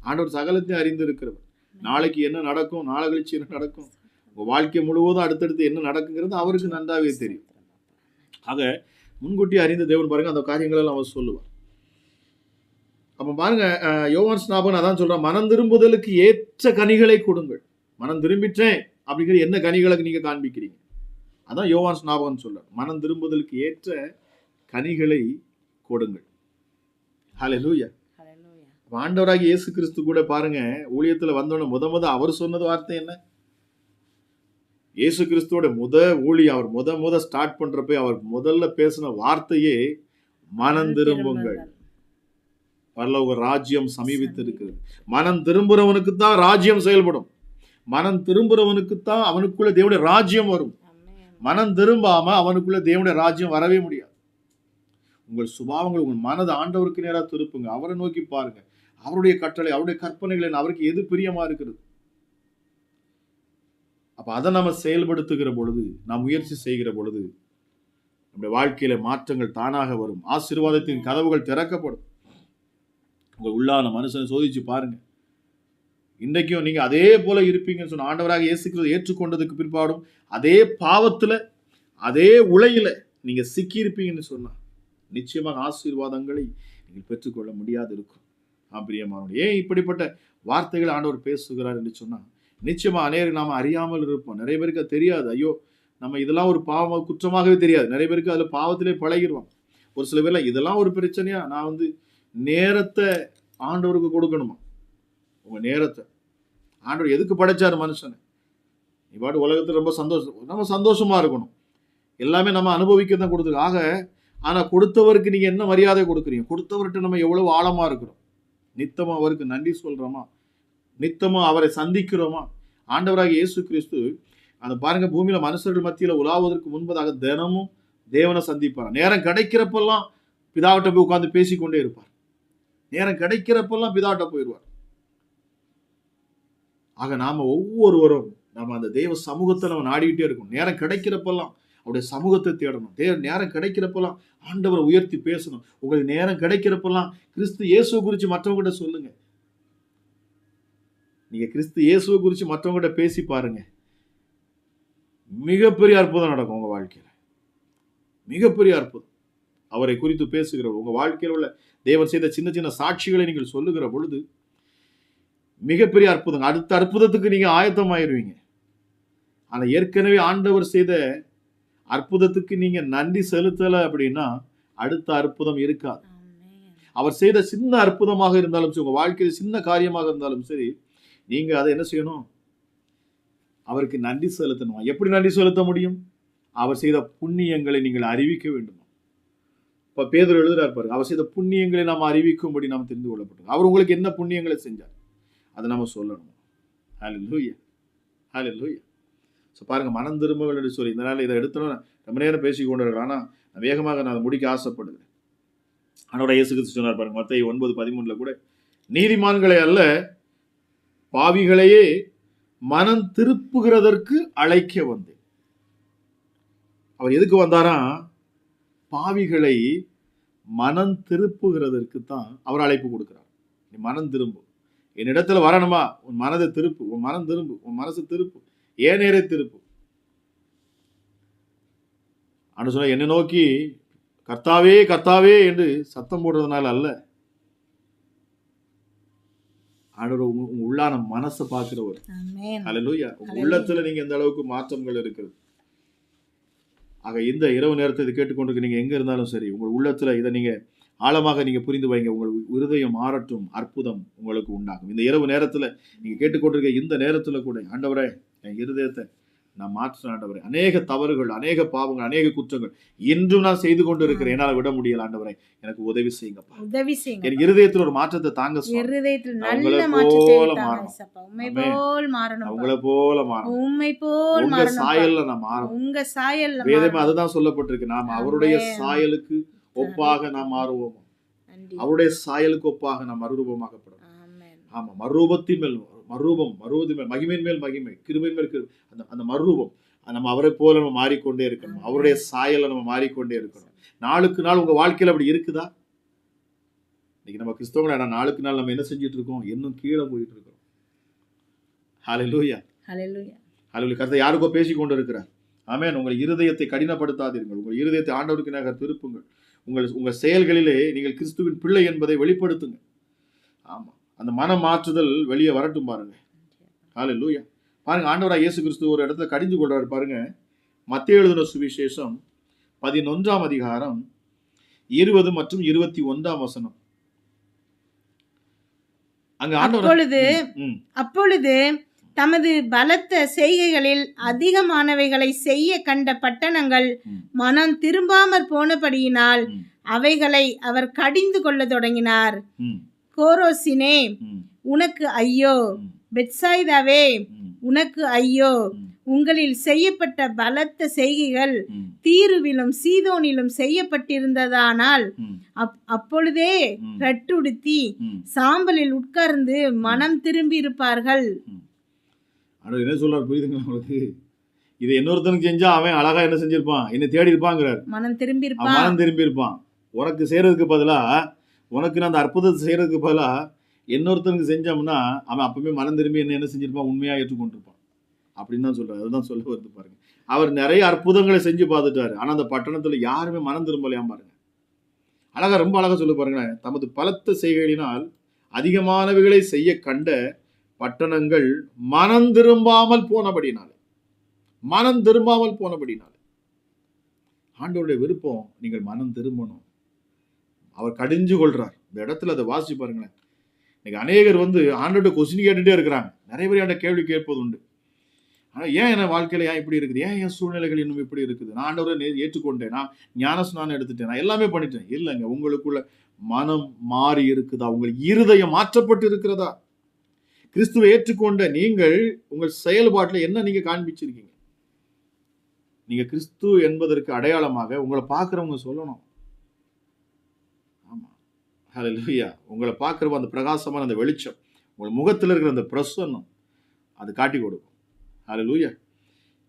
ஆண்டவர் சகலத்தையும் அறிந்து இருக்கிறவர். நாளைக்கு என்ன நடக்கும், நாளை கழிச்சு என்ன நடக்கும், உங்க வாழ்க்கை முழுவதும் அடுத்தடுத்து என்ன நடக்குங்கிறது அவருக்கு நன்றாவே தெரியும். ஆக முன்கூட்டி அறிந்த தேவன் பாருங்க அந்த காரியங்களெல்லாம் அவர் சொல்லுவார். அப்ப பாருங்க, யோவான் ஸ்நாபகன் அதான் சொல்றான், மனம் திரும்புதலுக்கு ஏற்ற கனிகளை கொடுங்கள். மனம் திரும்பிட்டேன் அப்படிங்கிற என்ன கனிகளுக்கு நீங்க காண்பிக்கிறீங்க? அதான் யோவான் ஸ்நாபகன் சொல்றார், மனம் திரும்புதலுக்கு ஏற்ற கனிகளை கொடுங்கள். ஹல்லேலூயா. ஆண்டவராகிய இயேசு கிறிஸ்து கூட பாருங்க, ஊழியத்துல வந்தோன்னு முத அவர் சொன்னது வார்த்தை என்ன? இயேசு கிறிஸ்துவோட ஊழியம் அவர் முத ஸ்டார்ட் பண்றப்ப அவர் முதல்ல பேசின வார்த்தையே மனம் திரும்புங்கள், பரலோக ராஜ்யம் சமீபித்து இருக்கிறது. மனம் திரும்புறவனுக்கு தான் ராஜ்யம் செயல்படும். மனம் திரும்புறவனுக்கு தான் அவனுக்குள்ள தேவனுடைய ராஜ்யம் வரும். மனம் திரும்பாம அவனுக்குள்ள தேவனுடைய ராஜ்யம் வரவே முடியாது. உங்கள் சுபாவங்கள், உங்கள் மனது ஆண்டவருக்கு நேராக திருப்புங்க. அவரை நோக்கி பாருங்க. அவருடைய கட்டளை, அவருடைய கற்பனைகளை அவருக்கு எது பிரியமா இருக்கிறது, அப்ப அதை நம்ம செயல்படுத்துகிற பொழுது, நாம் முயற்சி செய்கிற பொழுது நம்முடைய வாழ்க்கையில மாற்றங்கள் தானாக வரும். ஆசீர்வாதத்தின் கதவுகள் திறக்கப்படும். உங்கள் உள்ளான மனுஷனை சோதிச்சு பாருங்க. இன்றைக்கும் நீங்க அதே போல இருப்பீங்கன்னு சொன்ன ஆண்டவராக இயேசு கிறிஸ்துவை ஏற்றுக்கொண்டதுக்கு பிற்பாடும் அதே பாவத்துல, அதே உலையில நீங்க சிக்கி இருப்பீங்கன்னு சொன்னா நிச்சயமாக ஆசீர்வாதங்களை நீங்கள் பெற்றுக்கொள்ள முடியாது இருக்கும். பிரியமானவர்களே, ஏன் இப்படிப்பட்ட வார்த்தைகள் ஆண்டவர் பேசுகிறார் என்று சொன்னா, நிச்சயமா அநேகருக்கு நாம அறியாமல் இருப்போம். நிறைய பேருக்கு தெரியாது. ஐயோ, நம்ம இதெல்லாம் ஒரு பாவம், குற்றமாகவே தெரியாது. நிறைய பேருக்கு அதுல பாவத்திலே பழகிடுவாங்க. ஒரு சில பேர்ல இதெல்லாம் ஒரு பிரச்சனையா, நான் நேரத்தை ஆண்டவருக்கு கொடுக்கணுமா? உங்க நேரத்தை ஆண்டவர் எதுக்கு படைச்சாரு மனுஷனை? நீ பாட்டு உலகத்துல ரொம்ப நம்ம சந்தோஷமா இருக்கணும். எல்லாமே நம்ம அனுபவிக்க தான் கொடுத்துருக்கு. ஆனா கொடுத்தவருக்கு நீங்க என்ன மரியாதை கொடுக்குறீங்க? கொடுத்தவர்கிட்ட நம்ம எவ்வளவு ஆழமா இருக்கிறோம்? நித்தமா அவருக்கு நன்றி சொல்றோமா? நித்தமா அவரை சந்திக்கிறோமா? ஆண்டவராக இயேசு கிறிஸ்து அந்த பாருங்க, பூமியில மனுஷர்கள் மத்தியில உலாவதற்கு முன்பதாக தினமும் தேவனை சந்திப்பார். நேரம் கிடைக்கிறப்பெல்லாம் பிதாவிட்ட போய் உட்கார்ந்து பேசிக்கொண்டே இருப்பார். நேரம் கிடைக்கிறப்பெல்லாம் பிதாவிட்ட போயிடுவார். நாம ஒவ்வொருவரும் நம்ம அந்த தேவ சமூகத்தை நம்ம நாடிக்கிட்டே இருக்கணும். நேரம் கிடைக்கிறப்பெல்லாம் அவருடைய சமூகத்தை தேடணும். நேரம் கிடைக்கிறப்பெல்லாம் ஆண்டவரை உயர்த்தி பேசணும். உங்களுக்கு நேரம் கிடைக்கிறப்பெல்லாம் கிறிஸ்து இயேசுவை குறித்து மற்றவங்ககிட்ட சொல்லுங்க. நீங்க கிறிஸ்து இயேசுவை குறித்து மற்றவங்ககிட்ட பேசி பாருங்க, மிகப்பெரிய அற்புதம் நடக்கும் உங்க வாழ்க்கையில. மிகப்பெரிய அற்புதம். அவரை குறித்து பேசுகிற உங்க வாழ்க்கையில் உள்ள தேவன் செய்த சின்ன சின்ன சாட்சிகளை நீங்கள் சொல்லுகிற பொழுது மிகப்பெரிய அற்புதம். அடுத்த அற்புதத்துக்கு நீங்க ஆயத்தமாயிருவீங்க. ஆனா ஏற்கனவே ஆண்டவர் செய்த அற்புதத்துக்கு நீங்க நன்றி செலுத்தல அப்படின்னா அடுத்த அற்புதம் இருக்காது. அவர் செய்த சின்ன அற்புதமாக இருந்தாலும் சரி, உங்க வாழ்க்கையில் சின்ன காரியமாக இருந்தாலும் சரி, நீங்க அதை என்ன செய்யணும்? அவருக்கு நன்றி செலுத்தணும். எப்படி நன்றி செலுத்த முடியும்? அவர் செய்த புண்ணியங்களை நீங்கள் அறிவிக்க வேண்டும். இப்ப பேதுரு எழுதுறார் பாருங்க, அவர் செய்த புண்ணியங்களை நாம் அறிவிக்கும்படி நாம் தெரிந்து கொள்ளப்பட்டோம். அவர் உங்களுக்கு என்ன புண்ணியங்களை செஞ்சார் அதை நம்ம சொல்லணும். ஹல்லேலூயா, ஹல்லேலூயா. ஸோ பாருங்க, மனம் திரும்புங்கள் என்று சொல்லி இந்த நாள் இதை எடுத்தோம். ரொம்ப நேரம் பேசி கொண்டு இருக்கிறோம். ஆனால் வேகமாக நான் முடிக்க ஆசைப்படுகிறேன். ஆண்டவராகிய இயேசு கிறிஸ்து சொன்னார் பாருங்க, மத்தேயு 9:13 கூட, நீதிமான்களை அல்ல பாவிகளையே மனம் திருப்புகிறதற்கு அழைக்க வந்தேன். அவர் எதுக்கு வந்தாரா? பாவிகளை மனம் திருப்புகிறதற்கு தான் அவர் அழைப்பு கொடுக்கிறார். நீ மனம் திரும்பு, என்னிடத்துல வரணுமா? உன் மனதை திருப்பு, உன் மனம் திரும்பு, உன் மனசு திருப்பு, ஏன் நேரே திருப்பு. ஆண்டு சொன்ன, என்னை நோக்கி கர்த்தாவே கர்த்தாவே என்று சத்தம் போடுறதுனால அல்ல, ஆண்டவர் உங்க உள்ளான மனசை பார்க்கிறவர். ஹல்லேலூயா. உங்க உள்ளத்துல நீங்க எந்த அளவுக்கு மாற்றங்கள் இருக்கிறது. இந்த இரவு நேரத்தை இதை கேட்டுக்கொண்டு நீங்க எங்க இருந்தாலும் சரி, உங்கள் உள்ளத்துல இதை நீங்க ஆழமாக நீங்க புரிந்து வைங்க. உங்கள் இருதயம் மாறட்டும், அற்புதம் உங்களுக்கு உண்டாகும். இந்த இரவு நேரத்துல நீங்க கேட்டுக்கொண்டிருக்க இந்த நேரத்துல கூட, ஆண்டவரே என் இருதயத்தை நான் மாற்ற, ஆண்டவரே அநேக தவறுகள், அநேக பாவங்கள், அநேக குற்றங்கள் இன்றும் நான் செய்து கொண்டு இருக்கிறேன், என்னால் விட முடியல, ஆண்டவரே எனக்கு உதவி செய்யுங்கப்பா, உதவி செய்யுங்க. என் இருதயத்தில் ஒரு மாற்றத்தை தாங்க, உங்களை போல மாறணும், உங்களை போல மாறணும், உங்க சாயல்ல நான் மாறணும். உங்க சாயல்ல வேதமே அதுதான் சொல்லப்பட்டிருக்கு. நாம் அவருடைய சாயலுக்கு ஒப்பாக நாம் மாறுவோம். அவருடைய சாயலுக்கு ஒப்பாக நாம் மறுரூபமாகப்படும். ஆமா, மறுரூபத்தின் மேல் மறுரூபம், மறுரூபத்தின் மேல் மகிமையின் மேல் மகிமை, கிருபையின் மேல் கிருபை. அந்த மறுரூபம் நம்ம அவரை போல நம்ம மாறிக்கொண்டே இருக்கணும். அவருடைய சாயலை நம்ம மாறிக்கொண்டே இருக்கணும். நாளுக்கு நாள் உங்க வாழ்க்கையில அப்படி இருக்குதா? இன்னைக்கு நம்ம கிறிஸ்தவங்கள நாளுக்கு நாள் நம்ம என்ன செஞ்சுட்டு இருக்கோம்? இன்னும் கீழே போயிட்டு இருக்கோம். ஹல்லேலூயா, ஹல்லேலூயா, ஹல்லேலூயா. கர்த்தர் யாருக்கோ பேசி கொண்டு இருக்கிறார். ஆமென். உங்கள் இருதயத்தை கடினப்படுத்தாதீர்கள். உங்கள் இருதயத்தை ஆண்டவருக்கு நேராக திருப்புங்கள். உங்கள் செயல்களிலே நீங்கள் கிறிஸ்துவின் பிள்ளை என்பதை வெளிப்படுத்துங்க. ஆமா, அந்த மன மாற்றுதல் வெளியே வரட்டும் பாருங்க. ஹல்லேலூயா. பாருங்க, ஆண்டவராகிய இயேசு கிறிஸ்து ஒரு இடத்துல கடிந்து கொள்றாரு பாருங்க. மத்தேயு எழுதின சுவிசேஷம் 11ஆம் அதிகாரம் 20 மற்றும் 21ஆம் வசனம். அங்க அப்பொழுது தமது பலத்த செய்கைகளில் அதிகமானவைகளை செய்ய கண்ட பட்டணங்கள் மனம் திரும்பாமற் போனபடியினால் அவைகளை அவர் கடிந்து கொள்ள தொடங்கினார். கோரோசினே உனக்கு ஐயோ, பெத்சாய்தாவே உனக்கு ஐயோ, உங்களில் செய்யப்பட்ட பலத்த செய்கைகள் ம், தீருவிலும் சீதோனிலும் செய்யப்பட்டிருந்ததானால் ம், அப்பொழுதே ம், ரட்டுடுத்தி ம். சாம்பலில் உட்கார்ந்து மனம் திரும்பி இருப்பார்கள். ஆண்டவர் என்ன சொல்றாரு புரியுதுங்களா உங்களுக்கு? இது இன்னொருத்தனுக்கு செஞ்சா அவன் அழகா என்ன செஞ்சிருப்பான், என்ன தேடி இருப்பாங்கிறார். மனம் திரும்பி அவன் இருப்பான். மனம் திரும்பி இருப்பான். உனக்கு செய்யறதுக்கு பதிலா, உனக்கு நான் அந்த அற்புதத்தை செய்யறதுக்கு பதிலா இன்னொருத்தனுக்கு செஞ்சோம்னா அவன் அப்பவுமே மனம் திரும்பி என்ன செஞ்சிருப்பான், உண்மையா ஏற்றுக்கொண்டிருப்பான் அப்படின்னு தான் சொல்றாரு. அதுதான் சொல்ல வருது பாருங்க. அவர் நிறைய அற்புதங்களை செஞ்சு பார்த்துட்டாரு. ஆனா அந்த பட்டணத்துல யாருமே மனம் திரும்பலையாம் பாருங்க. அழகா, ரொம்ப அழகா சொல்லு பாருங்களேன். தமது பலத்த செய்கைகளினால் அதிகமானவைகளை செய்ய கண்ட பட்டணங்கள் மனம் திரும்பாமல் போனபடினாலே, மனம் திரும்பாமல் போனபடினாலே. ஆண்டவருடைய விருப்பம் நீங்கள் மனம் திரும்பணும். அவர் கடிஞ்சு கொள்றார். இந்த இடத்துல அதை வாசிச்சு பாருங்களேன். இன்னைக்கு அநேகர் ஆண்டோட கொஸ்டின் கேட்டுட்டே இருக்கிறாங்க. நிறைய பேர் என்கிட்ட கேள்வி கேட்பது உண்டு. ஆனா ஏன் என் வாழ்க்கையில ஏன் இப்படி இருக்குது, ஏன் என் சூழ்நிலைகள் இன்னும் இப்படி இருக்குது, நான் ஆண்டவரை ஏற்றுக்கொண்டேன், நான் ஞானஸ்நானம் எடுத்துட்டேன், நான் எல்லாமே பண்ணிட்டேன். இல்லைங்க, உங்களுக்குள்ள மனம் மாறி இருக்குதா, உங்கள் இருதயம் மாற்றப்பட்டு இருக்கிறதா? கிறிஸ்துவை ஏற்றுக்கொண்ட நீங்கள் உங்கள் செயல்பாட்டில் என்ன நீங்க காண்பிச்சிருக்கீங்க? நீங்க கிறிஸ்து என்பதற்கு அடையாளமாக உங்களை பார்க்கிறவங்க சொல்லணும். ஆமா, ஹல்லேலூயா. உங்களை பார்க்கிறவங்க அந்த பிரகாசமான அந்த வெளிச்சம், உங்கள் முகத்தில் இருக்கிற அந்த பிரசன்னம் அது காட்டி கொடுக்கும். ஹல்லேலூயா.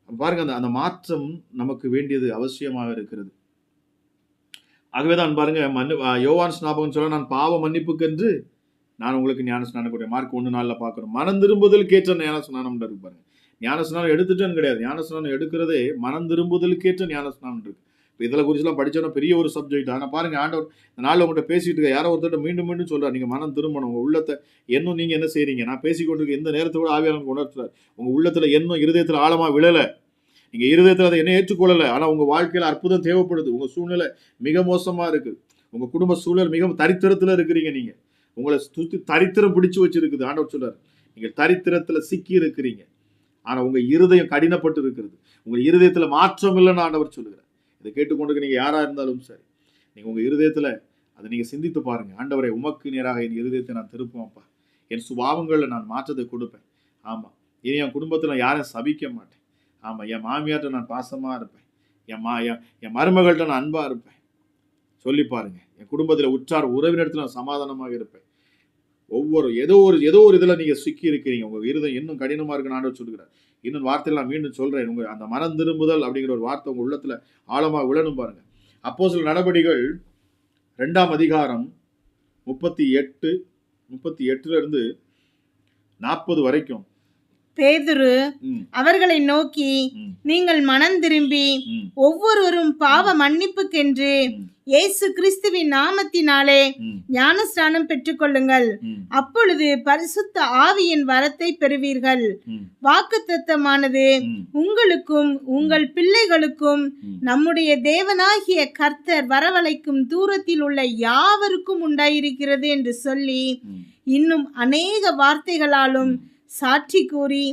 பாருங்க, அந்த மாற்றம் நமக்கு வேண்டியது அவசியமாக இருக்கிறது. ஆகவேதான் பாருங்க, யோவான் ஸ்நாபகம் சொல்ல, நான் பாவ மன்னிப்புக்கென்று நான் உங்களுக்கு ஞானஸ்நானம் கொடுத்தேன். மார்க் 1:4 பார்க்கிறோம். மனம் திரும்புதலுக்கேற்ற ஞானஸ்நானம் இருக்கு பாருங்க. ஞானஸ்நானம் எடுத்துட்டேன்னு கிடையாது. ஞானஸ்நானம் எடுக்கிறதே மனம் திரும்புதலுக்கேற்ற ஞானஸ்நானம் இருக்கு. இப்போ இதில் குறிச்செல்லாம் படிச்சோன்னா பெரிய ஒரு சப்ஜெக்ட். ஆனால் பாருங்க, ஆண்டவர் இந்த நாளில் உங்கள்கிட்ட பேசிட்டு இருக்க யாரோ ஒருத்தர் மீண்டும் மீண்டும் சொல்றாரு, நீங்க மனம் திரும்பணும். உங்க உள்ளத்தை இன்னும் நீங்க என்ன செய்றீங்க, நான் பேசிக்கொண்டிருக்க எந்த நேரத்தோட ஆவியானவர் உணர்த்துறாரு. உங்க உள்ளத்துல இன்னும் இருதயத்துல ஆழமா விழல, நீங்க இருதயத்துல அதை என்ன ஏற்றுக்கொள்ளல. ஆனா உங்க வாழ்க்கையில அற்புதம் தேவைப்படுது. உங்க சூழ்நிலை மிக மோசமா இருக்கு. உங்க குடும்ப சூழல் மிக தரித்திரத்துல இருக்கிறீங்க. நீங்க உங்களை சுத்தி தரித்திரம் பிடிச்சு வச்சிருக்குது. ஆண்டவர் சொல்றாரு, நீங்க தரித்திரத்துல சிக்கி இருக்கிறீங்க. ஆனா உங்க இருதயம் கடினப்பட்டு இருக்கிறது. உங்க இருதயத்துல மாற்றம் இல்லைன்னு ஆண்டவர் சொல்லுகிறார். இதை கேட்டுக்கொண்டு நீங்க யாரா இருந்தாலும் சரி, நீங்க உங்க இருதயத்துல அதை நீங்க சிந்தித்து பாருங்க. ஆண்டவரை, உமக்கு நேராக என் இருதயத்தை நான் திருப்புவேன்ப்பா. என் சுபாவங்களில் நான் மாற்றத்தை கொடுப்பேன். ஆமா, இனி என் குடும்பத்தில் யாரையும் சபிக்க மாட்டேன். ஆமா, என் மாமியார்ட்ட நான் பாசமா இருப்பேன். என் மருமகள்கிட்ட நான் அன்பா இருப்பேன். சொல்லி பாருங்க. என் குடும்பத்தில் உற்றார் உறவினத்தில் நான் சமாதானமாக இருப்பேன். ஏதோ ஒரு இதுல நீங்க சிக்கி இருக்கிறீங்க. உங்க இருதயம் இன்னும் கடினமா இருக்குன்னு ஆண்டவர் சொல்லுகிறார். இன்னும் வார்த்தையில் நான் மீண்டும் சொல்றேன். உங்க அந்த மனம் திரும்புதல் அப்படிங்கிற ஒரு வார்த்தை உங்க உள்ளத்துல ஆழமா விழணும் பாருங்க. அப்போஸ்தலர் நடபடிகள் 2ஆம் அதிகாரம் 38 இருந்து 40 வரைக்கும். பேதுரு அவர்களை நோக்கி, நீங்கள் மனம் திரும்பி ஒவ்வொருவரும் பாவ மன்னிப்புக்கென்று இயேசு கிறிஸ்துவின் நாமத்தினாலே ஞானஸ்நானம் பெற்றுக்கொள்ளுங்கள். அப்பொழுது பரிசுத்த ஆவியின் வரத்தை பெறுவீர்கள். வாக்குத்தத்தமானது உங்களுக்கும் உங்கள் பிள்ளைகளுக்கும் நம்முடைய தேவனாகிய கர்த்தர் வரவழைக்கும் தூரத்தில் உள்ள யாவருக்கும் உண்டாயிருக்கிறது என்று சொல்லி, இன்னும் அநேக வார்த்தைகளாலும் சாட்சி கூறி,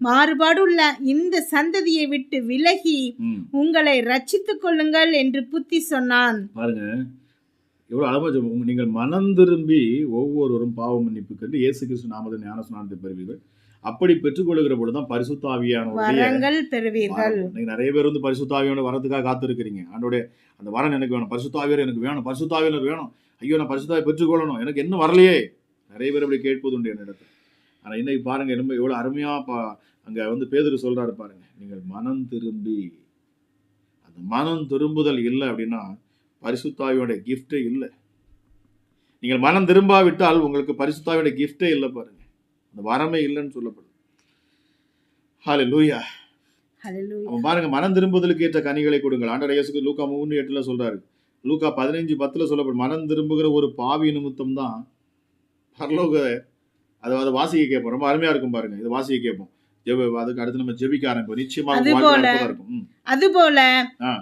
மாறுபாடுள்ள இந்த சந்ததியை விட்டு விலகி உங்களை ரட்சித்துக் கொள்ளுங்கள் என்று புத்தி சொன்னான். பாருங்க, எவ்வளவு அழகா சொல்லுங்க. நீங்கள் மனம் திரும்பி ஒவ்வொருவரும் பாவ மன்னிப்புக்கென்று இயேசு கிறிஸ்து நாமத்தில் ஞானஸ்நானத்தை பெறுவீர்கள். அப்படி பெற்றுக்கொள்கிற பொழுதுதான் பரிசுத்த ஆவியானவருடைய வரங்கள் பெறுவீர்கள். நீங்க நிறைய பேர் பரிசுத்த ஆவியானவர் வரதுக்காக காத்திருக்கிறீங்க. ஆண்டோடைய அந்த வரன் எனக்கு வேணும், பரிசுத்த ஆவியார் எனக்கு வேணும், பரிசுத்த ஆவியானவர் வேணும், ஐயோ நான் பரிசுத்த ஆவியை பெற்றுக்கொள்ளணும், எனக்கு இன்னும் வரலையே. நிறைய பேர் அப்படி கேட்பது உண்டு என்னிடத்தில். ஆனால் இன்னைக்கு பாருங்க, ரொம்ப எவ்வளோ அருமையாக அங்கே பேதுரு சொல்கிறாரு பாருங்க, நீங்கள் மனம் திரும்பி. அந்த மனம் திரும்புதல் இல்லை அப்படின்னா பரிசுத்தாவியோட கிஃப்டே இல்லை. நீங்கள் மனம் திரும்பாவிட்டால் உங்களுக்கு பரிசுத்தாவியோட கிஃப்டே இல்லை பாருங்க. அந்த வரமே இல்லைன்னு சொல்லப்படுது. ஹல்லேலூயா. அவன் பாருங்க, மனம் திரும்புதலுக்கு ஏற்ற கனிகளை கொடுங்கள். ஆண்டவர் இயேசு லூக்கா 3:8 சொல்றாரு. லூக்கா 15:10 சொல்லப்படும், மனம் திரும்புகிற ஒரு பாவி நிமித்தம் தான் பரலோக. அதை வாசிக்க கேட்போம். ரொம்ப அருமையா இருக்கும் பாருங்க. இதை வாசிக்க கேட்போம். அதுக்கு அடுத்து நம்ம ஜெபிக்க ஆரம்பிப்போம். நிச்சயமாக அதுபோல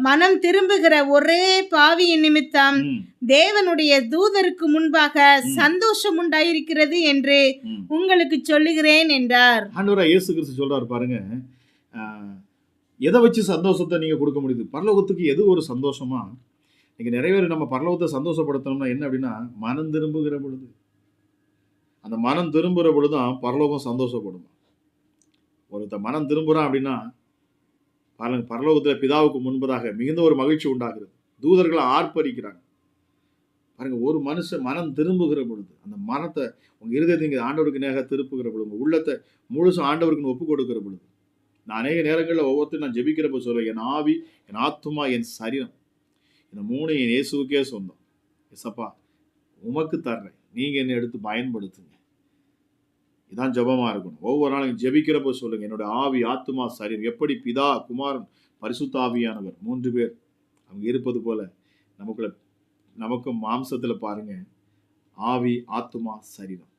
மனம் திரும்புகிற ஒரே பாவியின் நிமித்தம் தேவனுடைய தூதருக்கு முன்பாக சந்தோஷம் உண்டாயிருக்கிறது என்று உங்களுக்கு சொல்லுகிறேன் என்றார். ஆண்டவரா இயேசு கிறிஸ்து சொல்றாரு பாருங்க, எதை வச்சு சந்தோஷத்தை நீங்க கொடுக்க முடியுது? பரலோகத்துக்கு எது ஒரு சந்தோஷமா? நீங்க நிறைய பேர் நம்ம பரலோகத்தை சந்தோஷப்படுத்தணும்னா என்ன அப்படின்னா, மனம் திரும்புகிற பொழுது, அந்த மனம் திரும்புகிற பொழுதுதான் பரலோகம் சந்தோஷப்படும். ஒருத்தர் மனம் திரும்புறான் அப்படின்னா பாருங்க, பரலோகத்துல பிதாவுக்கு முன்பதாக மிகுந்த ஒரு மகிழ்ச்சி உண்டாகிறது. தூதர்கள் ஆர்ப்பரிக்கிறாங்க. பாருங்க, ஒரு மனுஷன் மனம் திரும்புகிற பொழுது, அந்த மனத்தை உங்க இருதயத்தை நீங்க ஆண்டவருக்கு நேராக திருப்புகிற பொழுது, உங்க உள்ளத்தை முழுசும் ஆண்டவருக்கு ஒப்பு கொடுக்கிற பொழுது, நான் அநேக நேரங்களில் ஒவ்வொருத்தரும் நான் ஜெபிக்கிறப்ப சொல்லுவேன், என் ஆவி, என் ஆத்துமா, என் சரீரம், இந்த மூணு என் இயேசுவுக்கே சொந்தம். எசப்பா, உமக்கு தர்றேன், நீங்க என்னை எடுத்து பயன்படுத்துங்க. இதான் ஜெபமா இருக்கணும். ஒவ்வொரு நாளும் ஜெபிக்கிறப்ப சொல்லுங்க, என்னோட ஆவி, ஆத்துமா, சரீரம் எப்படி பிதா, குமாரன், பரிசுத்த ஆவியானவர் 3 பேர் அவங்க இருப்பது போல நமக்குள்ள, நமக்கும் மாம்சத்துல பாருங்க, ஆவி, ஆத்துமா, சரீரம்,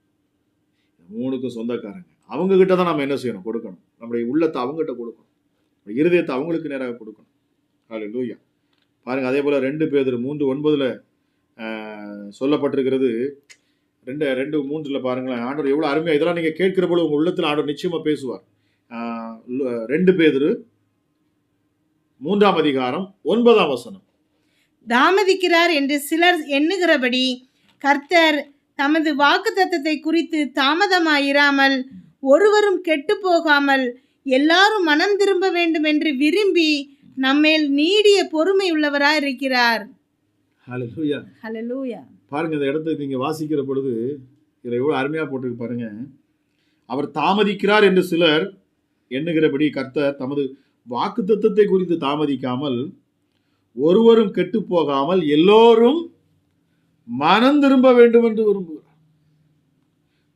மூணுக்கும் சொந்தக்காரங்க. அவங்க கிட்ட தான் நம்ம என்ன செய்யணும்? கொடுக்கணும். நம்முடைய உள்ளத்தை அவங்ககிட்ட கொடுக்கணும், நம்முடைய இருதயத்தை அவங்களுக்கு நேராக கொடுக்கணும். ஹல்லேலூயா. பாருங்க, அதே போல 2 பேதுரு 3:9 சொல்லப்பட்டிருக்கிறது. 2:3 பாருங்களேன், ஆண்டவர் எவ்வளவு அருமையா, இதெல்லாம் நீங்க கேட்கிற போது உங்க உள்ளத்துல ஆண்டவர் நிச்சயமா பேசுவார். 2 பேதுரு 3ஆம் அதிகாரம் 9ஆம் வசனம். தாமதிக்கிறார் என்று சிலர் எண்ணுகிறபடி கர்த்தர் தமது வாக்குத்தத்தத்தை குறித்து தாமதமாயிராமல் ஒருவரும் கெட்டு போகாமல் எல்லாரும் மனம் திரும்ப வேண்டும் என்று விரும்பி நம்மேல் நீடிய பொறுமை உள்ளவராய் இருக்கிறார். ஹல்லேலூயா. ஹல்லேலூயா. பாருங்க, இந்த இடத்தை நீங்க வாசிக்கிற பொழுது இதை எவ்வளவு அருமையா போட்டிருக்கு பாருங்க. அவர் தாமதிக்கிறார் என்று சிலர் எண்ணுகிறபடி கர்த்தர் தமது வாக்குத்தத்தத்தை குறித்து தாமதிக்காமல் ஒருவரும் கெட்டு போகாமல் எல்லோரும் மனம் திரும்ப வேண்டும் என்று விரும்புகிறார்.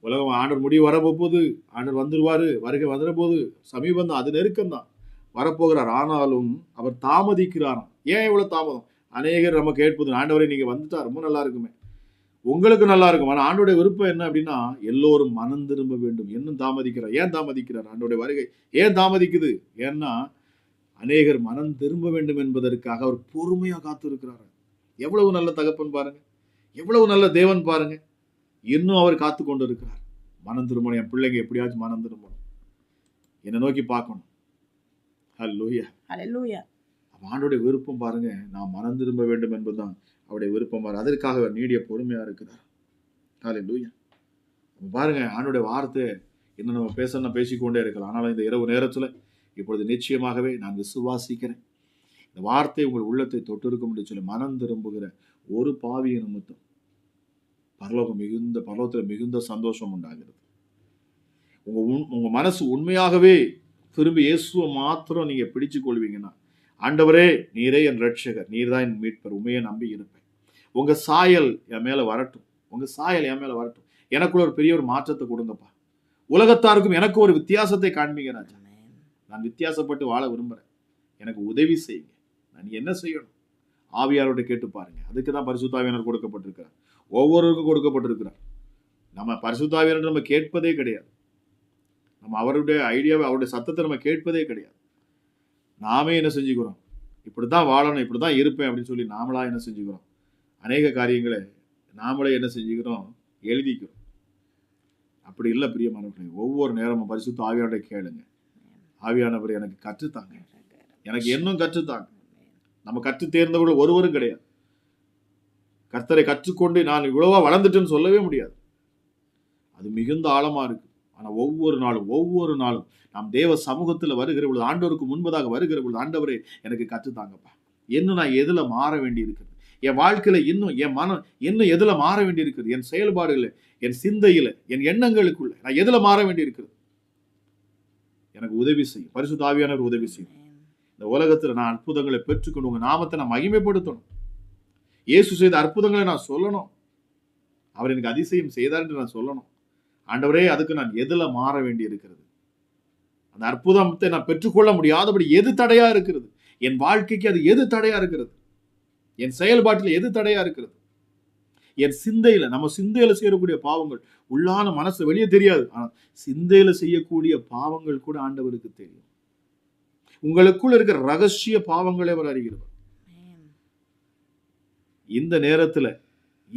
உலகம் ஆண்டவர் முடிவு வரப்போகுது, ஆண்டவர் வந்துருவாரு, வருகை வந்துட போது சமீபம் தான், அது நெருக்கம் தான், வரப்போகிறார். ஆனாலும் அவர் தாமதிக்கிறாராம். ஏன் இவ்வளவு தாமதம்? அநேகர் நம்ம கேட்பது, ஆண்டவரை நீங்க வந்துட்டா ரொம்ப நல்லா இருக்குமே, உங்களுக்கு நல்லா இருக்கும். ஆனால் ஆண்டோடைய விருப்பம் என்ன அப்படின்னா, எல்லோரும் மனம் திரும்ப வேண்டும். இன்னும் தாமதிக்கிறார். ஏன் தாமதிக்கிறார்? ஆண்டோடைய வருகை ஏன் தாமதிக்குது? ஏன்னா அநேகர் மனம் திரும்ப வேண்டும் என்பதற்காக அவர் பொறுமையா காத்திருக்கிறார். எவ்வளவு நல்ல தகப்பன் பாருங்க, எவ்வளவு நல்ல தேவன் பாருங்க. இன்னும் அவர் காத்து கொண்டு இருக்கிறார். மனம் திரும்பணும், என் பிள்ளைங்க எப்படியாச்சும் மனம் திரும்பணும், என்னை நோக்கி பார்க்கணும். ஹல்லேலூயா. ஹல்லேலூயா. ஆண்டோடைய விருப்பம் பாருங்க, நான் மனம் திரும்ப வேண்டும் என்பதுதான் அவருடைய விருப்பம் பாருங்க. அதற்காக அவர் நீடிய பொறுமையா இருக்கிறார். ஹல்லேலூயா. பாருங்க, ஆண்டோடைய வார்த்தை இன்னும் நம்ம பேசணும், பேசிக்கொண்டே இருக்கலாம். ஆனாலும் இந்த இரவு நேரத்துல இப்பொழுது நிச்சயமாகவே நான் விசுவாசிக்கிறேன், இந்த வார்த்தை உங்கள் உள்ளத்தை தொட்டிருக்கும் என்று சொல்லி மனம் திரும்புகிற ஒரு பாவிய நிமித்தம் பரலோகத்துல மிகுந்த சந்தோஷம் உண்டாகிறது. உங்க மனசு உண்மையாகவே திரும்பி இயேசுவை மாத்திரம் நீங்க பிடிச்சு கொள்வீங்கன்னா, ஆண்டவரே நீரே என் ரட்சகர், நீர் தான் என் மீட்பர், உண்மையை நம்பி இருப்பேன், உங்க சாயல் என் மேல வரட்டும், உங்க சாயல் என் மேல வரட்டும், எனக்குள்ள ஒரு பெரிய ஒரு மாற்றத்தை கொடுங்கப்பா, உலகத்தாருக்கும் எனக்கு ஒரு வித்தியாசத்தை காண்பீங்க ராஜா, நான் வித்தியாசப்பட்டு வாழ விரும்புறேன், எனக்கு உதவி செய்யுங்க, நான் என்ன செய்யணும்? ஆவியாரோட கேட்டு பாருங்க. அதுக்கு தான் பரிசுத்த ஆவியானவர் கொடுக்கப்பட்டிருக்கிறார், ஒவ்வொருவருக்கும் கொடுக்கப்பட்டிருக்கிறார். நம்ம பரிசுத்த ஆவியானவர் நம்ம கேட்பதே கிடையாது, நம்ம அவருடைய ஐடியாவை, அவருடைய சத்தத்தை நம்ம கேட்பதே கிடையாது. நாமே என்ன செஞ்சுக்கிறோம்? இப்படித்தான் வாழணும், இப்படித்தான் இருப்பேன் அப்படின்னு சொல்லி நாமளா என்ன செஞ்சுக்கிறோம்? அநேக காரியங்களை நாமளே என்ன செஞ்சுக்கிறோம்? எழுதிக்கிறோம். அப்படி இல்லை பிரியமானவர்களே. ஒவ்வொரு நேரமும் பரிசுத்த ஆவியானவரை கேளுங்க. ஆவியானவர் எனக்கு கற்றுத்தாங்க, எனக்கு இன்னும் கற்றுத்தாங்க. நம்ம கற்று தேர்ந்தவர்கள் ஒருவரும் கிடையாது. கர்த்தரை கற்றுக்கொண்டு நான் இவ்வளவா வளர்ந்துட்டேன்னு சொல்லவே முடியாது. அது மிகுந்த ஆழமா இருக்கு. ஆனா ஒவ்வொரு நாளும் நாம் தேவ சமூகத்துல வருகிற பொழுது, ஆண்டவருக்கு முன்பதாக வருகிற பொழுது, ஆண்டவரே எனக்கு கற்றுத்தாங்கப்பா, இன்னும் நான் எதுல மாற வேண்டி இருக்குது, என் வாழ்க்கையில இன்னும் என் மனம் இன்னும் எதுல மாற வேண்டி இருக்குது, என் செயல்பாடுகளை, என் சிந்தையில, என் எண்ணங்களுக்குள்ள நான் எதுல மாற வேண்டி இருக்குது, எனக்கு உதவி செய்யும். பரிசுத்த ஆவியானவர் உதவி செய்யும். இந்த உலகத்துல நான் அற்புதங்களை பெற்றுக்கொண்டு உங்க நாமத்தை நான் மகிமைப்படுத்தணும், இயேசு செய்த அற்புதங்களை நான் சொல்லணும், அவர் எனக்கு அதிசயம் செய்தார் என்று நான் சொல்லணும். ஆண்டவரே, அதுக்கு நான் எதுல மாற வேண்டி இருக்கிறது? அந்த அற்புதத்தை நான் பெற்றுக்கொள்ள முடியாதபடி எது தடையா இருக்கிறது? என் வாழ்க்கைக்கு அது எது தடையா இருக்கிறது? என் செயல்பாட்டில் எது தடையா இருக்கிறது? என் சிந்தையில, நம்ம சிந்தையில செய்யக்கூடிய பாவங்கள் உள்ளான மனசு வெளியே தெரியாது, ஆனா சிந்தையில செய்யக்கூடிய பாவங்கள் கூட ஆண்டவருக்கு தெரியும். உங்களுக்குள் இருக்கிற ரகசிய பாவங்களை அவர் அறிகிறவர்.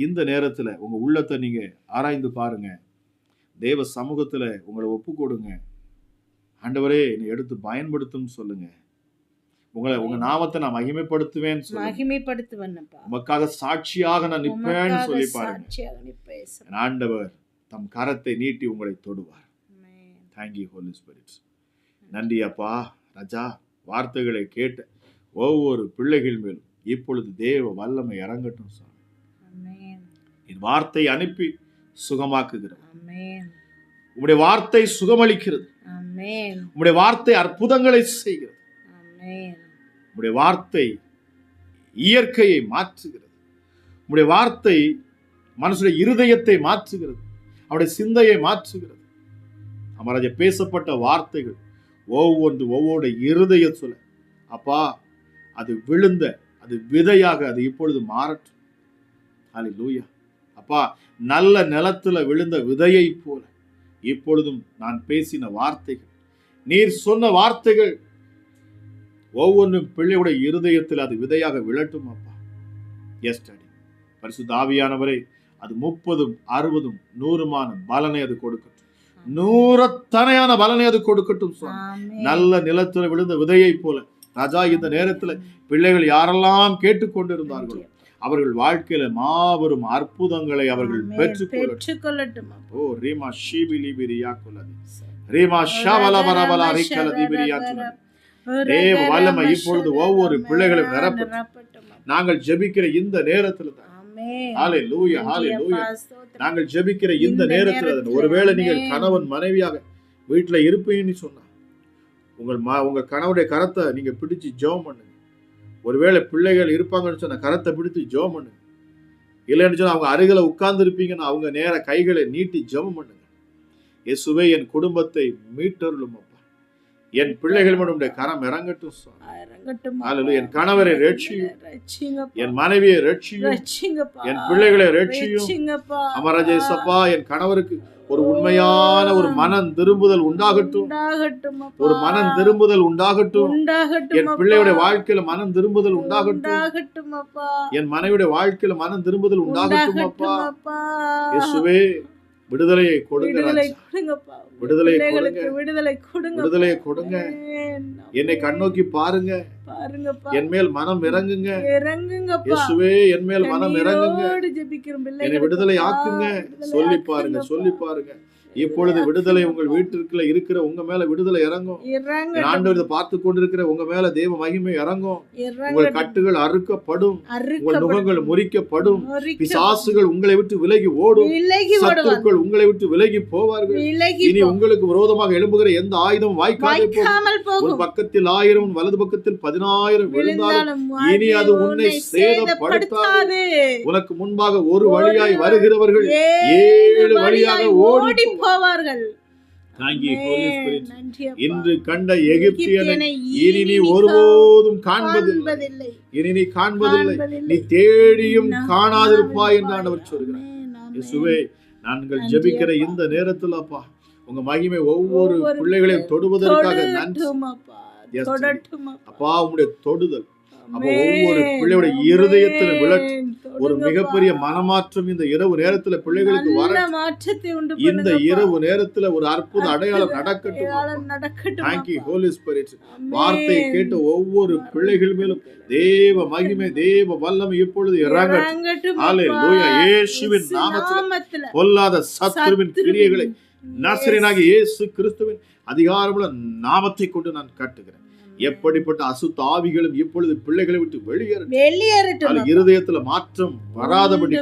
இந்த நேரத்துல உங்க உள்ளத்தை நீங்க ஆராய்ந்து பாருங்க. தேவ சமூகத்துல உங்களை ஒப்பு கொடுங்க. ஆண்டவரே, என்னை எடுத்து பயன்படுத்தும் சொல்லுங்க. உங்க நாமத்தை நான் மகிமைப்படுத்துவேன் சொல்லுங்க. உமக்காக சாட்சியாக நான் நிற்பேன்னு சொல்லி பாருங்க. ஆண்டவர் தம் கரத்தை நீட்டி உங்களை தொடுவார். Thank you holy spirit. நன்றி அப்பா ராஜா. வார்த்தைகளை கேட்ட ஒவ்வொரு பிள்ளைகள் மேலும் இப்பொழுது தேவ வல்லமை இறங்கட்டும் சாமி. ஆமென். என் வார்த்தை அனுப்பி சுகமாக்குகிறது. ஆமென். உம்முடைய வார்த்தை சுகமளிக்கிறது. ஆமென். உம்முடைய வார்த்தை அற்புதங்களை செய்கிறது. ஆமென். உம்முடைய வார்த்தை இயற்கையை மாற்றுகிறது. உம்முடைய வார்த்தை மனுஷனுடைய இருதயத்தை மாற்றுகிறது. அவருடைய சிந்தையை மாற்றுகிறது. அமராஜ பேசப்பட்ட வார்த்தைகள் ஒவ்வொரு இருதய சொல்ல அப்பா அது விழுந்த அது விதையாக அது இப்பொழுது மாறட்டும். ஹல்லேலூயா. அப்பா நல்ல நிலத்துல விழுந்த விதையை போல இப்பொழுதும் நான் பேசின வார்த்தைகள், நீர் சொன்ன வார்த்தைகள் ஒவ்வொன்றும் பிள்ளையுடைய இருதயத்தில் அது விதையாக விழட்டும் அப்பா. Yes daddy. பரிசுத்த ஆவியானவரே, அது 30, 60, 100 பலனை அது கொடுக்கட்டும். 100 பலனை அது கொடுக்கட்டும் சுவாமி. ஆமென். நல்ல நிலத்துல விழுந்த விதையை போல ராஜா இந்த நேரத்துல பிள்ளைகள் யாரெல்லாம் கேட்டுக்கொண்டிருந்தார்களோ அவர்கள் வாழ்க்கையில மாபெரும் அற்புதங்களை அவர்கள் பெற்றுக்கொள்ளட்டும். ஓ ரீமா ஷீபிலிபிரியா குலதி ரீமா ஷாவலபரபலா ரிக்கலதிபிரியா குலதி. தேவ வல்லமை இப்பொழுது ஒவ்வொரு பிள்ளைகளும் நிரப்பட்டும். நாங்கள் ஜெபிக்கிற இந்த நேரத்துல தான். ஹல்லேலூயா, ஹல்லேலூயா. நாங்கள் ஜெபிக்கிற இந்த நேரத்துல தான். ஒருவேளை நீங்கள் கணவன் மனைவியாக வீட்டுல இருப்பீங்கன்னு சொன்னா உங்க கணவனுடைய கரத்தை நீங்க பிடிச்சு ஜெபம் பண்ணுங்க. ஒருவேளை பிள்ளைகள் இருப்பாங்கன்னு சொன்ன கரத்தை பிடித்து ஜெபம் பண்ணுங்க. இல்லைன்னு சொன்னா அவங்க அருகில உட்கார்ந்து இருப்பீங்கன்னா அவங்க நேர கைகளை நீட்டி ஜெபம் பண்ணுங்க. இயேசுவே, என் குடும்பத்தை மீட்டருளும் அப்பா. என் பிள்ளைகள் உம்முடைய கரம் இறங்கட்டும் சுவாமி. ஹல்லேலூயா. என் கணவரை ரட்சியும், என் மனைவியை ரட்சியும், என் பிள்ளைகளை ரட்சியும். அமரஜ இயேசப்பா, என் கணவருக்கு ஒரு உண்மையான ஒரு மனம் திரும்புதல் உண்டாகட்டும். ஒரு மனம் திரும்புதல் உண்டாகட்டும். என் பிள்ளையுடைய வாழ்க்கையில மனம் திரும்புதல் உண்டாகட்டும். என் மனைவியுடைய வாழ்க்கையில மனம் திரும்புதல் உண்டாகட்டும் அப்பா. இயேசுவே, விடுதலையை கொடுங்க. விடுதலை கொடுங்க. என்னை கண்ணோக்கி பாருங்க. என் மேல் மனம் இறங்குங்க. இயேசுவே, என் மேல் மனம் இறங்குங்க. என்னை விடுதலை ஆக்குங்க. சொல்லி பாருங்க. இப்பொழுது விடுதலை உங்கள் வீட்டிற்குள்ள இருக்கிற உங்க மேல விடுதலை இறங்கும். ஆண்டவர் பார்த்து கொண்டிருக்கிற உங்க மேல தேவ மகிமை இறங்கும். உங்கள் கட்டுகள் அறுக்கப்படும். உங்கள் நுகங்கள் முறிக்கப்படும். பிசாசுகள் உங்களை விட்டு விலகி ஓடும். சத்துருக்கள் உங்களை விட்டு விலகி போவார்கள். இனி உங்களுக்கு விரோதமாக எழும்புகிற எந்த ஆயுதம் வாய்க்காமல் போகும். ஒரு பக்கத்தில் 1000, வலது பக்கத்தில் 10,000 விழுந்தாலும் இனி அது உன்னை சேதப்படுத்தாது. உனக்கு முன்பாக ஒரு வழியாய் வருகிறவர்கள் 7 வழியாக ஓடி போவார்கள். இன்று கண்ட எகிப்தியனை இனி நீ ஒருபோதும் காண்பதில்லை. நீ தேடியும் காணாதிருப்பாய் என்று ஆண்டவர் சொல்கிறார். இயேசுவே, நாங்கள் ஜெபிக்கிற இந்த நேரத்துல அப்பா உங்க மகிமை ஒவ்வொரு பிள்ளைகளையும் தொடுவதற்காக நன்றி அப்பா. உங்களுடைய தொடுதல் அப்போ ஒவ்வொரு பிள்ளையுடைய இருதயத்துல விழட்டும். ஒரு மிகப்பெரிய மனமாற்றம் இந்த இரவு நேரத்துல பிள்ளைகளுக்கு வர. இந்த இரவு நேரத்துல ஒரு அற்புத அடையாளம் நடக்கட்டும். Thank you, Holy Spirit. வார்த்தையை கேட்ட ஒவ்வொரு பிள்ளைகள் மேலும் தேவ மகிமை தேவ வல்லமை இப்பொழுது இறங்கட்டும். ஹல்லேலூயா. இயேசுவின் நாமத்தில் பொல்லாத சத்துருவின் கிரியைகளை நசரேயனாகிய இயேசு கிறிஸ்துவின் அதிகாரமுள்ள நாமத்தை கொண்டு நான் கட்டுகிறேன். எப்படிப்பட்ட அசுத்த ஆவிகளும் இப்பொழுது பிள்ளைகளை விட்டு வெளியேறட்டும். இருதயத்துல மாற்றம் வராதபடி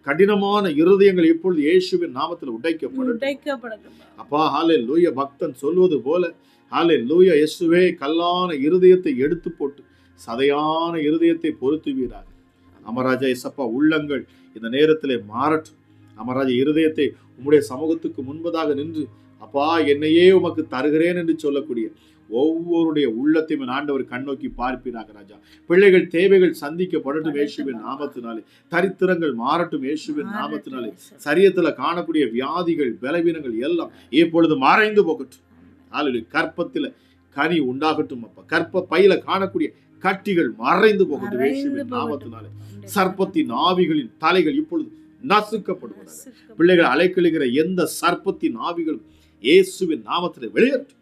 கடினமான இருதயங்கள் இப்பொழுது இயேசுவின் நாமத்தில் உடைக்கப்படட்டும் அப்பா. ஹல்லேலூயா. பக்தன் சொல்வது போல ஹல்லேலூயா. இயேசுவே, கல்லான இருதயத்தை எடுத்து போட்டு சதையான இருதயத்தை பொருத்துவீராக. அமராஜா இயேசப்பா, உள்ளங்கள் இந்த நேரத்திலே மாறட்டும். அமராஜா, இருதயத்தை உம்முடைய சமூகத்துக்கு முன்பதாக நின்று அப்பா என்னையே உமக்கு தருகிறேன் என்று சொல்லக்கூடிய ஒவ்வொருடைய உள்ளத்தையும் ஆண்டவர் கண்ணோக்கி பார்ப்பீராக ராஜா. பிள்ளைகள் தேவைகள் சந்திக்கப்படட்டும் இயேசுவின் நாமத்தினாலே. தரித்திரங்கள் மாறட்டும் இயேசுவின் நாமத்தினாலே. சரீரத்துல காணக்கூடிய வியாதிகள் பலவீனங்கள் எல்லாம் இப்பொழுது மறைந்து போகட்டும். ஹல்லேலூயா. கற்பத்தில கனி உண்டாகட்டும் அப்பா. கற்ப பையில காணக்கூடிய கட்டிகள் மறைந்து போகட்டும் இயேசுவின் நாமத்தினாலே. சர்ப்பத்தின் ஆவிகளின் தலைகள் இப்பொழுது நசுக்கப்படுவதாக. பிள்ளைகள் அலைக்கழிக்கிற எந்த சர்ப்பத்தின் ஆவிகளும் இயேசுவின் நாமத்திலே வெளியேறட்டும்.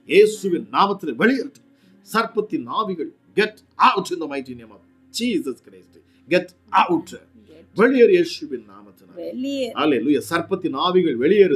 இயேசுவின் நாமத்திலே வெளியேறட்டும். சர்ப்பத்தின் ஆவிகள் get out in the mighty name of Jesus Christ. Get out. வெளியேறு இயேசுவின் நாமத்தினாலே. ஹல்லேலூயா. சர்ப்பத்தின் ஆவிகள் வெளியேறு.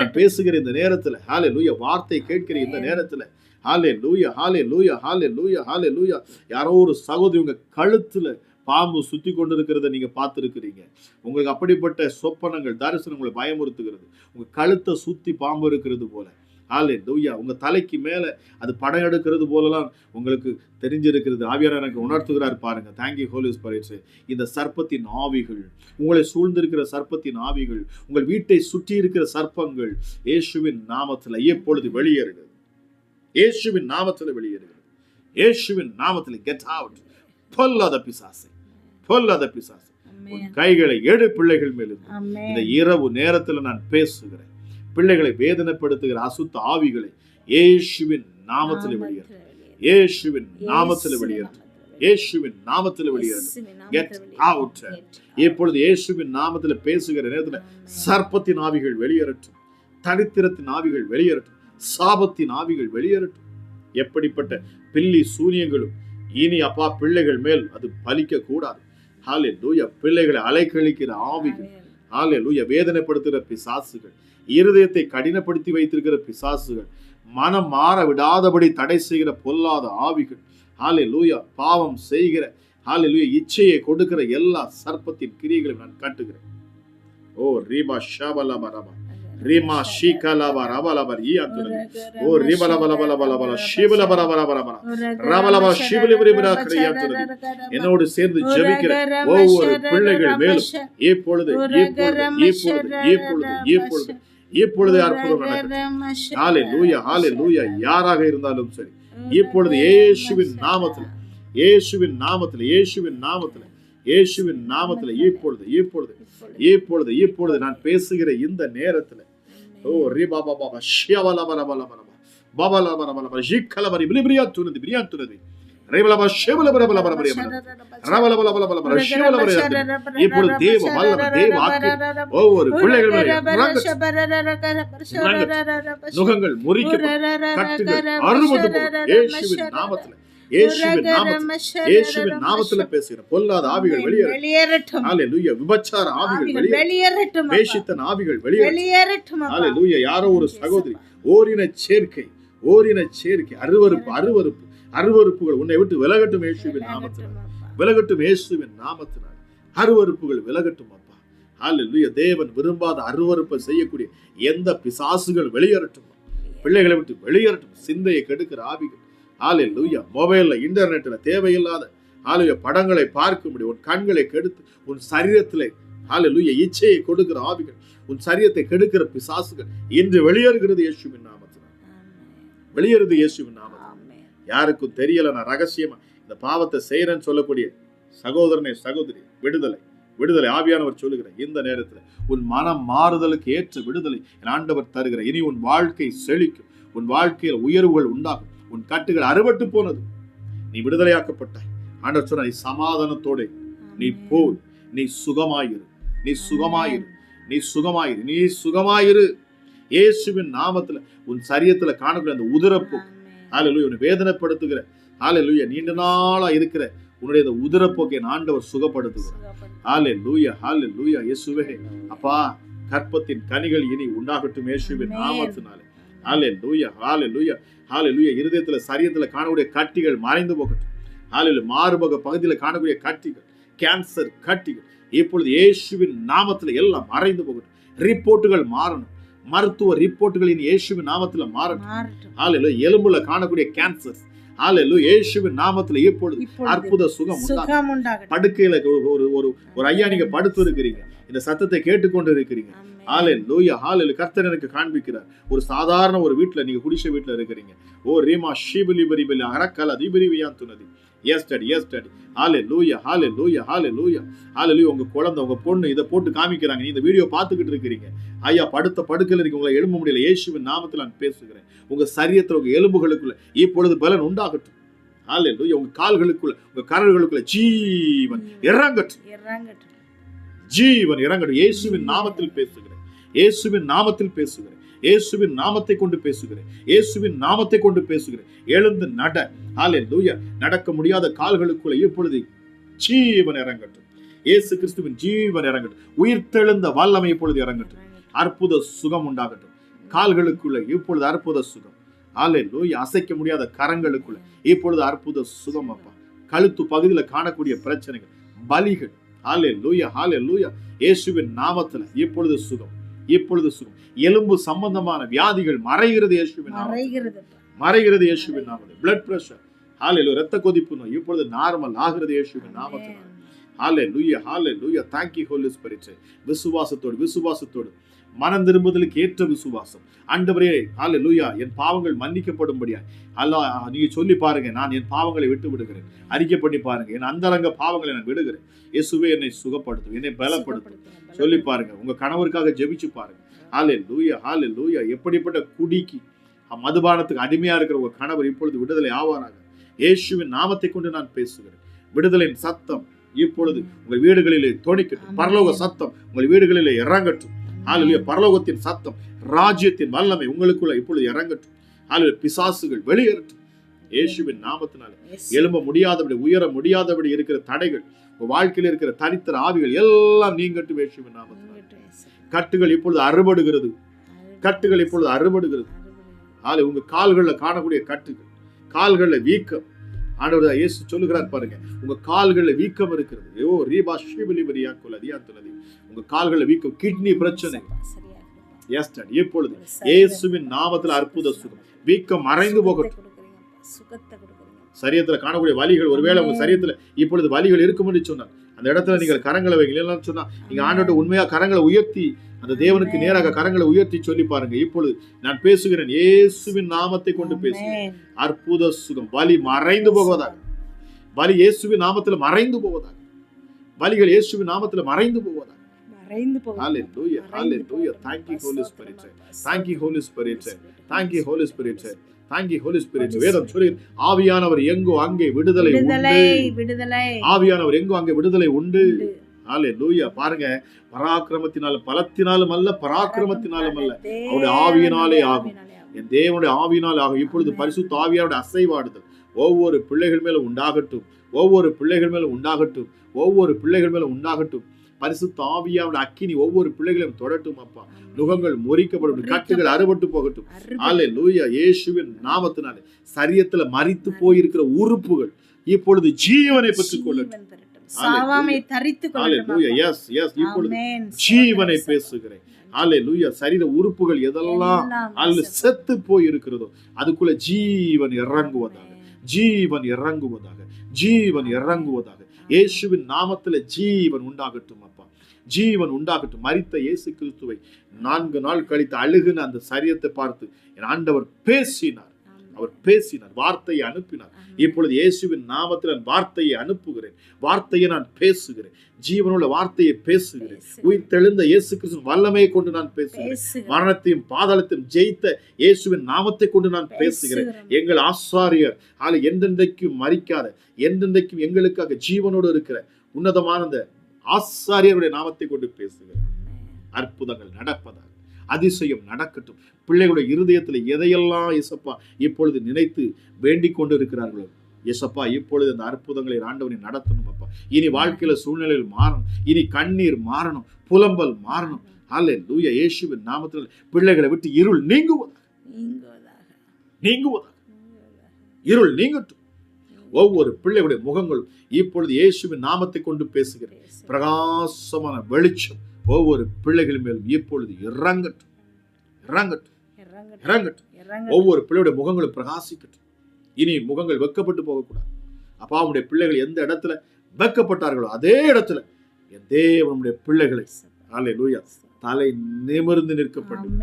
நான் பேசுகிற இந்த நேரத்துல ஹல்லேலூயா வார்த்தை கேட்கிற இந்த நேரத்துல ஹalleluya ஹalleluya ஹalleluya ஹalleluya. யாரோ ஒரு சகோதரி உங்க கழுத்துல பாம்பு சுத்தி கொண்டிருக்கிறத நீங்க பார்த்திருக்கிறீங்க. உங்களுக்கு அப்படிப்பட்ட சொப்பனங்கள் தரிசனம் உங்களை பயமுறுத்துகிறது. உங்க கழுத்தை சுத்தி பாம்பு இருக்கிறது போல, ஹalleluya, உங்க தலைக்கு மேல அது படம் எடுக்கிறது போலலாம் உங்களுக்கு தெரிஞ்சிருக்கிறது. ஆவியானவர் எனக்கு உணர்த்துகிறார் பாருங்க. Thank you holy spirit. இந்த சர்ப்பத்தின் ஆவிகள், உங்களை சூழ்ந்திருக்கிற சர்ப்பத்தின் ஆவிகள், உங்கள் வீட்டை சுற்றி இருக்கிற சர்ப்பங்கள் இயேசுவின் நாமத்தில் எப்பொழுது வெளியேறுகிறது. இயேசுவின் நாமத்தில் வெளியேறுகிறது. இயேசுவின் நாமத்தில் கெட் அவுட். பொல்லாத பிசாசே, பொல்லாத பிசாசே, உன் கைகளை எடு பிள்ளைகள் மேலும். இந்த இரவு நேரத்தில் நான் பேசுகிறேன். பிள்ளைகளை வேதனைப்படுத்துகிற அசுத்த ஆவிகளை இயேசுவின் நாமத்தில் வெளியேறு. இயேசுவின் நாமத்தில் வெளியேறு. இயேசுவின் நாமத்தில் வெளியேறு. Get out. இப்பொழுது இயேசுவின் நாமத்தில் பேசுகிற நேரத்தில் சர்ப்பத்தின் ஆவிகள் வெளியேறட்டும். தரித்திரத்தின் ஆவிகள் வெளியேறட்டும். சாபத்தின் ஆவிகள் வெளியேறட்டும். எப்படிப்பட்ட பில்லி சூனியங்களும் இனி அப்பா பிள்ளைகள் மேல் அது பலிக்க கூடாது. ஹalleluya. பிள்ளைகளை அலைக்கழிக்கிற ஆவிகள், ஹalleluya, வேதனைப்படுத்துகிற பிசாசுகள், இருதயத்தை கடினப்படுத்தி வைத்திருக்கிற பிசாசுகள், மனம் மாற விடாதபடி தடை செய்கிற பொல்லாத ஆவிகள், ஹalleluya, பாவம் செய்கிற, ஹalleluya, இச்சையை கொடுக்கிற எல்லா சர்ப்பத்தின் கிரியைகளையும் நான் காட்டுகிறேன். ஓ ரீபா ஷபலபரபா ரீமா ஷீகலபரபலபர் ஈயத்துன ஓ ரிபலபலபலபலபல ஷிபலபரபரபரபர ரபலப ஷிபலிபரிபர கிரியத்துன. என்னோடு சேர்ந்து ஜெபிக்கிற ஒவ்வொரு பிள்ளைகள் மேலும் இப்பொழுது இப்பொழுது அற்புதம் நடக்கட்டும். ஹalleluya ஹalleluya. யாராக இருந்தாலும் சரி, இப்பொழுது இயேசுவின் நாமத்தில், இயேசுவின் நாமத்தில், இயேசுவின் நாமத்தில், இயேசுவின் நாமத்தில் இப்பொழுது இப்பொழுது இப்பொழுது இப்பொழுது நான் பேசுகிற இந்த நேரத்தில் ஓ ரிபாபாபா ஷியவலபலபலபல பபலபலபல ஜிக்கலபரி பிலிபிரியாத்துனதி பிரியாத்துனதி ரிபலப ஷெபலபலபலபல ரபலபலபலபல ஷியவலபரி. இப்பொழுது தேவ வல்லமை, தேவ ஆக்கி ஒவ்வொரு பிள்ளைகள் நுகங்கள் முறிக்கப்பட்டு கட்டுகள் அறுபட்டு போகும். இயேசுவின் நாமத்தில், இயேசுவின் நாமத்தில், இயேசுவின் நாமத்தில் பேசுகிற பொல்லாத ஆவிகள் வெளியேறட்டும். ஹalleluya. விபச்சார ஆவிகள் வெளியேறட்டும். வேஷித்தன ஆவிகள் வெளியேறட்டும். ஹalleluya. யாரோ ஒரு சகோதரி ஓரின சேர்க்கை, ஓரின சேர்க்கை, அருவருப்பு, அருவருப்பு, அருவருப்புகள் உன்னை விட்டு விலகட்டும். இயேசுவின் நாமத்தில் விலகட்டும். இயேசுவின் நாமத்தினால் அருவருப்புகள் விலகட்டும் அப்பா. ஹalleluya. தேவன் விரும்பாத அருவருப்பை செய்யக்கூடிய எந்த பிசாசுகள் வெளியேறட்டும். பிள்ளைகளை விட்டு வெளியேறட்டும். சிந்தையை கெடுக்கிற ஆவிகள், ஹalleluya, மொபைல்ல இன்டர்நெட்ல தேவையில்லாத ஹalleluya படங்களை பார்க்க முடியும். உன் கண்களை கெடுத்து உன் சரீரத்திலே ஹalleluya இச்சையை கொடுக்கிற ஆவிகள், உன் சரீரத்தை கெடுக்கிற பிசாசுகள் இன்று வெளியேறுகிறது இயேசுவின் நாமத்தினால். வெளியேறுது இயேசுவின் நாமத்தினால். யாருக்கும் தெரியல, நான் ரகசியமா இந்த பாவத்தை செய்யறேன்னு சொல்லக்கூடிய சகோதரனே, சகோதரி, விடுதலை, விடுதலை ஆவியானவர் சொல்லுகிற இந்த நேரத்தில் உன் மனம் மாறுதலுக்கு ஏற்ற விடுதலை என் ஆண்டவர் தருகிற. இனி உன் வாழ்க்கை செழிக்கும். உன் வாழ்க்கையில் உயர்வுகள் உண்டாகும். உன் கட்டுகள் அறுபட்டு போனது. நீ விடுதலையாக்கப்பட்டாய். ஆண்டவர் சொன்ன, நீ சமாதானத்தோட நீ போய் நீ சுகமாயிரு, நீ சுகமாயிரு, நீ சுகமாயிரு, நீ சுகமாயிரு. இயேசுவின் நாமத்துல உன் சரீரத்துல காணக்கூடிய அந்த உதிரப்போக்கு, ஹalleluya, உன்னை வேதனைப்படுத்துகிற, ஹalleluya, நீண்ட நாளா இருக்கிற உன்னுடைய இந்த உதிரப்போக்கை ஆண்டவர் சுகப்படுத்துகிறார். ஹalleluya ஹalleluya. இயேசுவே அப்பா, கற்பத்தின் கனிகள் இனி உண்டாகட்டும் இயேசுவின் நாமத்தினாலே. ஹalleluya ஹalleluya ஹalleluya. இருதயத்துல சரீரத்துல காணக்கூடிய கட்டிகள் மறைந்து போகட்டும். ஹalleluya. மார்பக பகுதியில் காணக்கூடிய கட்டிகள், கேன்சர் கட்டிகள் இப்பொழுது இயேசுவின் நாமத்துல எல்லாம் மறைந்து போகட்டும். ரிப்போர்ட்டுகள் மாறணும். மருத்துவ ரிப்போர்ட்டுகள் இனி இயேசுவின் நாமத்துல மாறட்டும். ஹalleluya. எலும்புல காணக்கூடிய கேன்சர், ஹalleluya, இயேசுவின் நாமத்துல இப்பொழுது அற்புத சுகம் உண்டாகட்டும். படுக்கையில ஒரு ஐயா நீங்க படுத்து இருக்கிறீங்க, இந்த சத்தத்தை கேட்டுக்கொண்டு இருக்கிறீங்க. ஹalleluya ஹalleluya. கர்த்தர் எனக்கு காண்பிக்கிறார். ஒரு சாதாரண ஒரு வீட்ல, நீங்க குடிசை வீட்ல இருக்கிறீங்க. ஓ ரீமா ஷிபிலிபரிபலி அரக்கல திபிரிவியாந்துனதி. Yes daddy, yes daddy. ஹalleluya ஹalleluya ஹalleluya ஹalleluya. உங்க குழந்தை, உங்க பொண்ணு இதை போட்டு காமிக்கிறாங்க. நீ இந்த வீடியோ பார்த்துக்கிட்டு இருக்கிறீங்க. ஐயா படுத்த படுக்கையில் இருக்கு, உங்களை எழும்ப முடியல. இயேசுவின் நாமத்தில் நான் பேசுகிறேன். உங்க சரீரத்தில், உங்க எலும்புகளுக்குள்ள இப்பொழுது பலன் உண்டாகட்டும். ஹalleluya. உங்க கால்களுக்குள்ள, உங்க கரங்களுக்குள்ள ஜீவன் இறங்கட்டும், ஜீவன் இறங்கட்டும். இயேசுவின் நாமத்தில் பேசுகிறேன். இயேசுவின் நாமத்தில் பேசுகிறேன். இயேசுவின் நாமத்தை கொண்டு பேசுகிறேன். இயேசுவின் நாமத்தை கொண்டு பேசுகிறேன். எழுந்து நட. ஹalleluya. நடக்க முடியாத கால்களுக்குள்ள இப்பொழுது ஜீவன் இறங்கட்டும். இயேசு கிறிஸ்துவின் ஜீவன் இறங்கட்டும். உயிர்த்தெழுந்த வல்லமை இப்பொழுது இறங்கட்டும். அற்புத சுகம் உண்டாகட்டும். கால்களுக்குள்ள இப்பொழுது அற்புத சுகம், ஹalleluya. அசைக்க முடியாத கரங்களுக்குள்ள இப்பொழுது அற்புத சுகம் அப்பா. கழுத்து பகுதியில காணக்கூடிய பிரச்சனைகள், பலிகள், ஹalleluya, ஹalleluya. இயேசுவின் நாமத்துல இப்பொழுது சுகம், இப்பொழுது சுகம். எலும்பு சம்பந்தமான வியாதிகள் மறைகிறது இயேசுவின் நாமத்தில், மறைகிறது இயேசுவின் நாமத்தில். blood pressure, ஹalleluya, இரத்த கொதிப்பு நோய் இப்பொழுது நார்மல் ஆகிறது இயேசுவின் நாமத்தில். ஹalleluya, ஹalleluya. thank you holy spirit. விசுவாசத்தோடு, விசுவாசத்தோடு, மனம் திரும்புதலுக்கு ஏற்ற விசுவாசம். ஆண்டவரே, ஹalleluya, என் பாவங்கள் மன்னிக்கப்படும்படியா அல்லாஹ் நீங்க சொல்லி பாருங்க, நான் என் பாவங்களை விட்டு விடுகிறேன். அறிக்கை பண்ணி பாருங்க, என் அந்தரங்க பாவங்களை நான் விடுகிறேன். இயேசுவே என்னை சுகப்படுத்தும், என்னை பலப்படுத்தும். சொல்லி பாருங்க, உங்க கணவருக்காக ஜெபிச்சு பாருங்க. ஹalleluya, ஹalleluya. எப்படிப்பட்ட குடிக்கு, மதுபானத்துக்கு அடிமையா இருக்கிற உங்க கணவர் இப்பொழுது விடுதலை ஆவாராக. இயேசுவின் நாமத்தை கொண்டு நான் பேசுகிறேன். விடுதலையின் சத்தம் இப்பொழுது உங்கள் வீடுகளிலே தொனிக்கட்டும். பரலோக சத்தம் உங்கள் வீடுகளிலே இறங்கட்டும். ஹalleluya. பரலோகத்தின் சத்தம், ராஜ்யத்தின் வல்லமை உங்களுக்குள்ள இப்பொழுது இறங்கட்டும். ஹalleluya. பிசாசுகள் வெளியேறட்டும் இயேசுவின் நாமத்தினாலே. எழும்ப முடியாதபடி, உயர முடியாதபடி இருக்கிற தடைகள், உங்க வாழ்க்கையில் இருக்கிற தரித்திர ஆவிகள் எல்லாம் நீங்கட்டும் இயேசுவின் நாமத்தினாலே. கட்டுகள் இப்பொழுது அறுபடுகிறது, கட்டுகள் இப்பொழுது அறுபடுகிறது. உங்க கால்களில் காணக்கூடிய கட்டுகள், கால்களில் வீக்கம், ஆண்டவர் இயேசு சொல்லுகிறார் பாருங்க, உங்க கால்களில் வீக்கம் இருக்கிறது. ஓ ரீபா ஸ்ரீபலிபரியா குலதியா துலதி, உங்க கால்களில் வீக்கம், கிட்னி பிரச்சனை. எஸ் டாட். இப்பொழுது இயேசுவின் நாமத்தில் அற்புத சுகம், வீக்கம் மறைந்து போகட்டும். சரீரத்தில் காணக்கூடிய வலிகள், ஒருவேளை உங்க சரீரத்தில் இப்பொழுது வலிகள் இருக்கும் என்று சொன்னார், அந்த இடத்துல நீங்கள் கரங்களை வைங்க சொன்னா, நீங்க ஆண்டவர்கிட்ட உண்மையா கரங்களை உயர்த்தி, அந்த தேவனுக்கு நேராக கரங்களை உயர்த்தி சொல்லி பாருங்க. இப்பொழுது நான் பேசுகிறேன், இயேசுவின் நாமத்தை கொண்டு பேசுகிறேன். அற்புத சுகம், வலி மறைந்து போவதாக, வலி இயேசுவின் நாமத்தில் மறைந்து போவதாக, வலிகள் இயேசுவின் நாமத்தில் மறைந்து போவதாக. Hallelujah, hallelujah. Thank you Holy Spirit. Thank you Holy Spirit. Thank you Holy Spirit. Thank you Holy Spirit. வேதம் சொல்லுகிறது, ஆவியானவர் எங்கோ அங்கே விடுதலை உண்டு. ஆவியானவர் எங்கோ அங்கே விடுதலை உண்டு. ஹalleluya. பாருங்க, பராக்கிரமத்தினாலும் பலத்தினாலும் அல்ல, பராக்கிரமத்தினாலும் அல்ல, அவருடைய ஆவியினாலே ஆகும். என் தேவனுடைய ஆவியினாலே ஆகும். இப்பொழுது பரிசுத்த ஆவியாருடைய அசைவாடுதல் ஒவ்வொரு பிள்ளைகள் மேலும் உண்டாகட்டும், ஒவ்வொரு பிள்ளைகள் மேலும் உண்டாகட்டும், ஒவ்வொரு பிள்ளைகள் மேலும் உண்டாகட்டும். பரிசுத்த ஆவியாருடைய அக்கினி ஒவ்வொரு பிள்ளைகளையும் தொடட்டும் அப்பா. நுகங்கள் முறிக்கப்படும், கட்டுகள் அறுபட்டு போகட்டும். ஹalleluya. இயேசுவின் நாமத்தினாலே சரீரத்துல மரித்து போயிருக்கிற உறுப்புகள் இப்பொழுது ஜீவனை பெற்றுக் கொள்ளட்டும். இப்பொழுது ஜீவனை பேசுகிறேன். ஹalleluya. சரீர உறுப்புகள் எதெல்லாம் செத்து போய் இருக்கிறதோ அதுக்குள்ள ஜீவன் இறங்குவதாக, ஜீவன் இறங்குவதாக, ஜீவன் இறங்குவதாக. இயேசுவின் நாமத்தில் ஜீவன் உண்டாகட்டும் அப்பா, ஜீவன் உண்டாகட்டும். மரித்த இயேசு கிறிஸ்துவை 4 நாள் கழித்து அழுகின அந்த சரீரத்தை பார்த்து என் ஆண்டவர் பேசினார், அவர் பேசினார், வார்த்தையை அனுப்பினார். இப்பொழுது இயேசுவின் நாமத்தில் நான் வார்த்தையை அனுப்புகிறேன், வார்த்தையை நான் பேசுகிறேன், ஜீவனுள்ள வார்த்தையை பேசுகிறேன். உயிர் தெழுந்த இயேசு கிறிஸ்து வல்லமையை கொண்டு நான் பேசுகிறேன். மரணத்தையும் பாதாளத்தையும் ஜெயித்த இயேசுவின் நாமத்தை கொண்டு நான் பேசுகிறேன். எங்கள் ஆசாரியர் என்றென்றைக்கும் மரிக்காத, என்றென்றைக்கும் எங்களுக்காக ஜீவனோடு இருக்கிற உன்னதமான அந்த ஆசாரியருடைய நாமத்தை கொண்டு பேசுகிறேன். அற்புதங்கள் நடப்பதாக, அதிசயம் நடக்கட்டும். பிள்ளைகளுடைய இருதயத்தில் எதையெல்லாம் இயேசப்பா இப்பொழுது நினைத்து வேண்டிக் கொண்டு இருக்கிறார்களோ இயேசப்பா, இப்பொழுது அந்த அற்புதங்களை ஆண்டவரை நடத்தணும் அப்பா. இனி வாழ்க்கையில சூழ்நிலையில் மாறணும், இனி கண்ணீர் மாறணும், புலம்பல் மாறணும். ஹalleluya. இயேசுவின் நாமத்தில் பிள்ளைகளை விட்டு இருள் நீங்குவதாக, நீங்குவதாக, இருள் நீங்கட்டும். ஒவ்வொரு பிள்ளைகளுடைய முகங்களும் இப்பொழுது இயேசுவின் நாமத்தை கொண்டு பேசுகிறேன். பிரகாசமான வெளிச்சம் ஒவ்வொரு பிள்ளைகள் மேலும் இப்பொழுது இறங்கட்டும், இறங்கட்டும், இறங்கட்டும். ஒவ்வொரு பிள்ளையுடைய முகங்களும் பிரகாசிக்கட்டும். இனி முகங்கள் வெக்கப்பட்டு போகக்கூடாது அப்பா. அவனுடைய பிள்ளைகள் எந்த இடத்துல வெக்கப்பட்டார்களோ அதே இடத்துல என் தேவனுடைய பிள்ளைகளை ஹalleluya தலை நிமிர்ந்து நிற்கப்படும்.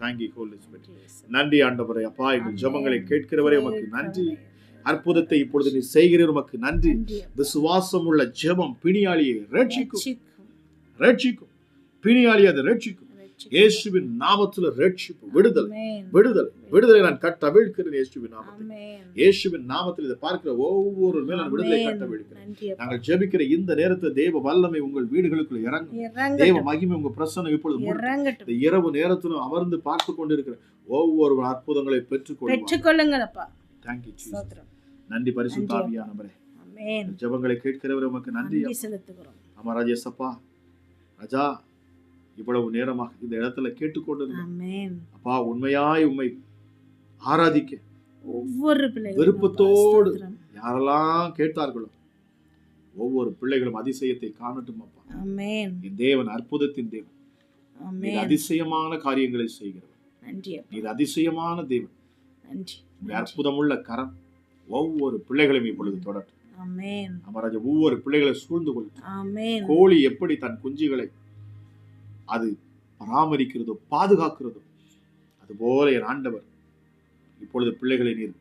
Thank you Holy Spirit. நன்றி ஆண்டவரே அப்பா, எங்கள் ஜெபங்களை கேட்கிறவரே உமக்கு நன்றி. அற்புதத்தை இப்பொழுது நீ செய்கிறீர், உமக்கு நன்றி. விசுவாசம் உள்ள ஜெபம் பிணியாளியை ரட்சிக்கும், ரட்சிக்கும், பிணியாளி அதை ரட்சிக்கும். இயேசுவின் நாமத்தில் ரட்சிப்பு, விடுதலை, விடுதலை, விடுதலை நான் கட்டவிழ்க்கிறேன் இயேசுவின் நாமத்தில். இயேசுவின் நாமத்தில் இதை பார்க்கிற ஒவ்வொரு மேல் நான் விடுதலை கட்டவிழ்க்கிறேன். நாங்கள் ஜெபிக்கிற இந்த நேரத்தில் தேவ வல்லமை உங்கள் வீடுகளுக்குள் இறங்கும், தேவ மகிமை உங்க பிரசன்னம் இப்பொழுது இந்த இரவு நேரத்திலும் அமர்ந்து பார்த்து கொண்டிருக்கிற ஒவ்வொரு அற்புதங்களை பெற்றுக்கொள்ளுங்கள் அப்பா. Thank you Jesus. நன்றி பரிசுத்த ஆவியானவரே. ஆமென். ஜெபங்களை கேட்கிறவரே உமக்கு நன்றி செலுத்துகிறோம். ஆமா ராஜேசப்பா, ராஜா இவ்வளவு நேரமாக இந்த இடத்துல கேட்டுக்கொண்டிருந்தோம் அப்பா. உண்மையாய் உம்மை ஆராதிக்க ஒவ்வொரு பிள்ளைகளும் விருப்பத்தோடு யாரெல்லாம் கேட்டார்களோ ஒவ்வொரு பிள்ளைகளும் அதிசயத்தை காணட்டும் அப்பா. ஆமென். என் தேவன் அற்புதத்தின் தேவன். நீர் ஆமென். அதிசயமான காரியங்களை செய்கிறவர். நன்றி அப்பா. நீர் அதிசயமான தேவன். நன்றி. உம்முடைய அற்புதமுள்ள கரம் ஒவ்வொரு பிள்ளைகளையும் இப்பொழுது தொடரும். ஆமென். அமராஜா ஒவ்வொரு பிள்ளைகளை சூழ்ந்து கொள்ளும். ஆமென். கோழி எப்படி தன் குஞ்சுகளை அது பராமரிக்கிறதோ பாதுகாக்கிறதோ அதுபோல என் ஆண்டவர் இப்பொழுது பிள்ளைகளை நீர்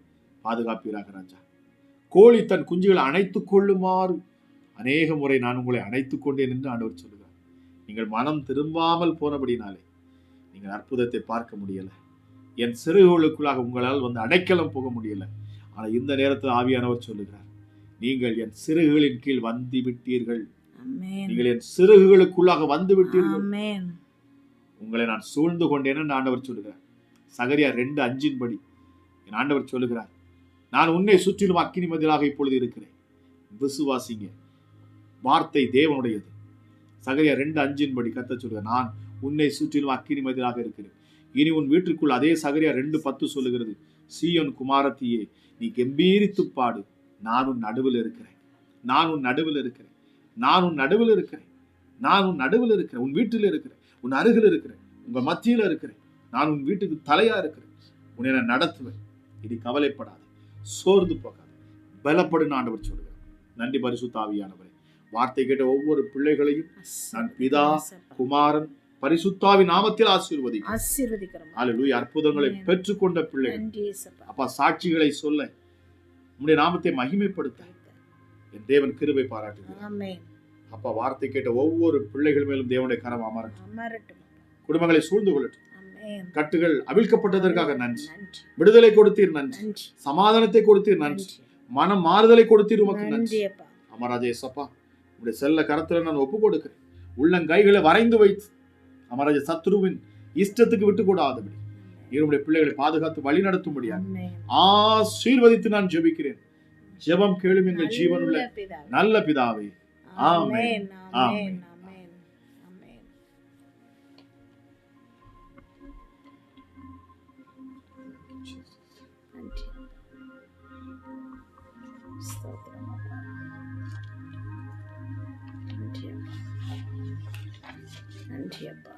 பாதுகாப்பீராக ராஜா. கோழி தன் குஞ்சுகளை அணைத்துக் கொள்ளுமாறு அநேக முறை நான் உங்களை அணைத்துக் கொண்டேன் என்று ஆண்டவர் சொல்லுகிறார். நீங்கள் மனம் திரும்பாமல் போனபடினாலே நீங்கள் அற்புதத்தை பார்க்க முடியல. என் சிறுகுகளுக்குள்ளாக உங்களால் வந்து அடைக்கலம் போக முடியல. ஆனால் இந்த நேரத்தில் ஆவியானவர் சொல்லுகிறார், நீங்கள் என் சிறுகுகளின் கீழ் வந்து விட்டீர்கள். ஆமென். நீங்கள் என் சிறுகுகளுக்குள்ளாக வந்து விட்டீர்கள். ஆமென். உங்களை நான் சூழ்ந்து கொண்டேன் என்று ஆண்டவர் சொல்லுகிறார். சகரியா 2:5 படி என் ஆண்டவர் சொல்லுகிறார், நான் உன்னை சுற்றிலும் அக்கினி மதிலாக இப்பொழுது இருக்கிறேன். விசுவாசிங்க, வார்த்தை தேவனுடையது. சகரியா 2:5 படி கர்த்தர் சொல்லுகிறார், நான் உன்னை சுற்றிலும் அக்கினி மதிலாக இருக்கிறேன். இனி உன் வீட்டிற்குள் அதே சகரியா 2:10 சொல்லுகிறது, சீயோன் குமாரத்தியே நீ கம்பீரித்து பாடு, நான் உன் நடுவில் இருக்கிறேன். நான் உன் நடுவில் இருக்கிறேன். நான் உன் நடுவில் இருக்கிறேன். நான் உன் நடுவில் இருக்கிறேன். உன் வீட்டில் இருக்கிறேன். உன் அருகில் இருக்கிறேன். உங்க மத்தியில இருக்கிறேன். நான் உன் வீட்டுக்கு தலையா இருக்கிறேன். உன்னை நான் நடத்துவேன். இனி கவலைப்படாது, சோர்ந்து போகாது, பலப்படுன்னு ஆண்டவர் சொல்லுகிறார். நன்றி பரிசுத்த ஆவியானவரே. வார்த்தை கேட்ட ஒவ்வொரு பிள்ளைகளையும் நான் பிதா, குமாரன், பரிசுத்தாவி நாமத்தில் ஆசீர்வதிக்கிறேன். அல்லேலூயா. அற்புதங்களை பெற்றுக்கொண்ட பிள்ளைகள் அப்பா, சாட்சிகளை சொல்ல, உம்முடைய நாமத்தை மகிமைப்படுத்த என் தேவன் கிருபை பாராட்டுகிறார். அப்பா, வார்த்தை கேட்ட ஒவ்வொரு பிள்ளைகள் மேலும் தேவனுடைய கரம் அமரட்டும். குடும்பங்களை சூழ்ந்து கொள்ளட்டும். கட்டுகள் அவிழ்க்கப்பட்டதற்காக நன்றி. விடுதலை கொடுத்தீர் நன்றி. சமாதானத்தை கொடுத்தீர் நன்றி. மனம் மாறுதலை கொடுத்தீர் உமக்கு நன்றி. அமராஜேசப்பா, உடைய செல்ல கரத்துல நான் ஒப்பு கொடுக்கிறேன். உள்ளங்கைகளை வரைந்து வைத்து அமராஜ சத்ருவின் இஷ்டத்துக்கு விட்டு கூடாதபடி என்னுடைய பிள்ளைகளை பாதுகாத்து வழி நடத்தும்படியாக ஆசீர்வதித்து நான் ஜெபிக்கிறேன். ஜெபம் கேளும் எங்கள் ஜீவனுள்ள நல்ல பிதாவே. ஆமென். ஆமென். நன்றி அப்பா.